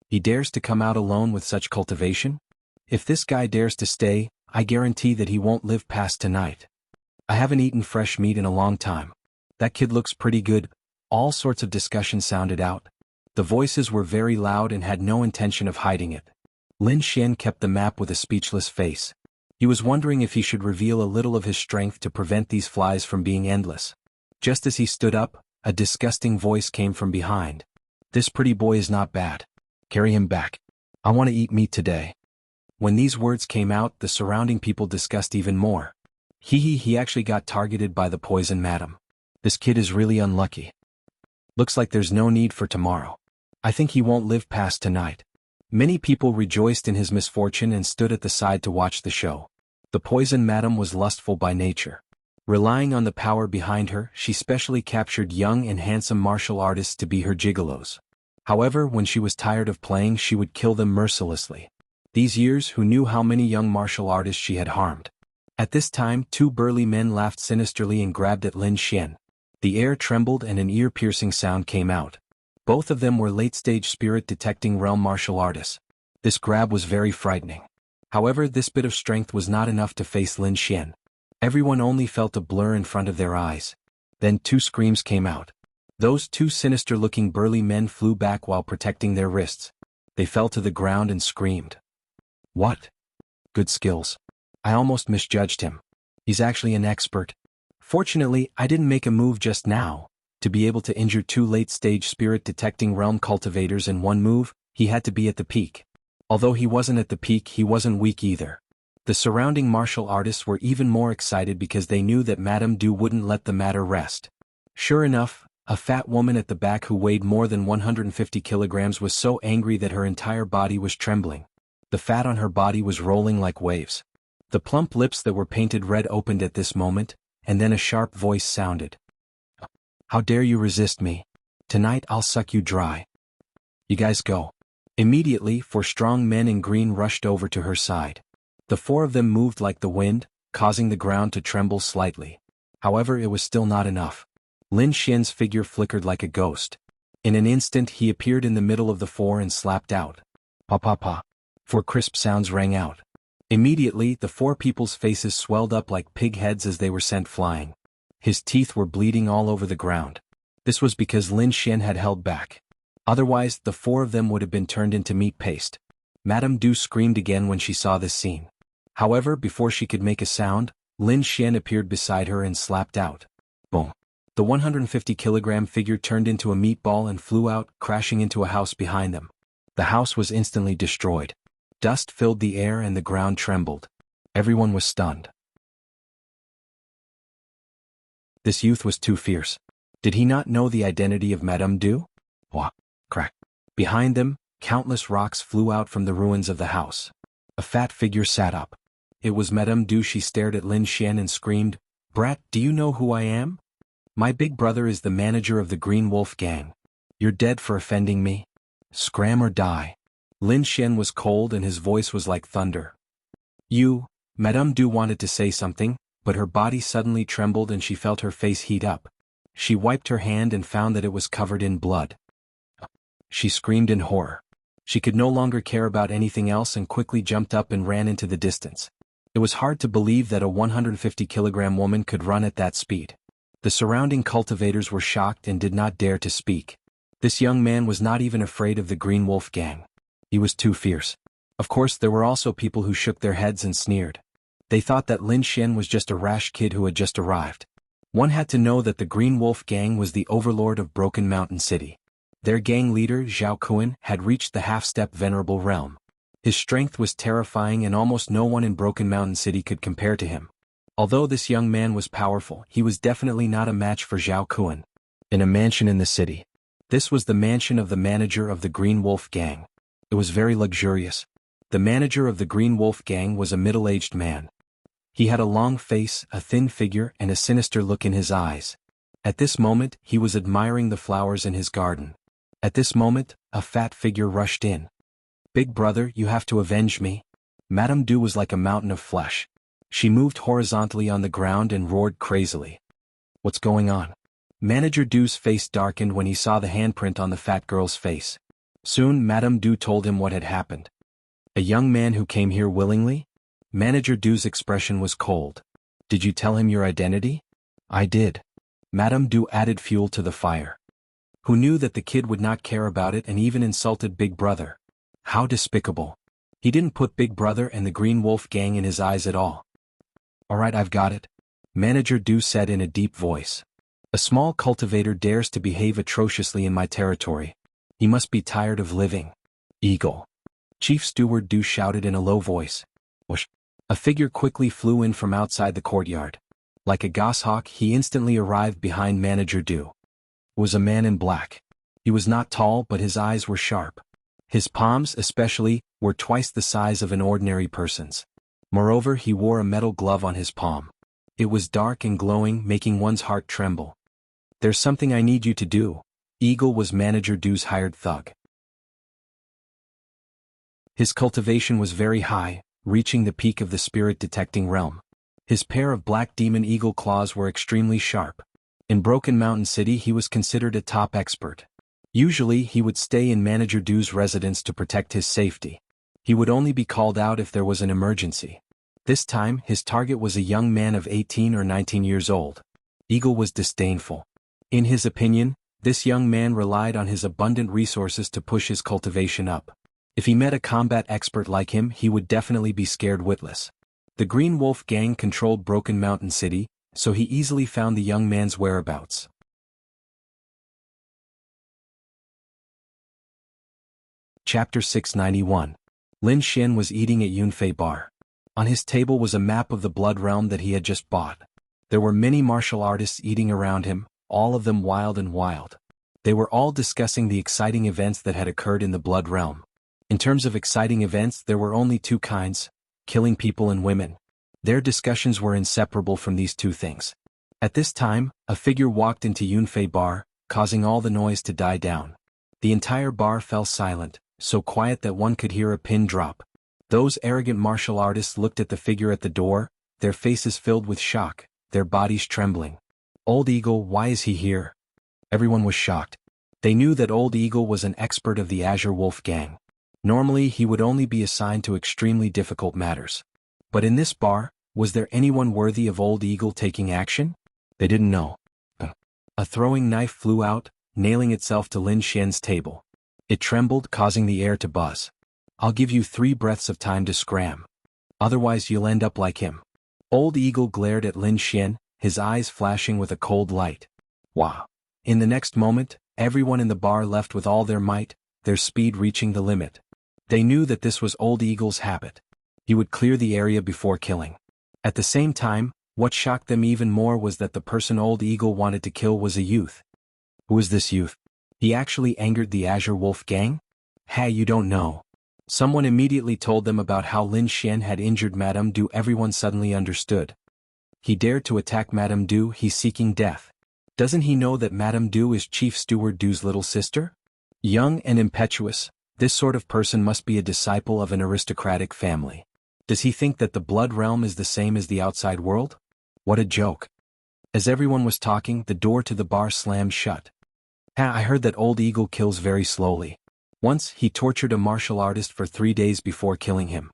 He dares to come out alone with such cultivation? If this guy dares to stay, I guarantee that he won't live past tonight. I haven't eaten fresh meat in a long time. That kid looks pretty good. All sorts of discussion sounded out. The voices were very loud and had no intention of hiding it. Lin Xian kept the map with a speechless face. He was wondering if he should reveal a little of his strength to prevent these flies from being endless. Just as he stood up, a disgusting voice came from behind. This pretty boy is not bad. Carry him back. I want to eat meat today. When these words came out, the surrounding people discussed even more. He actually got targeted by the poison madam. This kid is really unlucky. Looks like there's no need for tomorrow. I think he won't live past tonight. Many people rejoiced in his misfortune and stood at the side to watch the show. The poison madam was lustful by nature. Relying on the power behind her, she specially captured young and handsome martial artists to be her gigolos. However, when she was tired of playing, she would kill them mercilessly. These years, who knew how many young martial artists she had harmed? At this time, 2 burly men laughed sinisterly and grabbed at Lin Xian. The air trembled and an ear-piercing sound came out. Both of them were late-stage spirit-detecting realm martial artists. This grab was very frightening. However, this bit of strength was not enough to face Lin Xian. Everyone only felt a blur in front of their eyes. Then 2 screams came out. Those 2 sinister-looking burly men flew back while protecting their wrists. They fell to the ground and screamed. What? Good skills. I almost misjudged him. He's actually an expert. Fortunately, I didn't make a move just now. To be able to injure 2 late-stage spirit-detecting realm cultivators in one move, he had to be at the peak. Although he wasn't at the peak, he wasn't weak either. The surrounding martial artists were even more excited because they knew that Madame Du wouldn't let the matter rest. Sure enough, a fat woman at the back who weighed more than 150 kilograms was so angry that her entire body was trembling. The fat on her body was rolling like waves. The plump lips that were painted red opened at this moment, and then a sharp voice sounded. How dare you resist me? Tonight I'll suck you dry. You guys go. Immediately, 4 strong men in green rushed over to her side. The 4 of them moved like the wind, causing the ground to tremble slightly. However, it was still not enough. Lin Xian's figure flickered like a ghost. In an instant he appeared in the middle of the 4 and slapped out. Pa pa pa. 4 crisp sounds rang out. Immediately, the 4 people's faces swelled up like pig heads as they were sent flying. His teeth were bleeding all over the ground. This was because Lin Xian had held back. Otherwise, the 4 of them would have been turned into meat paste. Madame Du screamed again when she saw this scene. However, before she could make a sound, Lin Xian appeared beside her and slapped out. Boom. The 150-kilogram figure turned into a meatball and flew out, crashing into a house behind them. The house was instantly destroyed. Dust filled the air and the ground trembled. Everyone was stunned. This youth was too fierce. Did he not know the identity of Madame Du? Wah! Crack. Behind them, countless rocks flew out from the ruins of the house. A fat figure sat up. It was Madame Du. She stared at Lin Xian and screamed, "Brat, do you know who I am? My big brother is the manager of the Green Wolf gang. You're dead for offending me. Scram or die." Lin Xian was cold and his voice was like thunder. "You..." Madame Du wanted to say something, but her body suddenly trembled and she felt her face heat up. She wiped her hand and found that it was covered in blood. She screamed in horror. She could no longer care about anything else and quickly jumped up and ran into the distance. It was hard to believe that a 150-kilogram woman could run at that speed. The surrounding cultivators were shocked and did not dare to speak. This young man was not even afraid of the Green Wolf gang. He was too fierce. Of course, there were also people who shook their heads and sneered. They thought that Lin Xian was just a rash kid who had just arrived. One had to know that the Green Wolf gang was the overlord of Broken Mountain City. Their gang leader, Zhao Kuan, had reached the half-step venerable realm. His strength was terrifying and almost no one in Broken Mountain City could compare to him. Although this young man was powerful, he was definitely not a match for Zhao Kuan. In a mansion in the city. This was the mansion of the manager of the Green Wolf gang. It was very luxurious. The manager of the Green Wolf gang was a middle-aged man. He had a long face, a thin figure, and a sinister look in his eyes. At this moment, he was admiring the flowers in his garden. At this moment, a fat figure rushed in. "Big brother, you have to avenge me." Madame Du was like a mountain of flesh. She moved horizontally on the ground and roared crazily. "What's going on?" Manager Du's face darkened when he saw the handprint on the fat girl's face. Soon Madame Du told him what had happened. "A young man who came here willingly?" Manager Du's expression was cold. "Did you tell him your identity?" "I did." Madame Du added fuel to the fire. Who knew that the kid would not care about it and even insulted Big Brother? How despicable. He didn't put Big Brother and the Green Wolf gang in his eyes at all. "Alright, I've got it," Manager Du said in a deep voice. "A small cultivator dares to behave atrociously in my territory. He must be tired of living." "Eagle." Chief Steward Du shouted in a low voice. Whoosh. A figure quickly flew in from outside the courtyard. Like a goshawk, he instantly arrived behind Manager Du. It was a man in black. He was not tall, but his eyes were sharp. His palms, especially, were twice the size of an ordinary person's. Moreover, he wore a metal glove on his palm. It was dark and glowing, making one's heart tremble. "There's something I need you to do." Eagle was Manager Du's hired thug. His cultivation was very high, reaching the peak of the spirit-detecting realm. His pair of black demon eagle claws were extremely sharp. In Broken Mountain City he was considered a top expert. Usually he would stay in Manager Du's residence to protect his safety. He would only be called out if there was an emergency. This time his target was a young man of 18 or 19 years old. Eagle was disdainful. In his opinion, this young man relied on his abundant resources to push his cultivation up. If he met a combat expert like him, he would definitely be scared witless. The Green Wolf gang controlled Broken Mountain City, so he easily found the young man's whereabouts. Chapter 691. Lin Xian was eating at Yunfei Bar. On his table was a map of the Blood Realm that he had just bought. There were many martial artists eating around him, all of them wild and wild. They were all discussing the exciting events that had occurred in the Blood Realm. In terms of exciting events, there were only two kinds: killing people and women. Their discussions were inseparable from these two things. At this time, a figure walked into Yunfei Bar, causing all the noise to die down. The entire bar fell silent, so quiet that one could hear a pin drop. Those arrogant martial artists looked at the figure at the door, their faces filled with shock, their bodies trembling. "Old Eagle, why is he here?" Everyone was shocked. They knew that Old Eagle was an expert of the Azure Wolf gang. Normally he would only be assigned to extremely difficult matters. But in this bar, was there anyone worthy of Old Eagle taking action? They didn't know. A throwing knife flew out, nailing itself to Lin Xian's table. It trembled, causing the air to buzz. "I'll give you 3 breaths of time to scram. Otherwise you'll end up like him." Old Eagle glared at Lin Xian, his eyes flashing with a cold light. Wow. In the next moment, everyone in the bar left with all their might, their speed reaching the limit. They knew that this was Old Eagle's habit. He would clear the area before killing. At the same time, what shocked them even more was that the person Old Eagle wanted to kill was a youth. Who is this youth? He actually angered the Azure Wolf gang? Hey, you don't know. Someone immediately told them about how Lin Xian had injured Madame Du. Everyone suddenly understood. He dared to attack Madame Du, he's seeking death. Doesn't he know that Madame Du is Chief Steward Du's little sister? Young and impetuous, this sort of person must be a disciple of an aristocratic family. Does he think that the Blood Realm is the same as the outside world? What a joke. As everyone was talking, the door to the bar slammed shut. I heard that Old Eagle kills very slowly. Once, he tortured a martial artist for 3 days before killing him.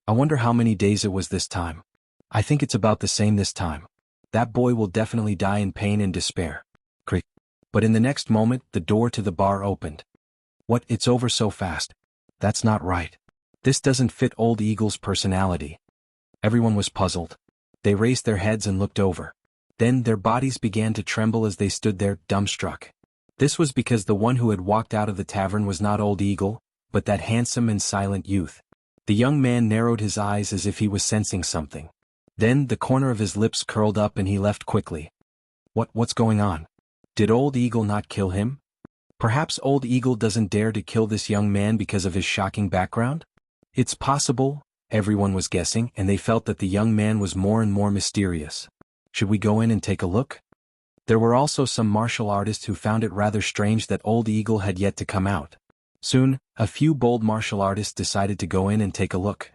I wonder how many days it was this time. I think it's about the same this time. That boy will definitely die in pain and despair. Creak. But in the next moment, the door to the bar opened. What, it's over so fast? That's not right. This doesn't fit Old Eagle's personality. Everyone was puzzled. They raised their heads and looked over. Then their bodies began to tremble as they stood there, dumbstruck. This was because the one who had walked out of the tavern was not Old Eagle, but that handsome and silent youth. The young man narrowed his eyes as if he was sensing something. Then the corner of his lips curled up and he left quickly. What's going on? Did Old Eagle not kill him? Perhaps Old Eagle doesn't dare to kill this young man because of his shocking background? It's possible, everyone was guessing, and they felt that the young man was more and more mysterious. Should we go in and take a look? There were also some martial artists who found it rather strange that Old Eagle had yet to come out. Soon, a few bold martial artists decided to go in and take a look.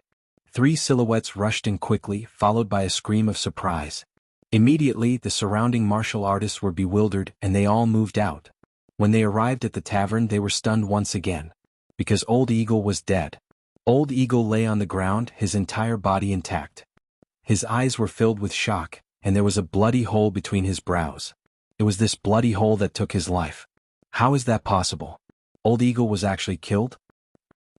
3 silhouettes rushed in quickly, followed by a scream of surprise. Immediately, the surrounding martial artists were bewildered and they all moved out. When they arrived at the tavern, they were stunned once again. Because Old Eagle was dead. Old Eagle lay on the ground, his entire body intact. His eyes were filled with shock, and there was a bloody hole between his brows. It was this bloody hole that took his life. How is that possible? Old Eagle was actually killed?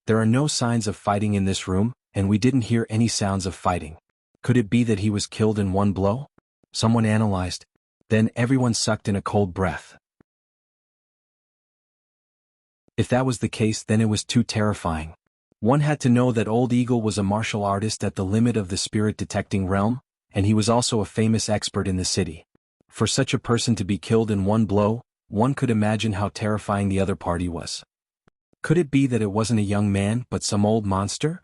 There are no signs of fighting in this room, and we didn't hear any sounds of fighting. Could it be that he was killed in one blow? Someone analyzed. Then everyone sucked in a cold breath. If that was the case, then it was too terrifying. One had to know that Old Eagle was a martial artist at the limit of the spirit-detecting realm, and he was also a famous expert in the city. For such a person to be killed in one blow, one could imagine how terrifying the other party was. Could it be that it wasn't a young man but some old monster?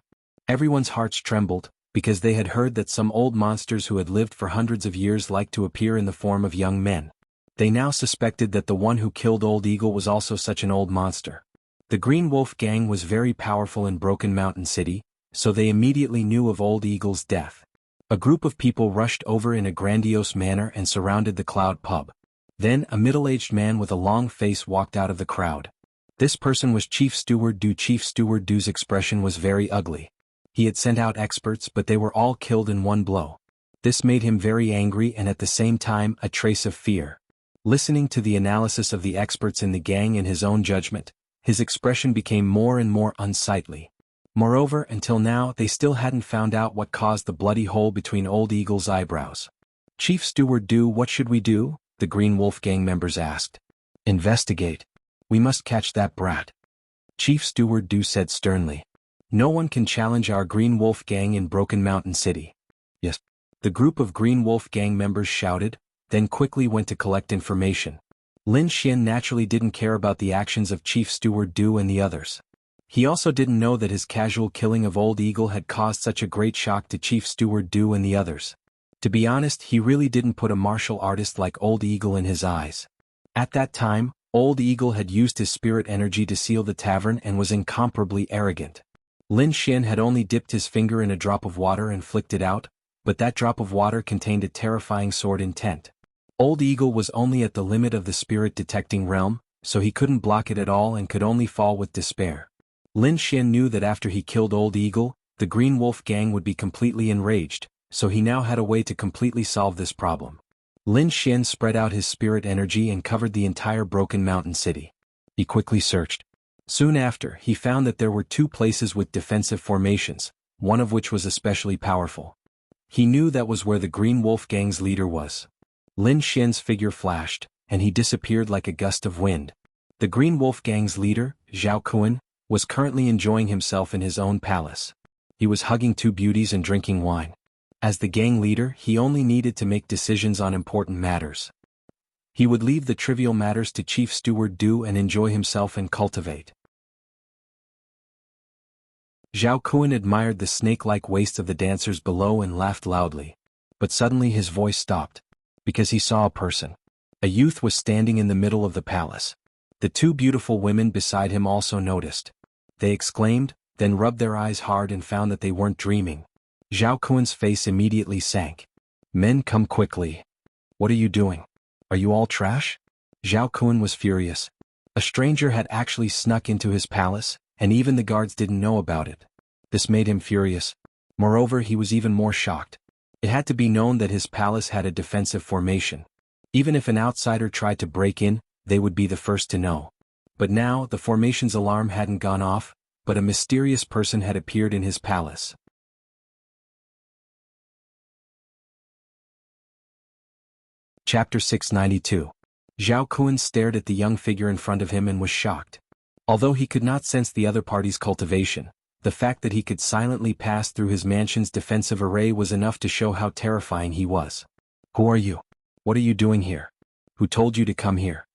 Everyone's hearts trembled, because they had heard that some old monsters who had lived for hundreds of years liked to appear in the form of young men. They now suspected that the one who killed Old Eagle was also such an old monster. The Green Wolf gang was very powerful in Broken Mountain City, so they immediately knew of Old Eagle's death. A group of people rushed over in a grandiose manner and surrounded the Cloud Pub. Then a middle-aged man with a long face walked out of the crowd. This person was Chief Steward Du. Chief Steward Du's expression was very ugly. He had sent out experts, but they were all killed in one blow. This made him very angry and at the same time a trace of fear. Listening to the analysis of the experts in the gang and his own judgment, his expression became more and more unsightly. Moreover, until now they still hadn't found out what caused the bloody hole between Old Eagle's eyebrows. Chief Steward Du, what should we do? The Green Wolf gang members asked. Investigate. We must catch that brat. Chief Steward Du said sternly. No one can challenge our Green Wolf gang in Broken Mountain City. Yes. The group of Green Wolf gang members shouted, then quickly went to collect information. Lin Xian naturally didn't care about the actions of Chief Steward Du and the others. He also didn't know that his casual killing of Old Eagle had caused such a great shock to Chief Steward Du and the others. To be honest, he really didn't put a martial artist like Old Eagle in his eyes. At that time, Old Eagle had used his spirit energy to seal the tavern and was incomparably arrogant. Lin Xian had only dipped his finger in a drop of water and flicked it out, but that drop of water contained a terrifying sword intent. Old Eagle was only at the limit of the spirit-detecting realm, so he couldn't block it at all and could only fall with despair. Lin Xian knew that after he killed Old Eagle, the Green Wolf gang would be completely enraged, so he now had a way to completely solve this problem. Lin Xian spread out his spirit energy and covered the entire Broken Mountain City. He quickly searched. Soon after, he found that there were 2 places with defensive formations, one of which was especially powerful. He knew that was where the Green Wolf gang's leader was. Lin Xian's figure flashed, and he disappeared like a gust of wind. The Green Wolf gang's leader, Zhao Kuan, was currently enjoying himself in his own palace. He was hugging 2 beauties and drinking wine. As the gang leader, he only needed to make decisions on important matters. He would leave the trivial matters to Chief Steward Du and enjoy himself and cultivate. Zhao Kuan admired the snake-like waist of the dancers below and laughed loudly. But suddenly his voice stopped, because he saw a person. A youth was standing in the middle of the palace. The 2 beautiful women beside him also noticed. They exclaimed, then rubbed their eyes hard and found that they weren't dreaming. Zhao Kuan's face immediately sank. Men, come quickly. What are you doing? Are you all trash? Zhao Kuan was furious. A stranger had actually snuck into his palace, and even the guards didn't know about it. This made him furious. Moreover, he was even more shocked. It had to be known that his palace had a defensive formation. Even if an outsider tried to break in, they would be the first to know. But now, the formation's alarm hadn't gone off, but a mysterious person had appeared in his palace. Chapter 692. Zhao Kun stared at the young figure in front of him and was shocked. Although he could not sense the other party's cultivation, the fact that he could silently pass through his mansion's defensive array was enough to show how terrifying he was. Who are you? What are you doing here? Who told you to come here?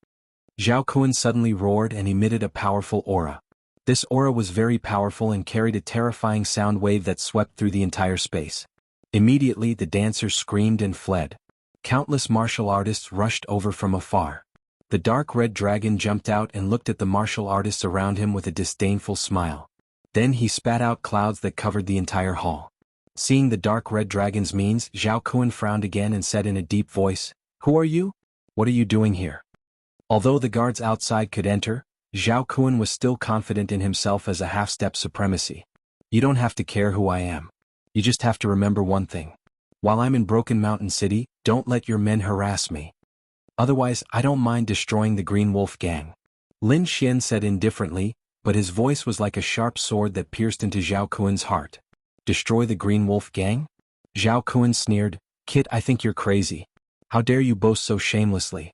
Zhao Kun suddenly roared and emitted a powerful aura. This aura was very powerful and carried a terrifying sound wave that swept through the entire space. Immediately the dancers screamed and fled. Countless martial artists rushed over from afar. The dark red dragon jumped out and looked at the martial artists around him with a disdainful smile. Then he spat out clouds that covered the entire hall. Seeing the dark red dragon's means, Zhao Kun frowned again and said in a deep voice, "Who are you? What are you doing here?" Although the guards outside could enter, Zhao Kun was still confident in himself as a half-step supremacy. You don't have to care who I am. You just have to remember one thing. While I'm in Broken Mountain City, don't let your men harass me. Otherwise, I don't mind destroying the Green Wolf Gang. Lin Xian said indifferently, but his voice was like a sharp sword that pierced into Zhao Kun's heart. Destroy the Green Wolf Gang? Zhao Kun sneered, "Kid, I think you're crazy. How dare you boast so shamelessly?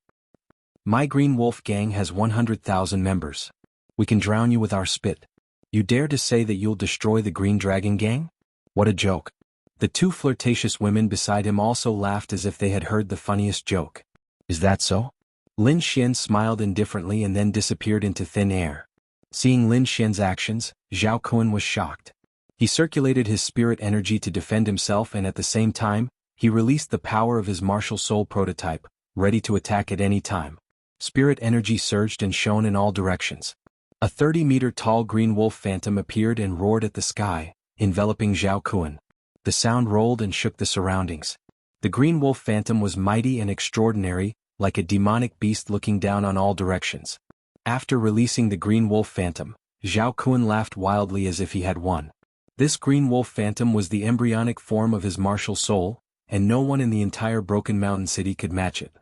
My Green Wolf Gang has 100,000 members. We can drown you with our spit. You dare to say that you'll destroy the Green Dragon Gang? What a joke." The two flirtatious women beside him also laughed as if they had heard the funniest joke. Is that so? Lin Xian smiled indifferently and then disappeared into thin air. Seeing Lin Xian's actions, Zhao Kun was shocked. He circulated his spirit energy to defend himself and at the same time, he released the power of his martial soul prototype, ready to attack at any time. Spirit energy surged and shone in all directions. A 30-meter-tall green wolf phantom appeared and roared at the sky, enveloping Zhao Kun. The sound rolled and shook the surroundings. The green wolf phantom was mighty and extraordinary, like a demonic beast looking down on all directions. After releasing the green wolf phantom, Zhao Kun laughed wildly as if he had won. This green wolf phantom was the embryonic form of his martial soul, and no one in the entire Broken Mountain City could match it.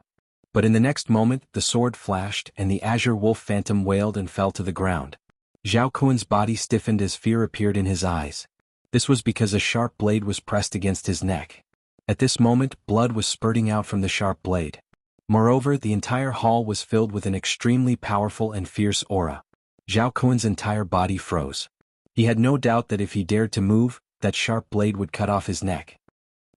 But in the next moment, the sword flashed and the azure wolf phantom wailed and fell to the ground. Zhao Kun's body stiffened as fear appeared in his eyes. This was because a sharp blade was pressed against his neck. At this moment, blood was spurting out from the sharp blade. Moreover, the entire hall was filled with an extremely powerful and fierce aura. Zhao Kun's entire body froze. He had no doubt that if he dared to move, that sharp blade would cut off his neck.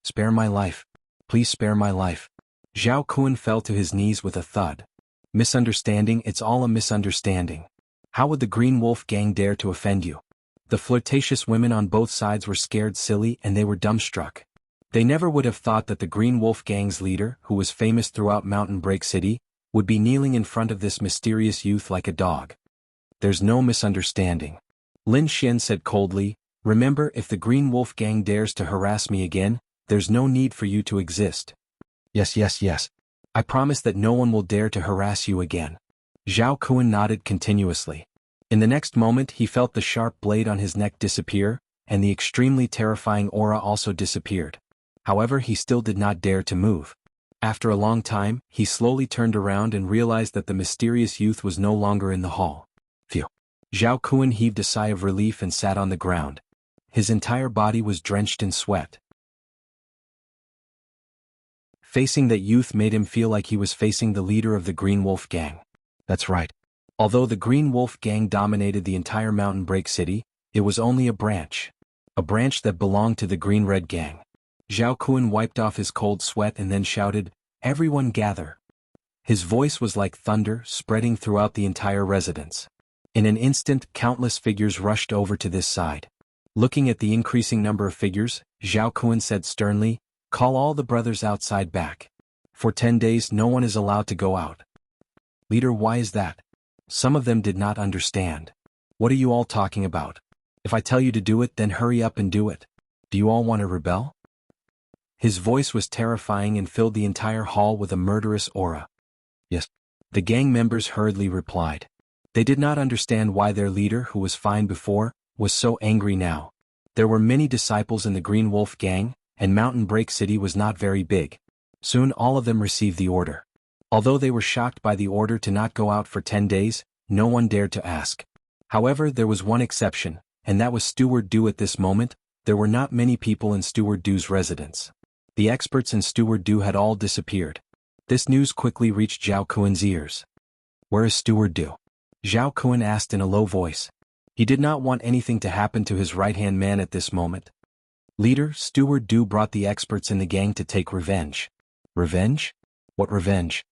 Spare my life. Please spare my life. Zhao Kun fell to his knees with a thud. Misunderstanding, it's all a misunderstanding. How would the Green Wolf Gang dare to offend you? The flirtatious women on both sides were scared silly and they were dumbstruck. They never would have thought that the Green Wolf Gang's leader, who was famous throughout Mountain Break City, would be kneeling in front of this mysterious youth like a dog. There's no misunderstanding. Lin Xian said coldly, "Remember, if the Green Wolf Gang dares to harass me again, there's no need for you to exist." Yes. I promise that no one will dare to harass you again. Zhao Kun nodded continuously. In the next moment he felt the sharp blade on his neck disappear, and the extremely terrifying aura also disappeared. However, he still did not dare to move. After a long time, he slowly turned around and realized that the mysterious youth was no longer in the hall. Phew. Zhao Kun heaved a sigh of relief and sat on the ground. His entire body was drenched in sweat. Facing that youth made him feel like he was facing the leader of the Green Wolf Gang. That's right. Although the Green Wolf Gang dominated the entire Mountain Break City, it was only a branch. A branch that belonged to the Green Red Gang. Zhao Kun wiped off his cold sweat and then shouted, "Everyone gather." His voice was like thunder, spreading throughout the entire residence. In an instant, countless figures rushed over to this side. Looking at the increasing number of figures, Zhao Kun said sternly, "Call all the brothers outside back. For 10 days no one is allowed to go out." "Leader, why is that?" Some of them did not understand. "What are you all talking about? If I tell you to do it, then hurry up and do it. Do you all want to rebel?" His voice was terrifying and filled the entire hall with a murderous aura. "Yes." The gang members hurriedly replied. They did not understand why their leader, who was fine before, was so angry now. There were many disciples in the Green Wolf gang, and Mountain Break City was not very big. Soon all of them received the order. Although they were shocked by the order to not go out for 10 days, no one dared to ask. However, there was one exception, and that was Steward Do. At this moment, there were not many people in Steward Do's residence. The experts in Steward Do had all disappeared. This news quickly reached Zhao Kuan's ears. "Where is Steward Do?" Zhao Kuan asked in a low voice. He did not want anything to happen to his right-hand man at this moment. "Leader, Steward Do brought the experts in the gang to take revenge." "Revenge? What revenge?"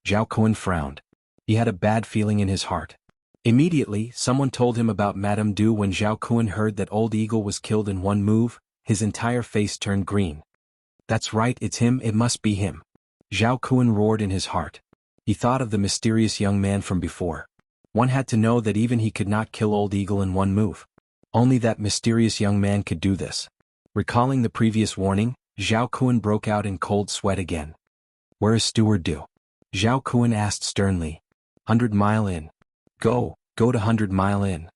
Zhao Kuan frowned. He had a bad feeling in his heart. Immediately, someone told him about Madame Du. When Zhao Kuan heard that Old Eagle was killed in one move, his entire face turned green. "That's right, it's him, it must be him." Zhao Kuan roared in his heart. He thought of the mysterious young man from before. One had to know that even he could not kill Old Eagle in one move. Only that mysterious young man could do this. Recalling the previous warning, Zhao Kuan broke out in cold sweat again. "Where is Steward Do?" Zhao Kuan asked sternly. 100 Mile Inn. Go to 100 Mile Inn."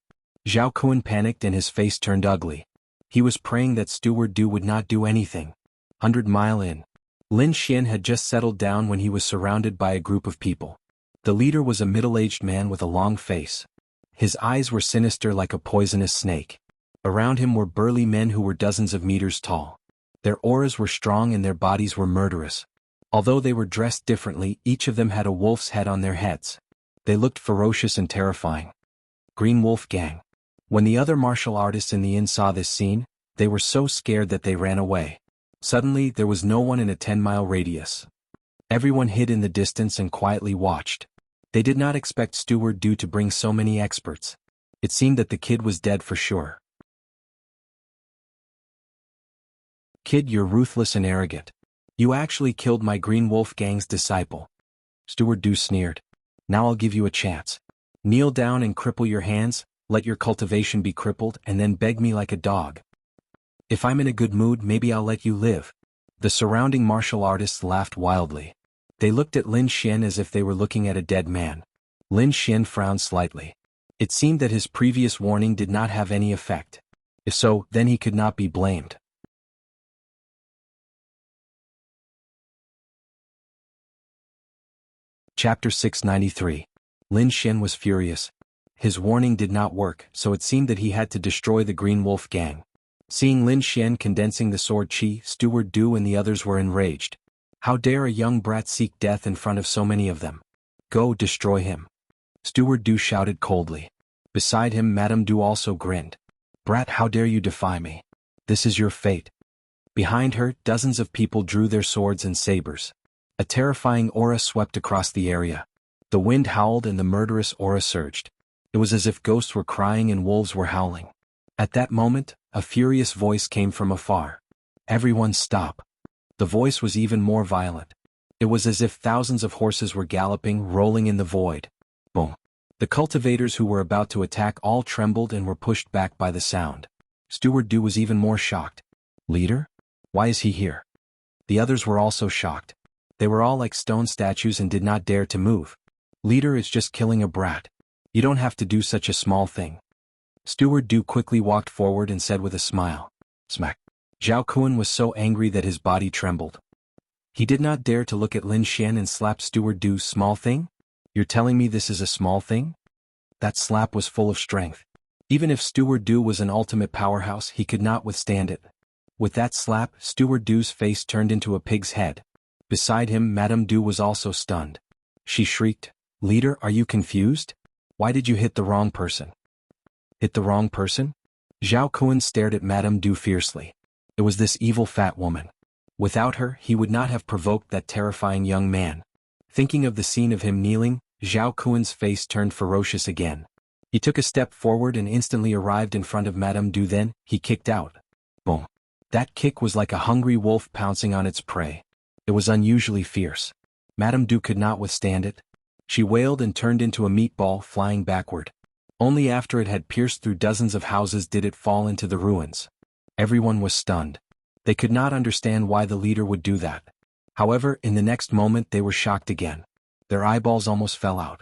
Zhao Kuan panicked and his face turned ugly. He was praying that Steward Do would not do anything. 100 Mile Inn. Lin Xian had just settled down when he was surrounded by a group of people. The leader was a middle-aged man with a long face. His eyes were sinister like a poisonous snake. Around him were burly men who were dozens of meters tall. Their auras were strong and their bodies were murderous. Although they were dressed differently, each of them had a wolf's head on their heads. They looked ferocious and terrifying. Green Wolf Gang. When the other martial artists in the inn saw this scene, they were so scared that they ran away. Suddenly, there was no one in a 10-mile radius. Everyone hid in the distance and quietly watched. They did not expect Steward Do to bring so many experts. It seemed that the kid was dead for sure. "Kid, you're ruthless and arrogant. You actually killed my Green Wolf Gang's disciple." Steward Do sneered. "Now I'll give you a chance. Kneel down and cripple your hands, let your cultivation be crippled, and then beg me like a dog. If I'm in a good mood, maybe I'll let you live." The surrounding martial artists laughed wildly. They looked at Lin Xian as if they were looking at a dead man. Lin Xian frowned slightly. It seemed that his previous warning did not have any effect. If so, then he could not be blamed. Chapter 693. Lin Xian was furious. His warning did not work, so it seemed that he had to destroy the Green Wolf Gang. Seeing Lin Xian condensing the sword chi, Steward Do and the others were enraged. How dare a young brat seek death in front of so many of them? "Go, destroy him." Steward Do shouted coldly. Beside him, Madame Du also grinned. "Brat, how dare you defy me? This is your fate." Behind her, dozens of people drew their swords and sabers. A terrifying aura swept across the area. The wind howled and the murderous aura surged. It was as if ghosts were crying and wolves were howling. At that moment, a furious voice came from afar. "Everyone stop." The voice was even more violent. It was as if thousands of horses were galloping, rolling in the void. Boom. The cultivators who were about to attack all trembled and were pushed back by the sound. Steward Do was even more shocked. "Leader? Why is he here?" The others were also shocked. They were all like stone statues and did not dare to move. "Leader is just killing a brat. You don't have to do such a small thing." Steward Do quickly walked forward and said with a smile. Smack. Zhao Kuan was so angry that his body trembled. He did not dare to look at Lin Xian and slap Steward Do's small thing? "You're telling me this is a small thing?" That slap was full of strength. Even if Steward Do was an ultimate powerhouse, he could not withstand it. With that slap, Steward Do's face turned into a pig's head. Beside him, Madame Du was also stunned. She shrieked, "Leader, are you confused? Why did you hit the wrong person?" "Hit the wrong person?" Zhao Kuan stared at Madame Du fiercely. It was this evil fat woman. Without her, he would not have provoked that terrifying young man. Thinking of the scene of him kneeling, Zhao Kuan's face turned ferocious again. He took a step forward and instantly arrived in front of Madame Du. Then, he kicked out. Boom. That kick was like a hungry wolf pouncing on its prey. It was unusually fierce. Madame Du could not withstand it. She wailed and turned into a meatball, flying backward. Only after it had pierced through dozens of houses did it fall into the ruins. Everyone was stunned. They could not understand why the leader would do that. However, in the next moment they were shocked again. Their eyeballs almost fell out.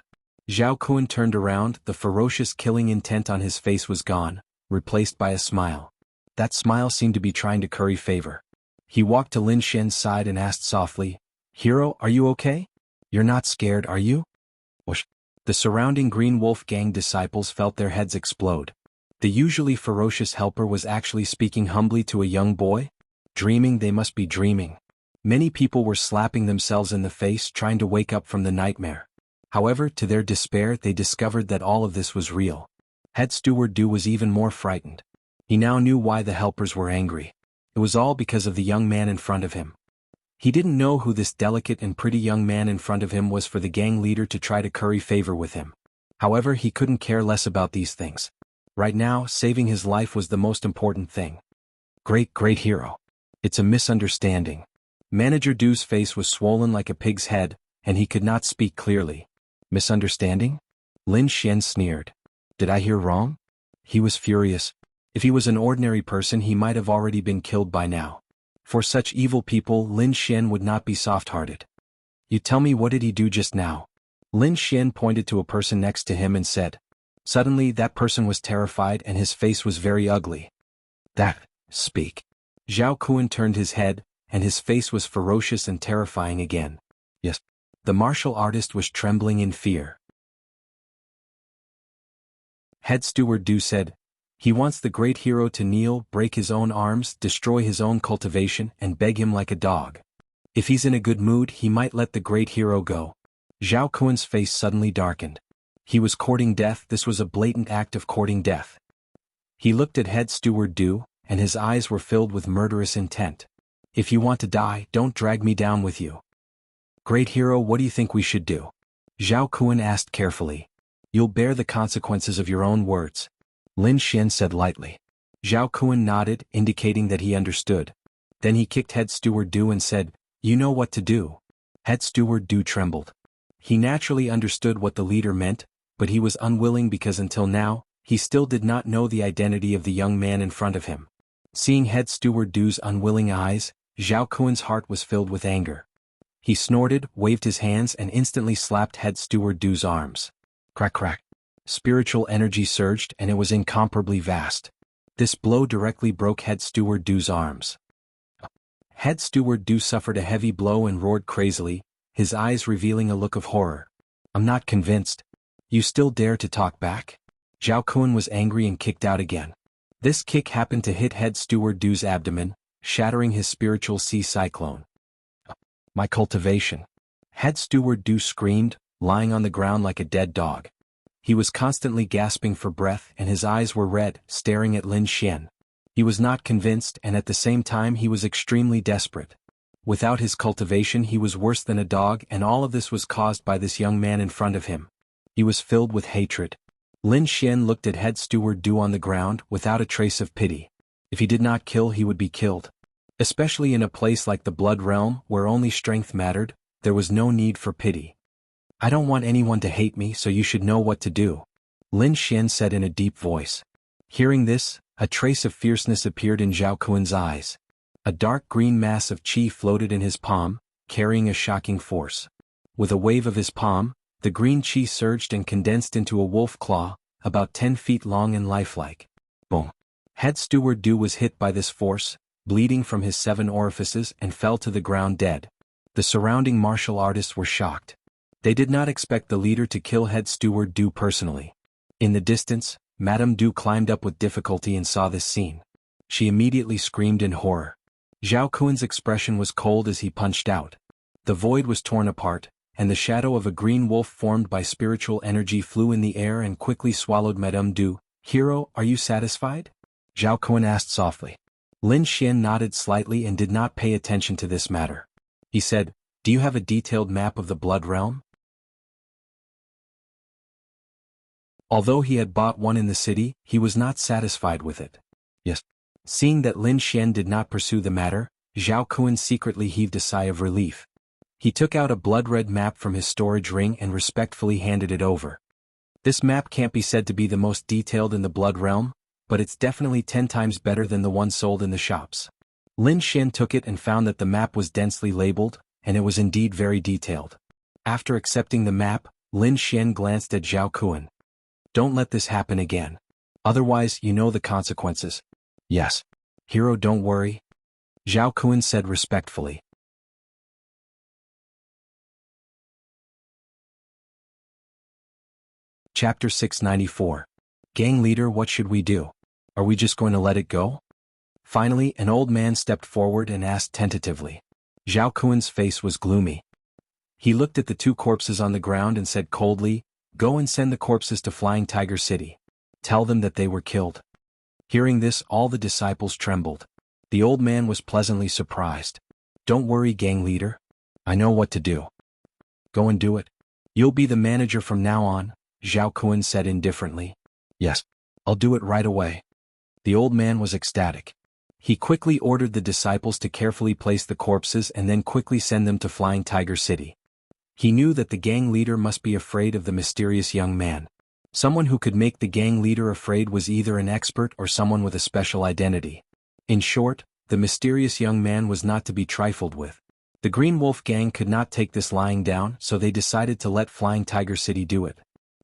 Zhao Kun turned around, the ferocious killing intent on his face was gone, replaced by a smile. That smile seemed to be trying to curry favor. He walked to Lin Xian's side and asked softly, "Hero, are you okay? You're not scared, are you?" Whoosh. The surrounding Green Wolf Gang disciples felt their heads explode. The usually ferocious helper was actually speaking humbly to a young boy? Dreaming, they must be dreaming. Many people were slapping themselves in the face trying to wake up from the nightmare. However, to their despair they discovered that all of this was real. Head Steward Du was even more frightened. He now knew why the helpers were angry. It was all because of the young man in front of him. He didn't know who this delicate and pretty young man in front of him was for the gang leader to try to curry favor with him. However, he couldn't care less about these things. Right now, saving his life was the most important thing. Great hero. It's a misunderstanding. Manager Du's face was swollen like a pig's head, and he could not speak clearly. Misunderstanding? Lin Xian sneered. Did I hear wrong? He was furious. If he was an ordinary person, he might have already been killed by now. For such evil people, Lin Xian would not be soft-hearted. You tell me, what did he do just now? Lin Xian pointed to a person next to him and said. Suddenly that person was terrified and his face was very ugly. Speak. Zhao Kun turned his head, and his face was ferocious and terrifying again. Yes. The martial artist was trembling in fear. Head Steward Du said, "He wants the great hero to kneel, break his own arms, destroy his own cultivation, and beg him like a dog. If he's in a good mood, he might let the great hero go." Zhao Kun's face suddenly darkened. He was courting death. This was a blatant act of courting death. He looked at Head Steward Du, and his eyes were filled with murderous intent. "If you want to die, don't drag me down with you." "Great hero, what do you think we should do?" Zhao Kun asked carefully. "You'll bear the consequences of your own words," Lin Xian said lightly. Zhao Kun nodded, indicating that he understood. Then he kicked Head Steward Du and said, "You know what to do." Head Steward Du trembled. He naturally understood what the leader meant, but he was unwilling because until now, he still did not know the identity of the young man in front of him. Seeing Head Steward Du's unwilling eyes, Zhao Kun's heart was filled with anger. He snorted, waved his hands and instantly slapped Head Steward Du's arms. Crack crack. Spiritual energy surged and it was incomparably vast. This blow directly broke Head Steward Du's arms. Head Steward Du suffered a heavy blow and roared crazily, his eyes revealing a look of horror. "I'm not convinced. You still dare to talk back?" Zhao Kun was angry and kicked out again. This kick happened to hit Head Steward Du's abdomen, shattering his spiritual sea cyclone. "My cultivation." Head Steward Du screamed, lying on the ground like a dead dog. He was constantly gasping for breath and his eyes were red, staring at Lin Xian. He was not convinced and at the same time he was extremely desperate. Without his cultivation he was worse than a dog, and all of this was caused by this young man in front of him. He was filled with hatred. Lin Xian looked at Head Steward Du on the ground without a trace of pity. If he did not kill, he would be killed. Especially in a place like the Blood Realm, where only strength mattered, there was no need for pity. "I don't want anyone to hate me, so you should know what to do," Lin Xian said in a deep voice. Hearing this, a trace of fierceness appeared in Zhao Kun's eyes. A dark green mass of qi floated in his palm, carrying a shocking force. With a wave of his palm, the green qi surged and condensed into a wolf claw, about 10 feet long and lifelike. Boom. Head Steward Du was hit by this force, bleeding from his 7 orifices, and fell to the ground dead. The surrounding martial artists were shocked. They did not expect the leader to kill Head Steward Du personally. In the distance, Madame Du climbed up with difficulty and saw this scene. She immediately screamed in horror. Zhao Kun's expression was cold as he punched out. The void was torn apart, and the shadow of a green wolf formed by spiritual energy flew in the air and quickly swallowed Madame Du. "Hero, are you satisfied?" Zhao Kun asked softly. Lin Xian nodded slightly and did not pay attention to this matter. He said, "Do you have a detailed map of the Blood Realm?" Although he had bought one in the city, he was not satisfied with it. Yes. Seeing that Lin Xian did not pursue the matter, Zhao Kun secretly heaved a sigh of relief. He took out a blood-red map from his storage ring and respectfully handed it over. "This map can't be said to be the most detailed in the Blood Realm, but it's definitely 10 times better than the one sold in the shops." Lin Xian took it and found that the map was densely labeled, and it was indeed very detailed. After accepting the map, Lin Xian glanced at Zhao Kun. Don't let this happen again. Otherwise, you know the consequences. Yes. Hero, don't worry. Zhao Kun said respectfully. Chapter 694. Gang leader, what should we do? Are we just going to let it go? Finally, an old man stepped forward and asked tentatively. Zhao Kun's face was gloomy. He looked at the two corpses on the ground and said coldly, "Go and send the corpses to Flying Tiger City. Tell them that they were killed." Hearing this, all the disciples trembled. The old man was pleasantly surprised. "Don't worry, gang leader. I know what to do. Go and do it. You'll be the manager from now on," Zhao Kun said indifferently. "Yes, I'll do it right away." The old man was ecstatic. He quickly ordered the disciples to carefully place the corpses and then quickly send them to Flying Tiger City. He knew that the gang leader must be afraid of the mysterious young man. Someone who could make the gang leader afraid was either an expert or someone with a special identity. In short, the mysterious young man was not to be trifled with. The Green Wolf gang could not take this lying down, so they decided to let Flying Tiger City do it.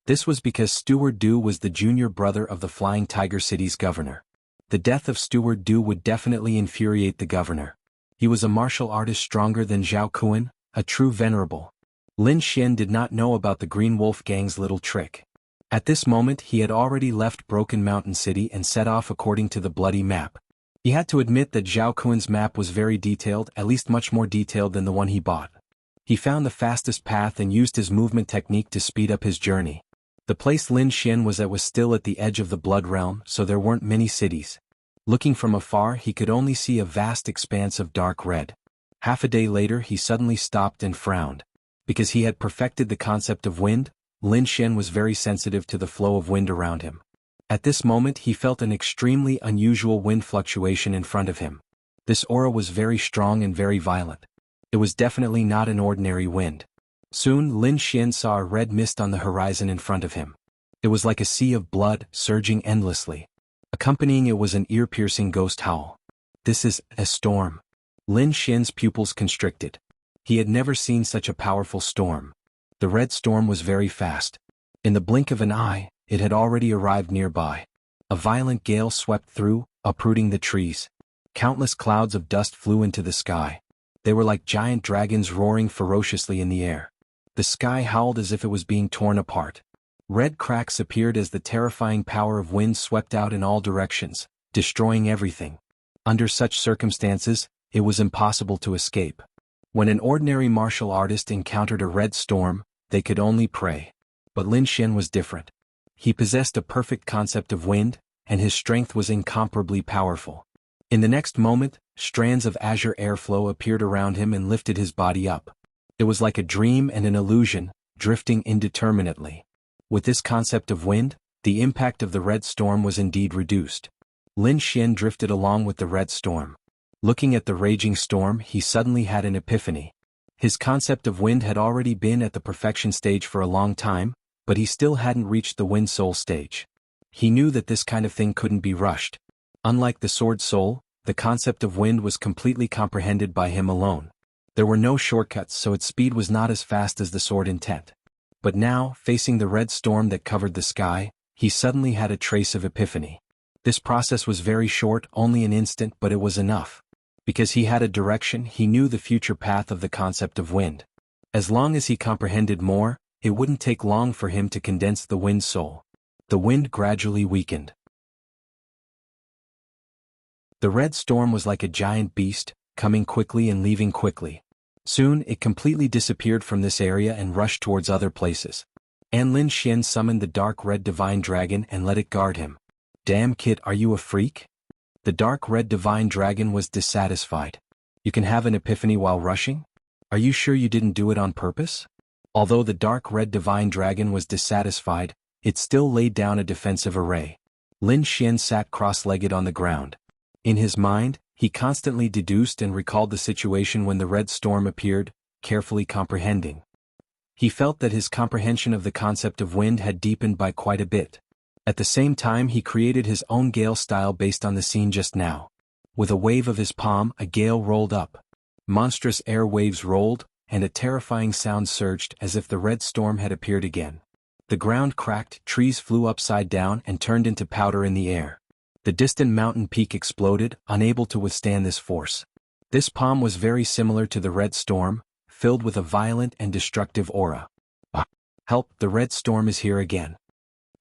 This was because Steward Du was the junior brother of the Flying Tiger City's governor. The death of Steward Du would definitely infuriate the governor. He was a martial artist stronger than Zhao Kun, a true venerable. Lin Xian did not know about the Green Wolf gang's little trick. At this moment he had already left Broken Mountain City and set off according to the bloody map. He had to admit that Zhao Kun's map was very detailed, at least much more detailed than the one he bought. He found the fastest path and used his movement technique to speed up his journey. The place Lin Xian was at was still at the edge of the Blood Realm, so there weren't many cities. Looking from afar, he could only see a vast expanse of dark red. Half a day later he suddenly stopped and frowned. Because he had perfected the concept of wind, Lin Xian was very sensitive to the flow of wind around him. At this moment he felt an extremely unusual wind fluctuation in front of him. This aura was very strong and very violent. It was definitely not an ordinary wind. Soon Lin Xian saw a red mist on the horizon in front of him. It was like a sea of blood, surging endlessly. Accompanying it was an ear-piercing ghost howl. "This is a storm." Lin Xian's pupils constricted. He had never seen such a powerful storm. The red storm was very fast. In the blink of an eye, it had already arrived nearby. A violent gale swept through, uprooting the trees. Countless clouds of dust flew into the sky. They were like giant dragons roaring ferociously in the air. The sky howled as if it was being torn apart. Red cracks appeared as the terrifying power of wind swept out in all directions, destroying everything. Under such circumstances, it was impossible to escape. When an ordinary martial artist encountered a red storm, they could only pray. But Lin Xian was different. He possessed a perfect concept of wind, and his strength was incomparably powerful. In the next moment, strands of azure airflow appeared around him and lifted his body up. It was like a dream and an illusion, drifting indeterminately. With this concept of wind, the impact of the red storm was indeed reduced. Lin Xian drifted along with the red storm. Looking at the raging storm, he suddenly had an epiphany. His concept of wind had already been at the perfection stage for a long time, but he still hadn't reached the wind soul stage. He knew that this kind of thing couldn't be rushed. Unlike the sword soul, the concept of wind was completely comprehended by him alone. There were no shortcuts, so its speed was not as fast as the sword intent. But now, facing the red storm that covered the sky, he suddenly had a trace of epiphany. This process was very short, only an instant, but it was enough. Because he had a direction, he knew the future path of the concept of wind. As long as he comprehended more, it wouldn't take long for him to condense the wind soul. The wind gradually weakened. The red storm was like a giant beast, coming quickly and leaving quickly. Soon, it completely disappeared from this area and rushed towards other places. And Lin Xian summoned the dark red divine dragon and let it guard him. "Damn kid, are you a freak?" The dark red divine dragon was dissatisfied. "You can have an epiphany while rushing? Are you sure you didn't do it on purpose?" Although the dark red divine dragon was dissatisfied, it still laid down a defensive array. Lin Xian sat cross-legged on the ground. In his mind, he constantly deduced and recalled the situation when the red storm appeared, carefully comprehending. He felt that his comprehension of the concept of wind had deepened by quite a bit. At the same time, he created his own gale style based on the scene just now. With a wave of his palm, a gale rolled up. Monstrous air waves rolled, and a terrifying sound surged as if the red storm had appeared again. The ground cracked, trees flew upside down and turned into powder in the air. The distant mountain peak exploded, unable to withstand this force. This palm was very similar to the red storm, filled with a violent and destructive aura. Help, the red storm is here again.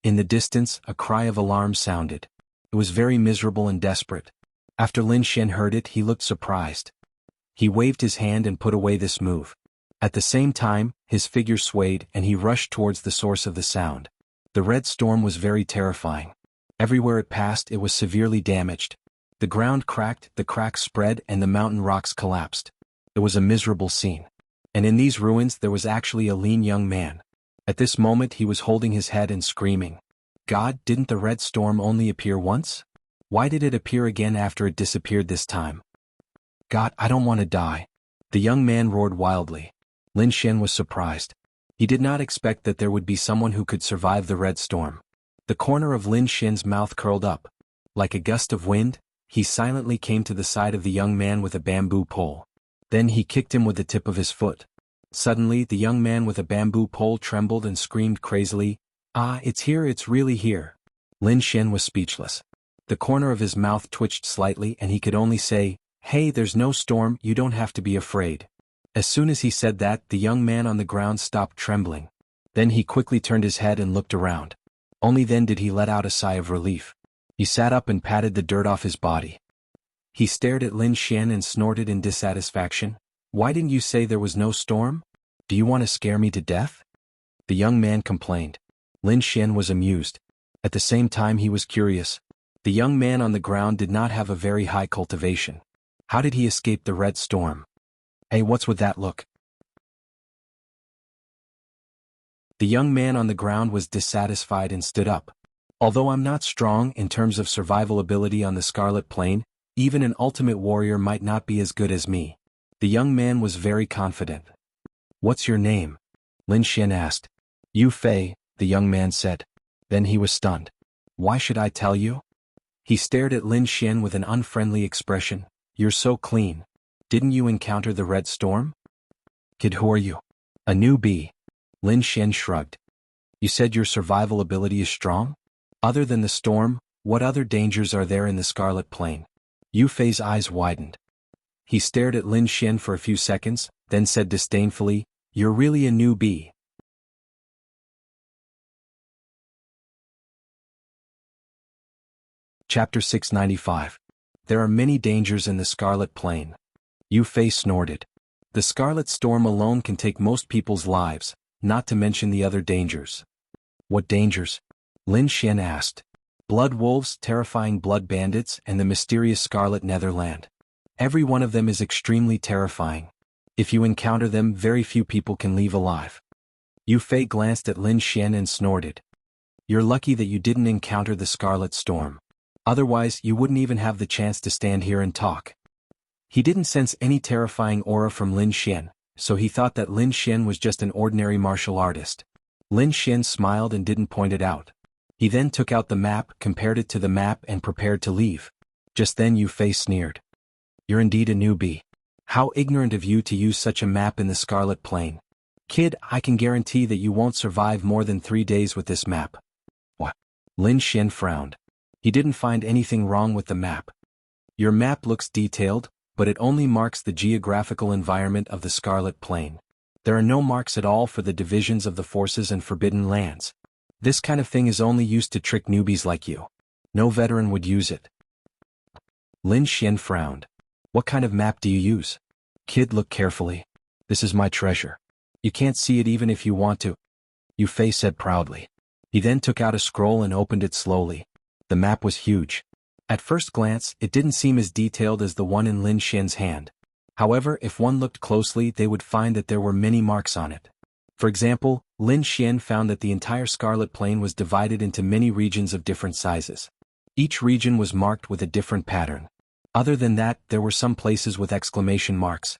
In the distance, a cry of alarm sounded. It was very miserable and desperate. After Lin Xian heard it, he looked surprised. He waved his hand and put away this move. At the same time, his figure swayed and he rushed towards the source of the sound. The red storm was very terrifying. Everywhere it passed, it was severely damaged. The ground cracked, the cracks spread, and the mountain rocks collapsed. It was a miserable scene. And in these ruins there was actually a lean young man. At this moment he was holding his head and screaming. God, didn't the red storm only appear once? Why did it appear again after it disappeared this time? God, I don't want to die. The young man roared wildly. Lin Xian was surprised. He did not expect that there would be someone who could survive the red storm. The corner of Lin Xian's mouth curled up. Like a gust of wind, he silently came to the side of the young man with a bamboo pole. Then he kicked him with the tip of his foot. Suddenly, the young man with a bamboo pole trembled and screamed crazily, "Ah, it's here, it's really here." Lin Xian was speechless. The corner of his mouth twitched slightly and he could only say, "Hey, there's no storm, you don't have to be afraid." As soon as he said that, the young man on the ground stopped trembling. Then he quickly turned his head and looked around. Only then did he let out a sigh of relief. He sat up and patted the dirt off his body. He stared at Lin Xian and snorted in dissatisfaction. "Why didn't you say there was no storm? Do you want to scare me to death?" The young man complained. Lin Xian was amused. At the same time he was curious. The young man on the ground did not have a very high cultivation. How did he escape the red storm? Hey, what's with that look? The young man on the ground was dissatisfied and stood up. Although I'm not strong in terms of survival ability on the Scarlet Plain, even an ultimate warrior might not be as good as me. The young man was very confident. What's your name? Lin Xian asked. Yu Fei, the young man said. Then he was stunned. Why should I tell you? He stared at Lin Xian with an unfriendly expression. You're so clean. Didn't you encounter the red storm? Kid, who are you? A newbie. Lin Xian shrugged. You said your survival ability is strong? Other than the storm, what other dangers are there in the Scarlet Plain? Yu Fei's eyes widened. He stared at Lin Xian for a few seconds, then said disdainfully, You're really a newbie. Chapter 695. There are many dangers in the Scarlet Plain. Yu Fei snorted. The Scarlet Storm alone can take most people's lives, not to mention the other dangers. What dangers? Lin Xian asked. Blood wolves, terrifying blood bandits, and the mysterious Scarlet Netherland. Every one of them is extremely terrifying. If you encounter them, very few people can leave alive. Yu Fei glanced at Lin Xian and snorted. You're lucky that you didn't encounter the Scarlet Storm. Otherwise, you wouldn't even have the chance to stand here and talk. He didn't sense any terrifying aura from Lin Xian, so he thought that Lin Xian was just an ordinary martial artist. Lin Xian smiled and didn't point it out. He then took out the map, compared it to the map and prepared to leave. Just then Yu Fei sneered. You're indeed a newbie. How ignorant of you to use such a map in the Scarlet Plain. Kid, I can guarantee that you won't survive more than 3 days with this map. What? Lin Xian frowned. He didn't find anything wrong with the map. Your map looks detailed, but it only marks the geographical environment of the Scarlet Plain. There are no marks at all for the divisions of the forces and forbidden lands. This kind of thing is only used to trick newbies like you. No veteran would use it. Lin Xian frowned. What kind of map do you use? Kid, look carefully. This is my treasure. You can't see it even if you want to. Yu Fei said proudly. He then took out a scroll and opened it slowly. The map was huge. At first glance, it didn't seem as detailed as the one in Lin Xian's hand. However, if one looked closely, they would find that there were many marks on it. For example, Lin Xian found that the entire Scarlet Plain was divided into many regions of different sizes. Each region was marked with a different pattern. Other than that, there were some places with exclamation marks.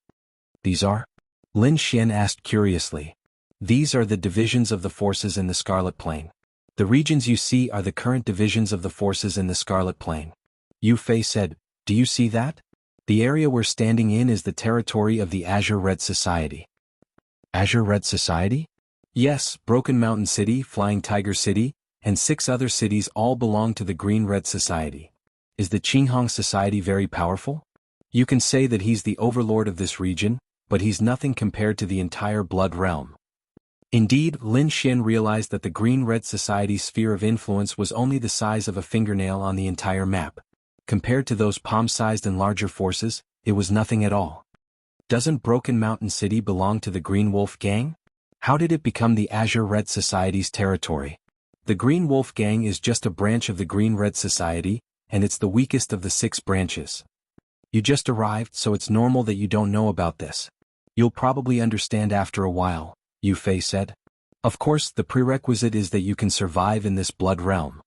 These are? Lin Xian asked curiously. These are the divisions of the forces in the Scarlet Plain. The regions you see are the current divisions of the forces in the Scarlet Plain. Yu Fei said, Do you see that? The area we're standing in is the territory of the Azure Red Society. Azure Red Society? Yes, Broken Mountain City, Flying Tiger City, and 6 other cities all belong to the Green Red Society. Is the Qinghong Society very powerful? You can say that he's the overlord of this region, but he's nothing compared to the entire Blood Realm. Indeed, Lin Xin realized that the Green-Red Society's sphere of influence was only the size of a fingernail on the entire map. Compared to those palm-sized and larger forces, it was nothing at all. Doesn't Broken Mountain City belong to the Green Wolf Gang? How did it become the Azure Red Society's territory? The Green Wolf Gang is just a branch of the Green-Red Society, and it's the weakest of the 6 branches. You just arrived, so it's normal that you don't know about this. You'll probably understand after a while, Yu Fei said. Of course, the prerequisite is that you can survive in this Blood Realm.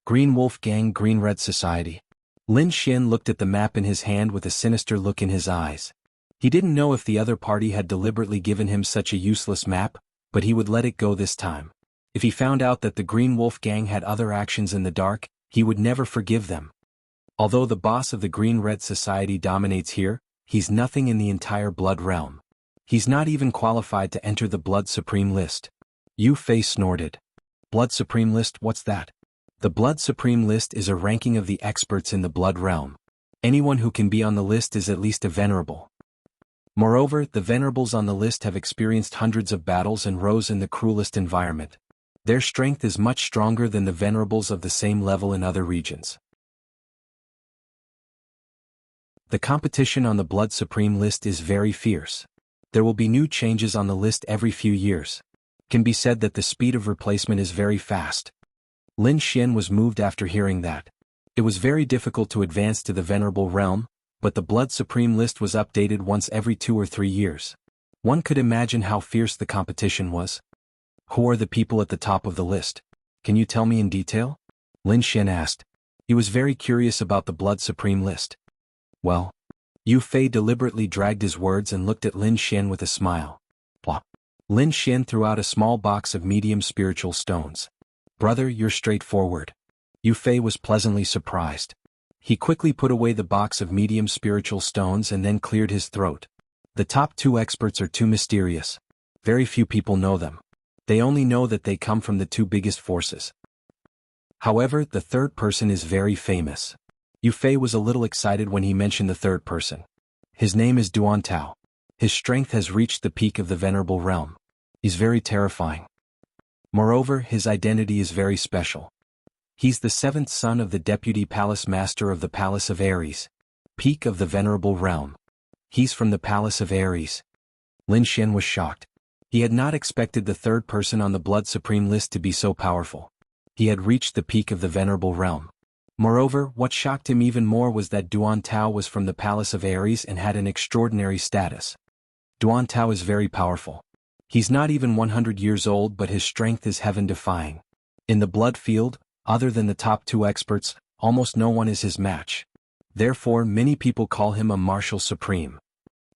Green Wolf Gang, Green Red Society. Lin Xin looked at the map in his hand with a sinister look in his eyes. He didn't know if the other party had deliberately given him such a useless map, but he would let it go this time. If he found out that the Green Wolf Gang had other actions in the dark, he would never forgive them. Although the boss of the Green-Red Society dominates here, he's nothing in the entire Blood Realm. He's not even qualified to enter the Blood Supreme list. Yu Fei snorted. Blood Supreme list, what's that? The Blood Supreme list is a ranking of the experts in the Blood Realm. Anyone who can be on the list is at least a venerable. Moreover, the venerables on the list have experienced hundreds of battles and rose in the cruelest environment. Their strength is much stronger than the venerables of the same level in other regions. The competition on the Blood Supreme list is very fierce. There will be new changes on the list every few years. It can be said that the speed of replacement is very fast. Lin Xin was moved after hearing that. It was very difficult to advance to the Venerable Realm, but the Blood Supreme list was updated once every 2 or 3 years. One could imagine how fierce the competition was. Who are the people at the top of the list? Can you tell me in detail? Lin Xin asked. He was very curious about the Blood Supreme list. Well, Yu Fei deliberately dragged his words and looked at Lin Xin with a smile. Plop. Lin Xin threw out a small box of medium spiritual stones. Brother, you're straightforward. Yu Fei was pleasantly surprised. He quickly put away the box of medium spiritual stones and then cleared his throat. The top 2 experts are too mysterious. Very few people know them. They only know that they come from the 2 biggest forces. However, the 3rd person is very famous. Yu Fei was a little excited when he mentioned the 3rd person. His name is Duan Tao. His strength has reached the peak of the Venerable Realm. He's very terrifying. Moreover, his identity is very special. He's the 7th son of the Deputy Palace Master of the Palace of Ares. Peak of the Venerable Realm. He's from the Palace of Ares. Lin Xin was shocked. He had not expected the 3rd person on the Blood Supreme list to be so powerful. He had reached the peak of the Venerable Realm. Moreover, what shocked him even more was that Duan Tao was from the Palace of Ares and had an extraordinary status. Duan Tao is very powerful. He's not even 100 years old, but his strength is heaven-defying. In the blood field, other than the top 2 experts, almost no one is his match. Therefore, many people call him a Martial Supreme.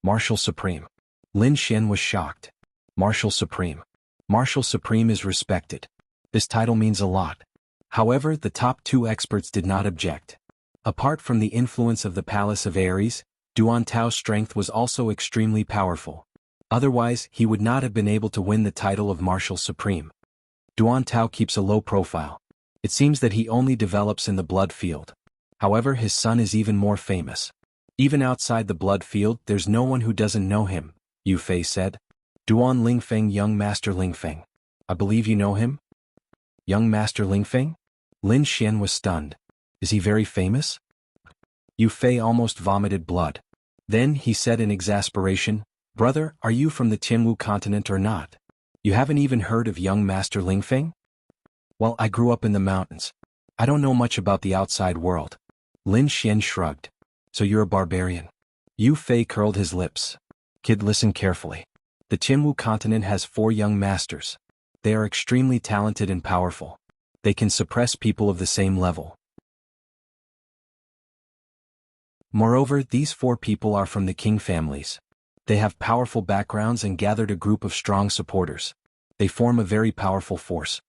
Martial Supreme. Lin Xin was shocked. Martial Supreme. Martial Supreme is respected. This title means a lot. However, the top 2 experts did not object. Apart from the influence of the Palace of Ares, Duan Tao's strength was also extremely powerful. Otherwise, he would not have been able to win the title of Martial Supreme. Duan Tao keeps a low profile. It seems that he only develops in the blood field. However, his son is even more famous. Even outside the blood field, there's no one who doesn't know him, Yu Fei said. Duan Lingfeng, Young Master Lingfeng. I believe you know him? Young Master Lingfeng? Lin Xin was stunned. Is he very famous? Yu Fei almost vomited blood. Then he said in exasperation, Brother, are you from the Jianghu continent or not? You haven't even heard of Young Master Lingfeng? Well, I grew up in the mountains. I don't know much about the outside world. Lin Xin shrugged. So you're a barbarian. Yu Fei curled his lips. Kid, listen carefully. The Jianghu continent has 4 young masters. They are extremely talented and powerful. They can suppress people of the same level. Moreover, these 4 people are from the king families. They have powerful backgrounds and gathered a group of strong supporters. They form a very powerful force.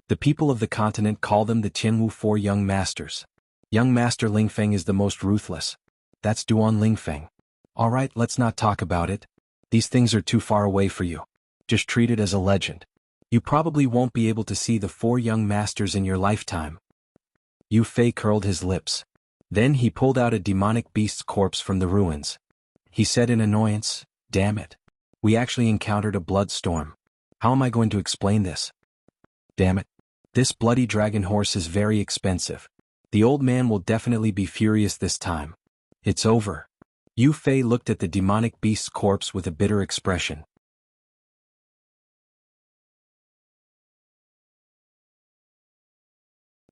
The people of the continent call them the Jianghu 4 Young Masters. Young Master Lingfeng is the most ruthless. That's Duan Lingfeng. Alright, let's not talk about it. These things are too far away for you. Just treat it as a legend. You probably won't be able to see the 4 young masters in your lifetime. Yu Fei curled his lips. Then he pulled out a demonic beast's corpse from the ruins. He said in annoyance, "Damn it. We actually encountered a blood storm. How am I going to explain this? Damn it. This bloody dragon horse is very expensive. The old man will definitely be furious this time. It's over." Yu Fei looked at the demonic beast's corpse with a bitter expression.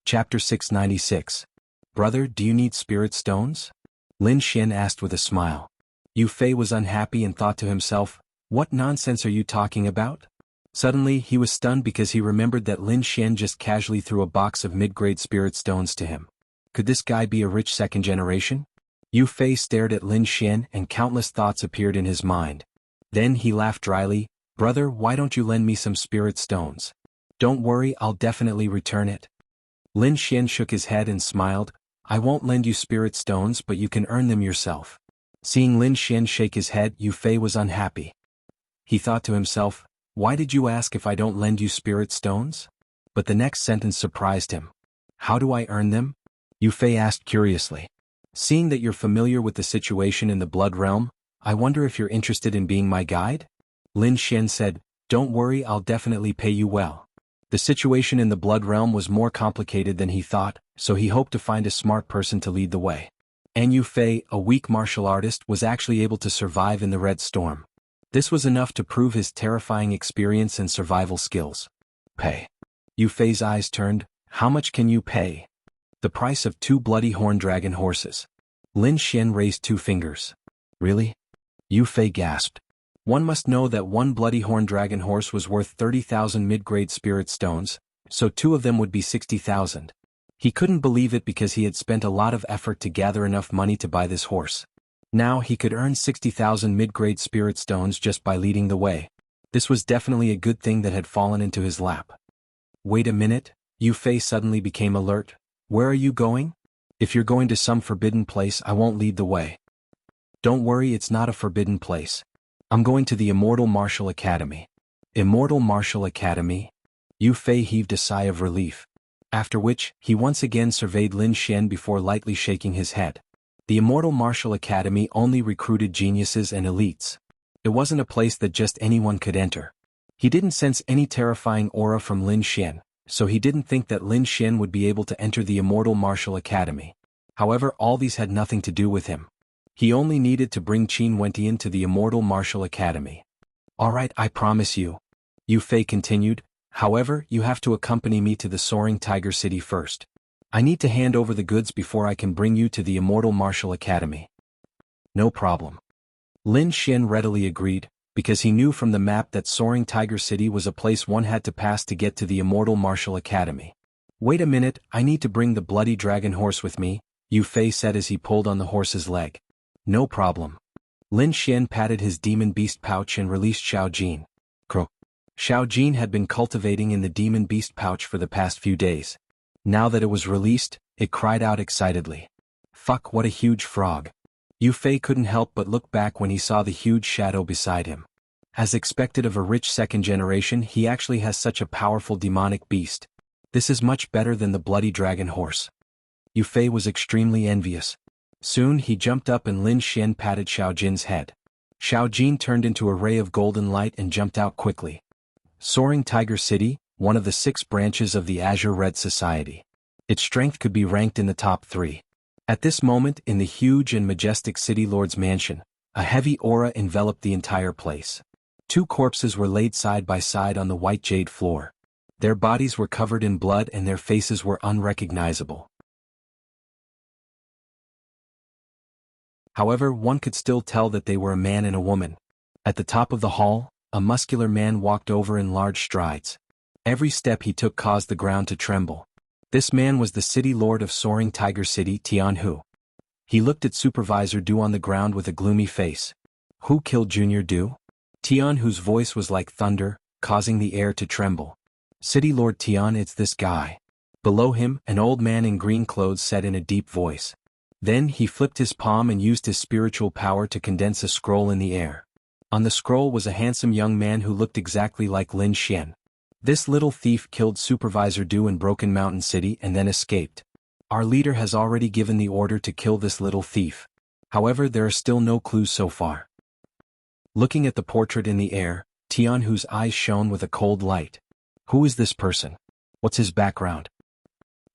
Chapter 696. Brother, do you need spirit stones? Lin Xian asked with a smile. Yu Fei was unhappy and thought to himself, what nonsense are you talking about? Suddenly he was stunned because he remembered that Lin Xian just casually threw a box of mid-grade spirit stones to him. Could this guy be a rich second generation? Yu Fei stared at Lin Xian and countless thoughts appeared in his mind. Then he laughed dryly, "Brother, why don't you lend me some spirit stones? Don't worry, I'll definitely return it." Lin Xian shook his head and smiled, "I won't lend you spirit stones but you can earn them yourself." Seeing Lin Xian shake his head, Yu Fei was unhappy. He thought to himself, "Why did you ask if I don't lend you spirit stones?" But the next sentence surprised him. "How do I earn them?" Yu Fei asked curiously. "Seeing that you're familiar with the situation in the Blood Realm, I wonder if you're interested in being my guide?" Lin Xian said, "Don't worry, I'll definitely pay you well." The situation in the Blood Realm was more complicated than he thought, so he hoped to find a smart person to lead the way. And Yu Fei, a weak martial artist, was actually able to survive in the Red Storm. This was enough to prove his terrifying experience and survival skills. "Pay." Yu Fei's eyes turned. "How much can you pay?" "The price of 2 bloody horn dragon horses." Lin Xian raised 2 fingers. "Really?" Yu Fei gasped. One must know that 1 bloody horn dragon horse was worth 30,000 mid-grade spirit stones, so 2 of them would be 60,000. He couldn't believe it because he had spent a lot of effort to gather enough money to buy this horse. Now he could earn 60,000 mid-grade spirit stones just by leading the way. This was definitely a good thing that had fallen into his lap. "Wait a minute," Yu Fei suddenly became alert. "Where are you going? If you're going to some forbidden place, I won't lead the way." "Don't worry, it's not a forbidden place. I'm going to the Immortal Martial Academy." Immortal Martial Academy? Yu Fei heaved a sigh of relief. After which, he once again surveyed Lin Xian before lightly shaking his head. The Immortal Martial Academy only recruited geniuses and elites. It wasn't a place that just anyone could enter. He didn't sense any terrifying aura from Lin Xian, so he didn't think that Lin Xian would be able to enter the Immortal Martial Academy. However, all these had nothing to do with him. He only needed to bring Qin Wentian to the Immortal Martial Academy. "All right, I promise you," Yu Fei continued. "However, you have to accompany me to the Soaring Tiger City first. I need to hand over the goods before I can bring you to the Immortal Martial Academy." "No problem." Lin Xian readily agreed, because he knew from the map that Soaring Tiger City was a place one had to pass to get to the Immortal Martial Academy. "Wait a minute, I need to bring the bloody dragon horse with me," Yu Fei said as he pulled on the horse's leg. "No problem." Lin Xian patted his demon beast pouch and released Xiao Jin. Croak. Xiao Jin had been cultivating in the demon beast pouch for the past few days. Now that it was released, it cried out excitedly. "Fuck, what a huge frog." Yu Fei couldn't help but look back when he saw the huge shadow beside him. As expected of a rich second generation, he actually has such a powerful demonic beast. This is much better than the bloody dragon horse. Yu Fei was extremely envious. Soon he jumped up and Lin Xian patted Xiao Jin's head. Xiao Jin turned into a ray of golden light and jumped out quickly. Soaring Tiger City, one of the 6 branches of the Azure Red Society. Its strength could be ranked in the top 3. At this moment, in the huge and majestic City Lord's mansion, a heavy aura enveloped the entire place. 2 corpses were laid side by side on the white jade floor. Their bodies were covered in blood and their faces were unrecognizable. However, one could still tell that they were a man and a woman. At the top of the hall, a muscular man walked over in large strides. Every step he took caused the ground to tremble. This man was the City Lord of Soaring Tiger City, Jianghu. He looked at Supervisor Du on the ground with a gloomy face. "Who killed Junior Du?" Tianhu's voice was like thunder, causing the air to tremble. "City Lord Tian, it's this guy." Below him, an old man in green clothes said in a deep voice. Then he flipped his palm and used his spiritual power to condense a scroll in the air. On the scroll was a handsome young man who looked exactly like Lin Xian. This little thief killed Supervisor Du in Broken Mountain City and then escaped. Our leader has already given the order to kill this little thief. However, there are still no clues so far. Looking at the portrait in the air, Tianhu's eyes shone with a cold light. Who is this person? What's his background?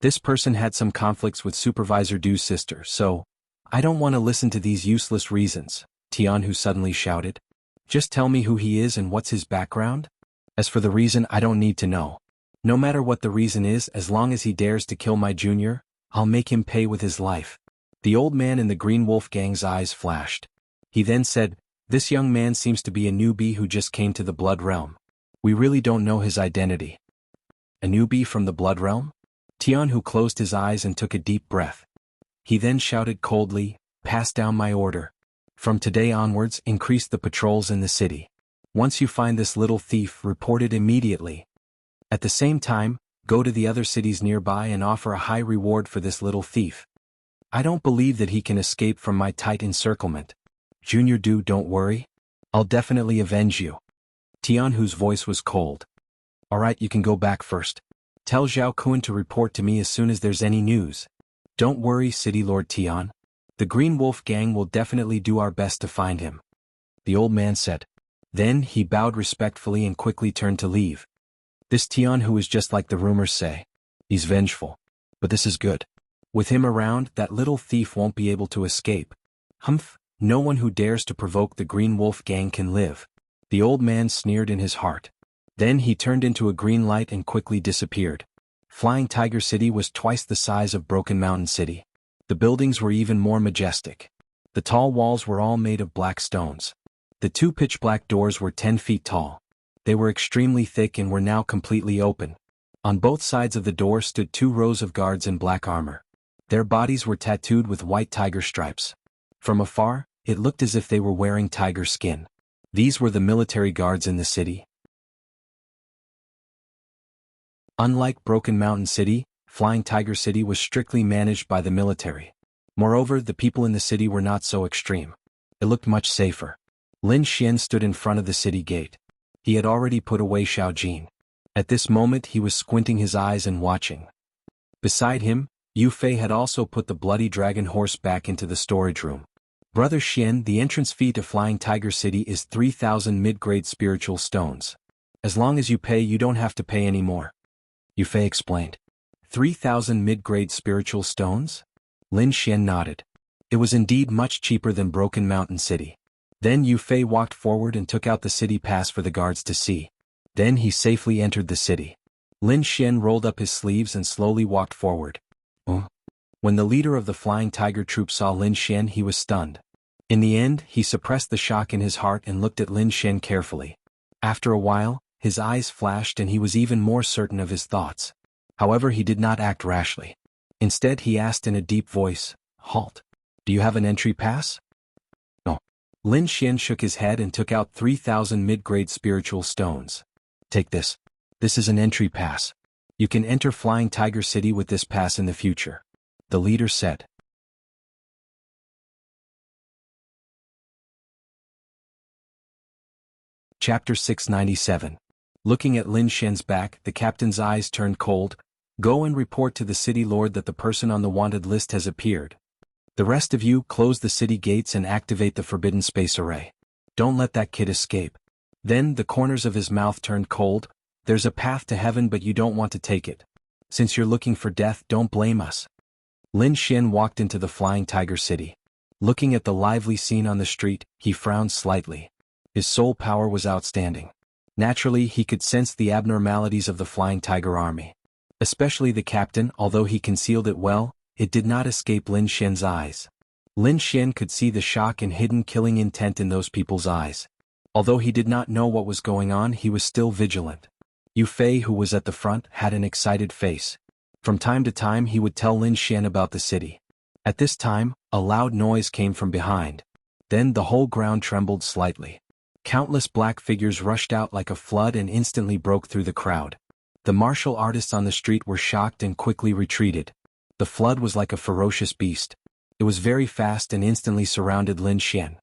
This person had some conflicts with Supervisor Du's sister, so I don't want to listen to these useless reasons, Tianhu suddenly shouted. Just tell me who he is and what's his background? As for the reason, I don't need to know. No matter what the reason is, as long as he dares to kill my junior, I'll make him pay with his life. The old man in the Green Wolf Gang's eyes flashed. He then said, this young man seems to be a newbie who just came to the Blood Realm. We really don't know his identity. A newbie from the Blood Realm? Tianhu closed his eyes and took a deep breath. He then shouted coldly, pass down my order. From today onwards, increase the patrols in the city. Once you find this little thief, report it immediately. At the same time, go to the other cities nearby and offer a high reward for this little thief. I don't believe that he can escape from my tight encirclement. Junior Du, don't worry. I'll definitely avenge you. Tianhu's voice was cold. Alright, you can go back first. Tell Zhao Kun to report to me as soon as there's any news. Don't worry, City Lord Tian. The Green Wolf Gang will definitely do our best to find him. The old man said. Then he bowed respectfully and quickly turned to leave. This Tianhu is just like the rumors say. He's vengeful. But this is good. With him around, that little thief won't be able to escape. Humph, no one who dares to provoke the Green Wolf Gang can live. The old man sneered in his heart. Then he turned into a green light and quickly disappeared. Flying Tiger City was twice the size of Broken Mountain City. The buildings were even more majestic. The tall walls were all made of black stones. The two pitch-black doors were 10 feet tall. They were extremely thick and were now completely open. On both sides of the door stood 2 rows of guards in black armor. Their bodies were tattooed with white tiger stripes. From afar, it looked as if they were wearing tiger skin. These were the military guards in the city. Unlike Broken Mountain City, Flying Tiger City was strictly managed by the military. Moreover, the people in the city were not so extreme. It looked much safer. Lin Xian stood in front of the city gate. He had already put away Xiao Jin. At this moment he was squinting his eyes and watching. Beside him, Yu Fei had also put the bloody dragon horse back into the storage room. Brother Xian, the entrance fee to Flying Tiger City is 3,000 mid-grade spiritual stones. As long as you pay, you don't have to pay any more. Yu Fei explained. 3,000 mid-grade spiritual stones? Lin Xian nodded. It was indeed much cheaper than Broken Mountain City. Then Yu Fei walked forward and took out the city pass for the guards to see. Then he safely entered the city. Lin Xian rolled up his sleeves and slowly walked forward. When the leader of the Flying Tiger troop saw Lin Xian, he was stunned. In the end, he suppressed the shock in his heart and looked at Lin Xian carefully. After a while, his eyes flashed and he was even more certain of his thoughts. However, he did not act rashly. Instead, he asked in a deep voice, "Halt. Do you have an entry pass?" No. Lin Xian shook his head and took out 3,000 mid-grade spiritual stones. Take this. This is an entry pass. You can enter Flying Tiger City with this pass in the future. The leader said. Chapter 697. Looking at Lin Xian's back, the captain's eyes turned cold. Go and report to the city lord that the person on the wanted list has appeared. The rest of you, close the city gates and activate the forbidden space array. Don't let that kid escape. Then the corners of his mouth turned cold. There's a path to heaven, but you don't want to take it. Since you're looking for death, don't blame us. Lin Xian walked into the Flying Tiger City. Looking at the lively scene on the street, he frowned slightly. His soul power was outstanding. Naturally, he could sense the abnormalities of the Flying Tiger army. Especially the captain, although he concealed it well, it did not escape Lin Xian's eyes. Lin Xian could see the shock and hidden killing intent in those people's eyes. Although he did not know what was going on, he was still vigilant. Yu Fei, who was at the front, had an excited face. From time to time he would tell Lin Xian about the city. At this time, a loud noise came from behind. Then the whole ground trembled slightly. Countless black figures rushed out like a flood and instantly broke through the crowd. The martial artists on the street were shocked and quickly retreated. The flood was like a ferocious beast. It was very fast and instantly surrounded Lin Xian.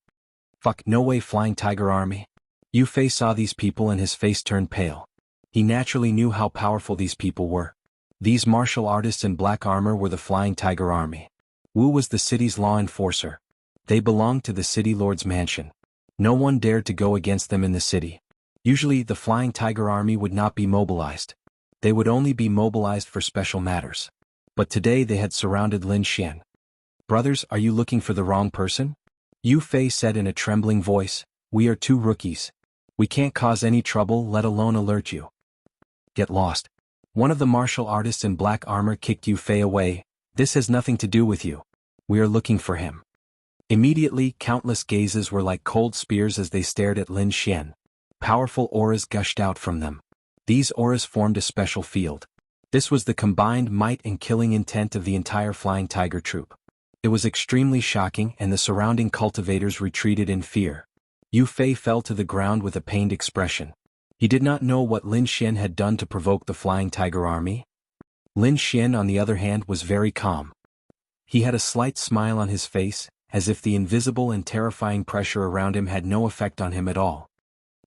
Fuck, no way, Flying Tiger Army. Yu Fei saw these people and his face turned pale. He naturally knew how powerful these people were. These martial artists in black armor were the Flying Tiger Army. Wu was the city's law enforcer. They belonged to the city lord's mansion. No one dared to go against them in the city. Usually, the Flying Tiger Army would not be mobilized. They would only be mobilized for special matters. But today they had surrounded Lin Xian. Brothers, are you looking for the wrong person? Yu Fei said in a trembling voice, we are two rookies. We can't cause any trouble, let alone alert you. Get lost. One of the martial artists in black armor kicked Yu Fei away. This has nothing to do with you. We are looking for him. Immediately, countless gazes were like cold spears as they stared at Lin Xian. Powerful auras gushed out from them. These auras formed a special field. This was the combined might and killing intent of the entire Flying Tiger troop. It was extremely shocking, and the surrounding cultivators retreated in fear. Yu Fei fell to the ground with a pained expression. He did not know what Lin Xian had done to provoke the Flying Tiger Army. Lin Xian, on the other hand, was very calm. He had a slight smile on his face, as if the invisible and terrifying pressure around him had no effect on him at all.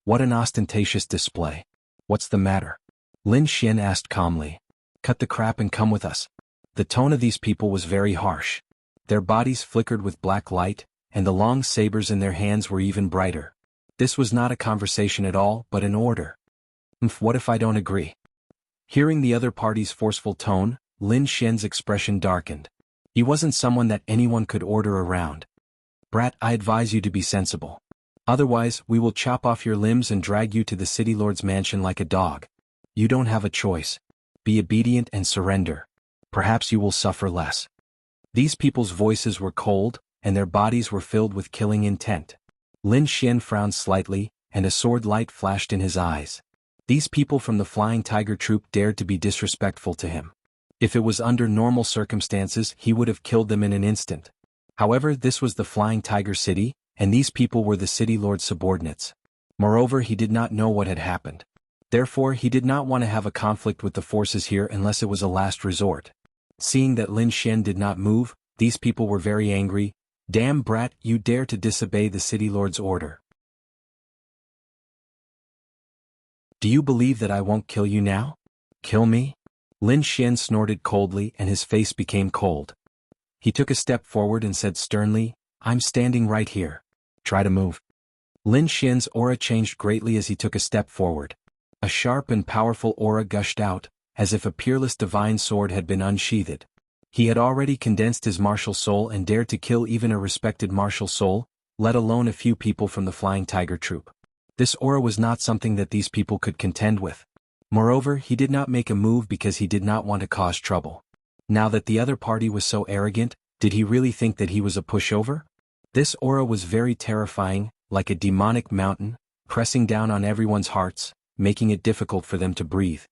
What an ostentatious display. What's the matter? Lin Xian asked calmly. Cut the crap and come with us. The tone of these people was very harsh. Their bodies flickered with black light, and the long sabers in their hands were even brighter. This was not a conversation at all, but an order. What if I don't agree? Hearing the other party's forceful tone, Lin Xian's expression darkened. He wasn't someone that anyone could order around. Brat, I advise you to be sensible. Otherwise, we will chop off your limbs and drag you to the city lord's mansion like a dog. You don't have a choice. Be obedient and surrender. Perhaps you will suffer less. These people's voices were cold, and their bodies were filled with killing intent. Lin Xian frowned slightly, and a sword light flashed in his eyes. These people from the Flying Tiger troop dared to be disrespectful to him. If it was under normal circumstances, he would have killed them in an instant. However, this was the Flying Tiger City, and these people were the city lord's subordinates. Moreover, he did not know what had happened. Therefore, he did not want to have a conflict with the forces here unless it was a last resort. Seeing that Lin Xian did not move, these people were very angry. Damn brat, you dare to disobey the city lord's order. Do you believe that I won't kill you now? Kill me? Lin Xian snorted coldly and his face became cold. He took a step forward and said sternly, I'm standing right here. Try to move. Lin Xian's aura changed greatly as he took a step forward. A sharp and powerful aura gushed out, as if a peerless divine sword had been unsheathed. He had already condensed his martial soul and dared to kill even a respected martial soul, let alone a few people from the Flying Tiger troop. This aura was not something that these people could contend with. Moreover, he did not make a move because he did not want to cause trouble. Now that the other party was so arrogant, did he really think that he was a pushover? This aura was very terrifying, like a demonic mountain, pressing down on everyone's hearts, making it difficult for them to breathe.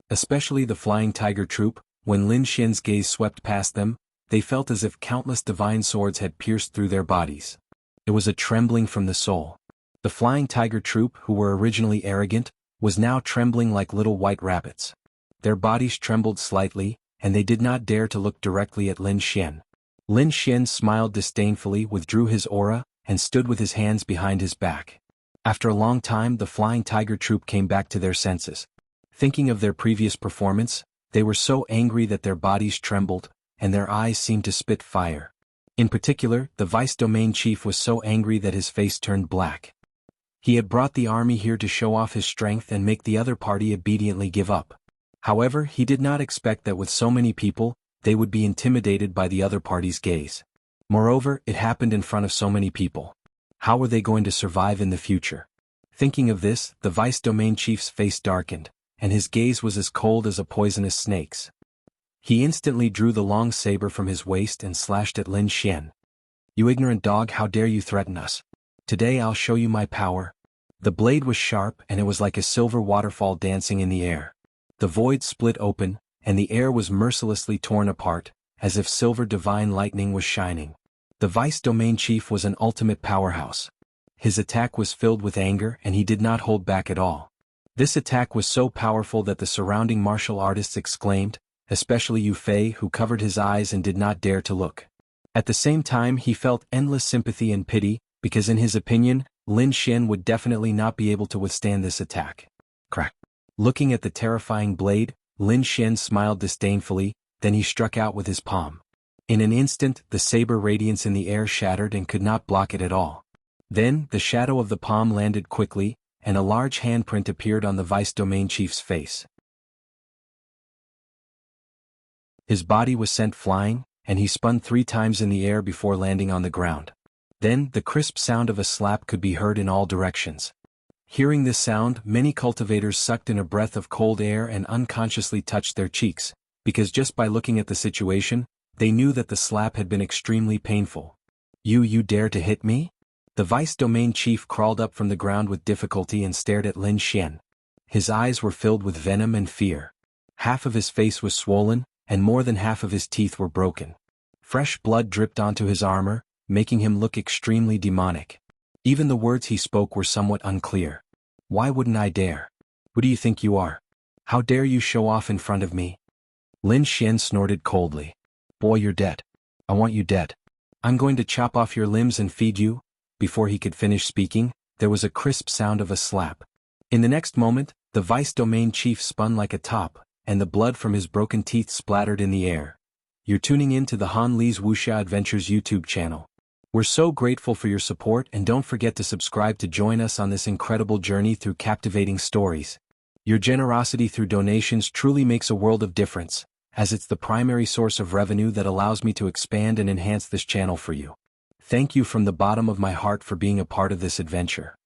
Especially the Flying Tiger troop, when Lin Xian's gaze swept past them, they felt as if countless divine swords had pierced through their bodies. It was a trembling from the soul. The Flying Tiger troop, who were originally arrogant, was now trembling like little white rabbits. Their bodies trembled slightly, and they did not dare to look directly at Lin Xian. Lin Xian smiled disdainfully, withdrew his aura, and stood with his hands behind his back. After a long time, the Flying Tiger troop came back to their senses. Thinking of their previous performance, they were so angry that their bodies trembled, and their eyes seemed to spit fire. In particular, the vice domain chief was so angry that his face turned black. He had brought the army here to show off his strength and make the other party obediently give up. However, he did not expect that with so many people, they would be intimidated by the other party's gaze. Moreover, it happened in front of so many people. How were they going to survive in the future? Thinking of this, the vice domain chief's face darkened, and his gaze was as cold as a poisonous snake's. He instantly drew the long saber from his waist and slashed at Lin Xian. You ignorant dog, how dare you threaten us? Today I'll show you my power. The blade was sharp and it was like a silver waterfall dancing in the air. The void split open, and the air was mercilessly torn apart, as if silver divine lightning was shining. The vice domain chief was an ultimate powerhouse. His attack was filled with anger and he did not hold back at all. This attack was so powerful that the surrounding martial artists exclaimed, especially Yu Fei, who covered his eyes and did not dare to look. At the same time, he felt endless sympathy and pity, because in his opinion, Lin Xian would definitely not be able to withstand this attack. Crack. Looking at the terrifying blade, Lin Xian smiled disdainfully, then he struck out with his palm. In an instant, the saber radiance in the air shattered and could not block it at all. Then, the shadow of the palm landed quickly, and a large handprint appeared on the vice domain chief's face. His body was sent flying, and he spun 3 times in the air before landing on the ground. Then, the crisp sound of a slap could be heard in all directions. Hearing this sound, many cultivators sucked in a breath of cold air and unconsciously touched their cheeks, because just by looking at the situation, they knew that the slap had been extremely painful. You dare to hit me? The vice domain chief crawled up from the ground with difficulty and stared at Lin Xian. His eyes were filled with venom and fear. Half of his face was swollen, and more than half of his teeth were broken. Fresh blood dripped onto his armor, making him look extremely demonic. Even the words he spoke were somewhat unclear. Why wouldn't I dare? Who do you think you are? How dare you show off in front of me? Lin Xian snorted coldly. Boy, you're dead. I want you dead. I'm going to chop off your limbs and feed you. Before he could finish speaking, there was a crisp sound of a slap. In the next moment, the vice domain chief spun like a top, and the blood from his broken teeth splattered in the air. You're tuning in to the Han Li's Wuxia Adventures YouTube channel. We're so grateful for your support, and don't forget to subscribe to join us on this incredible journey through captivating stories. Your generosity through donations truly makes a world of difference, as it's the primary source of revenue that allows me to expand and enhance this channel for you. Thank you from the bottom of my heart for being a part of this adventure.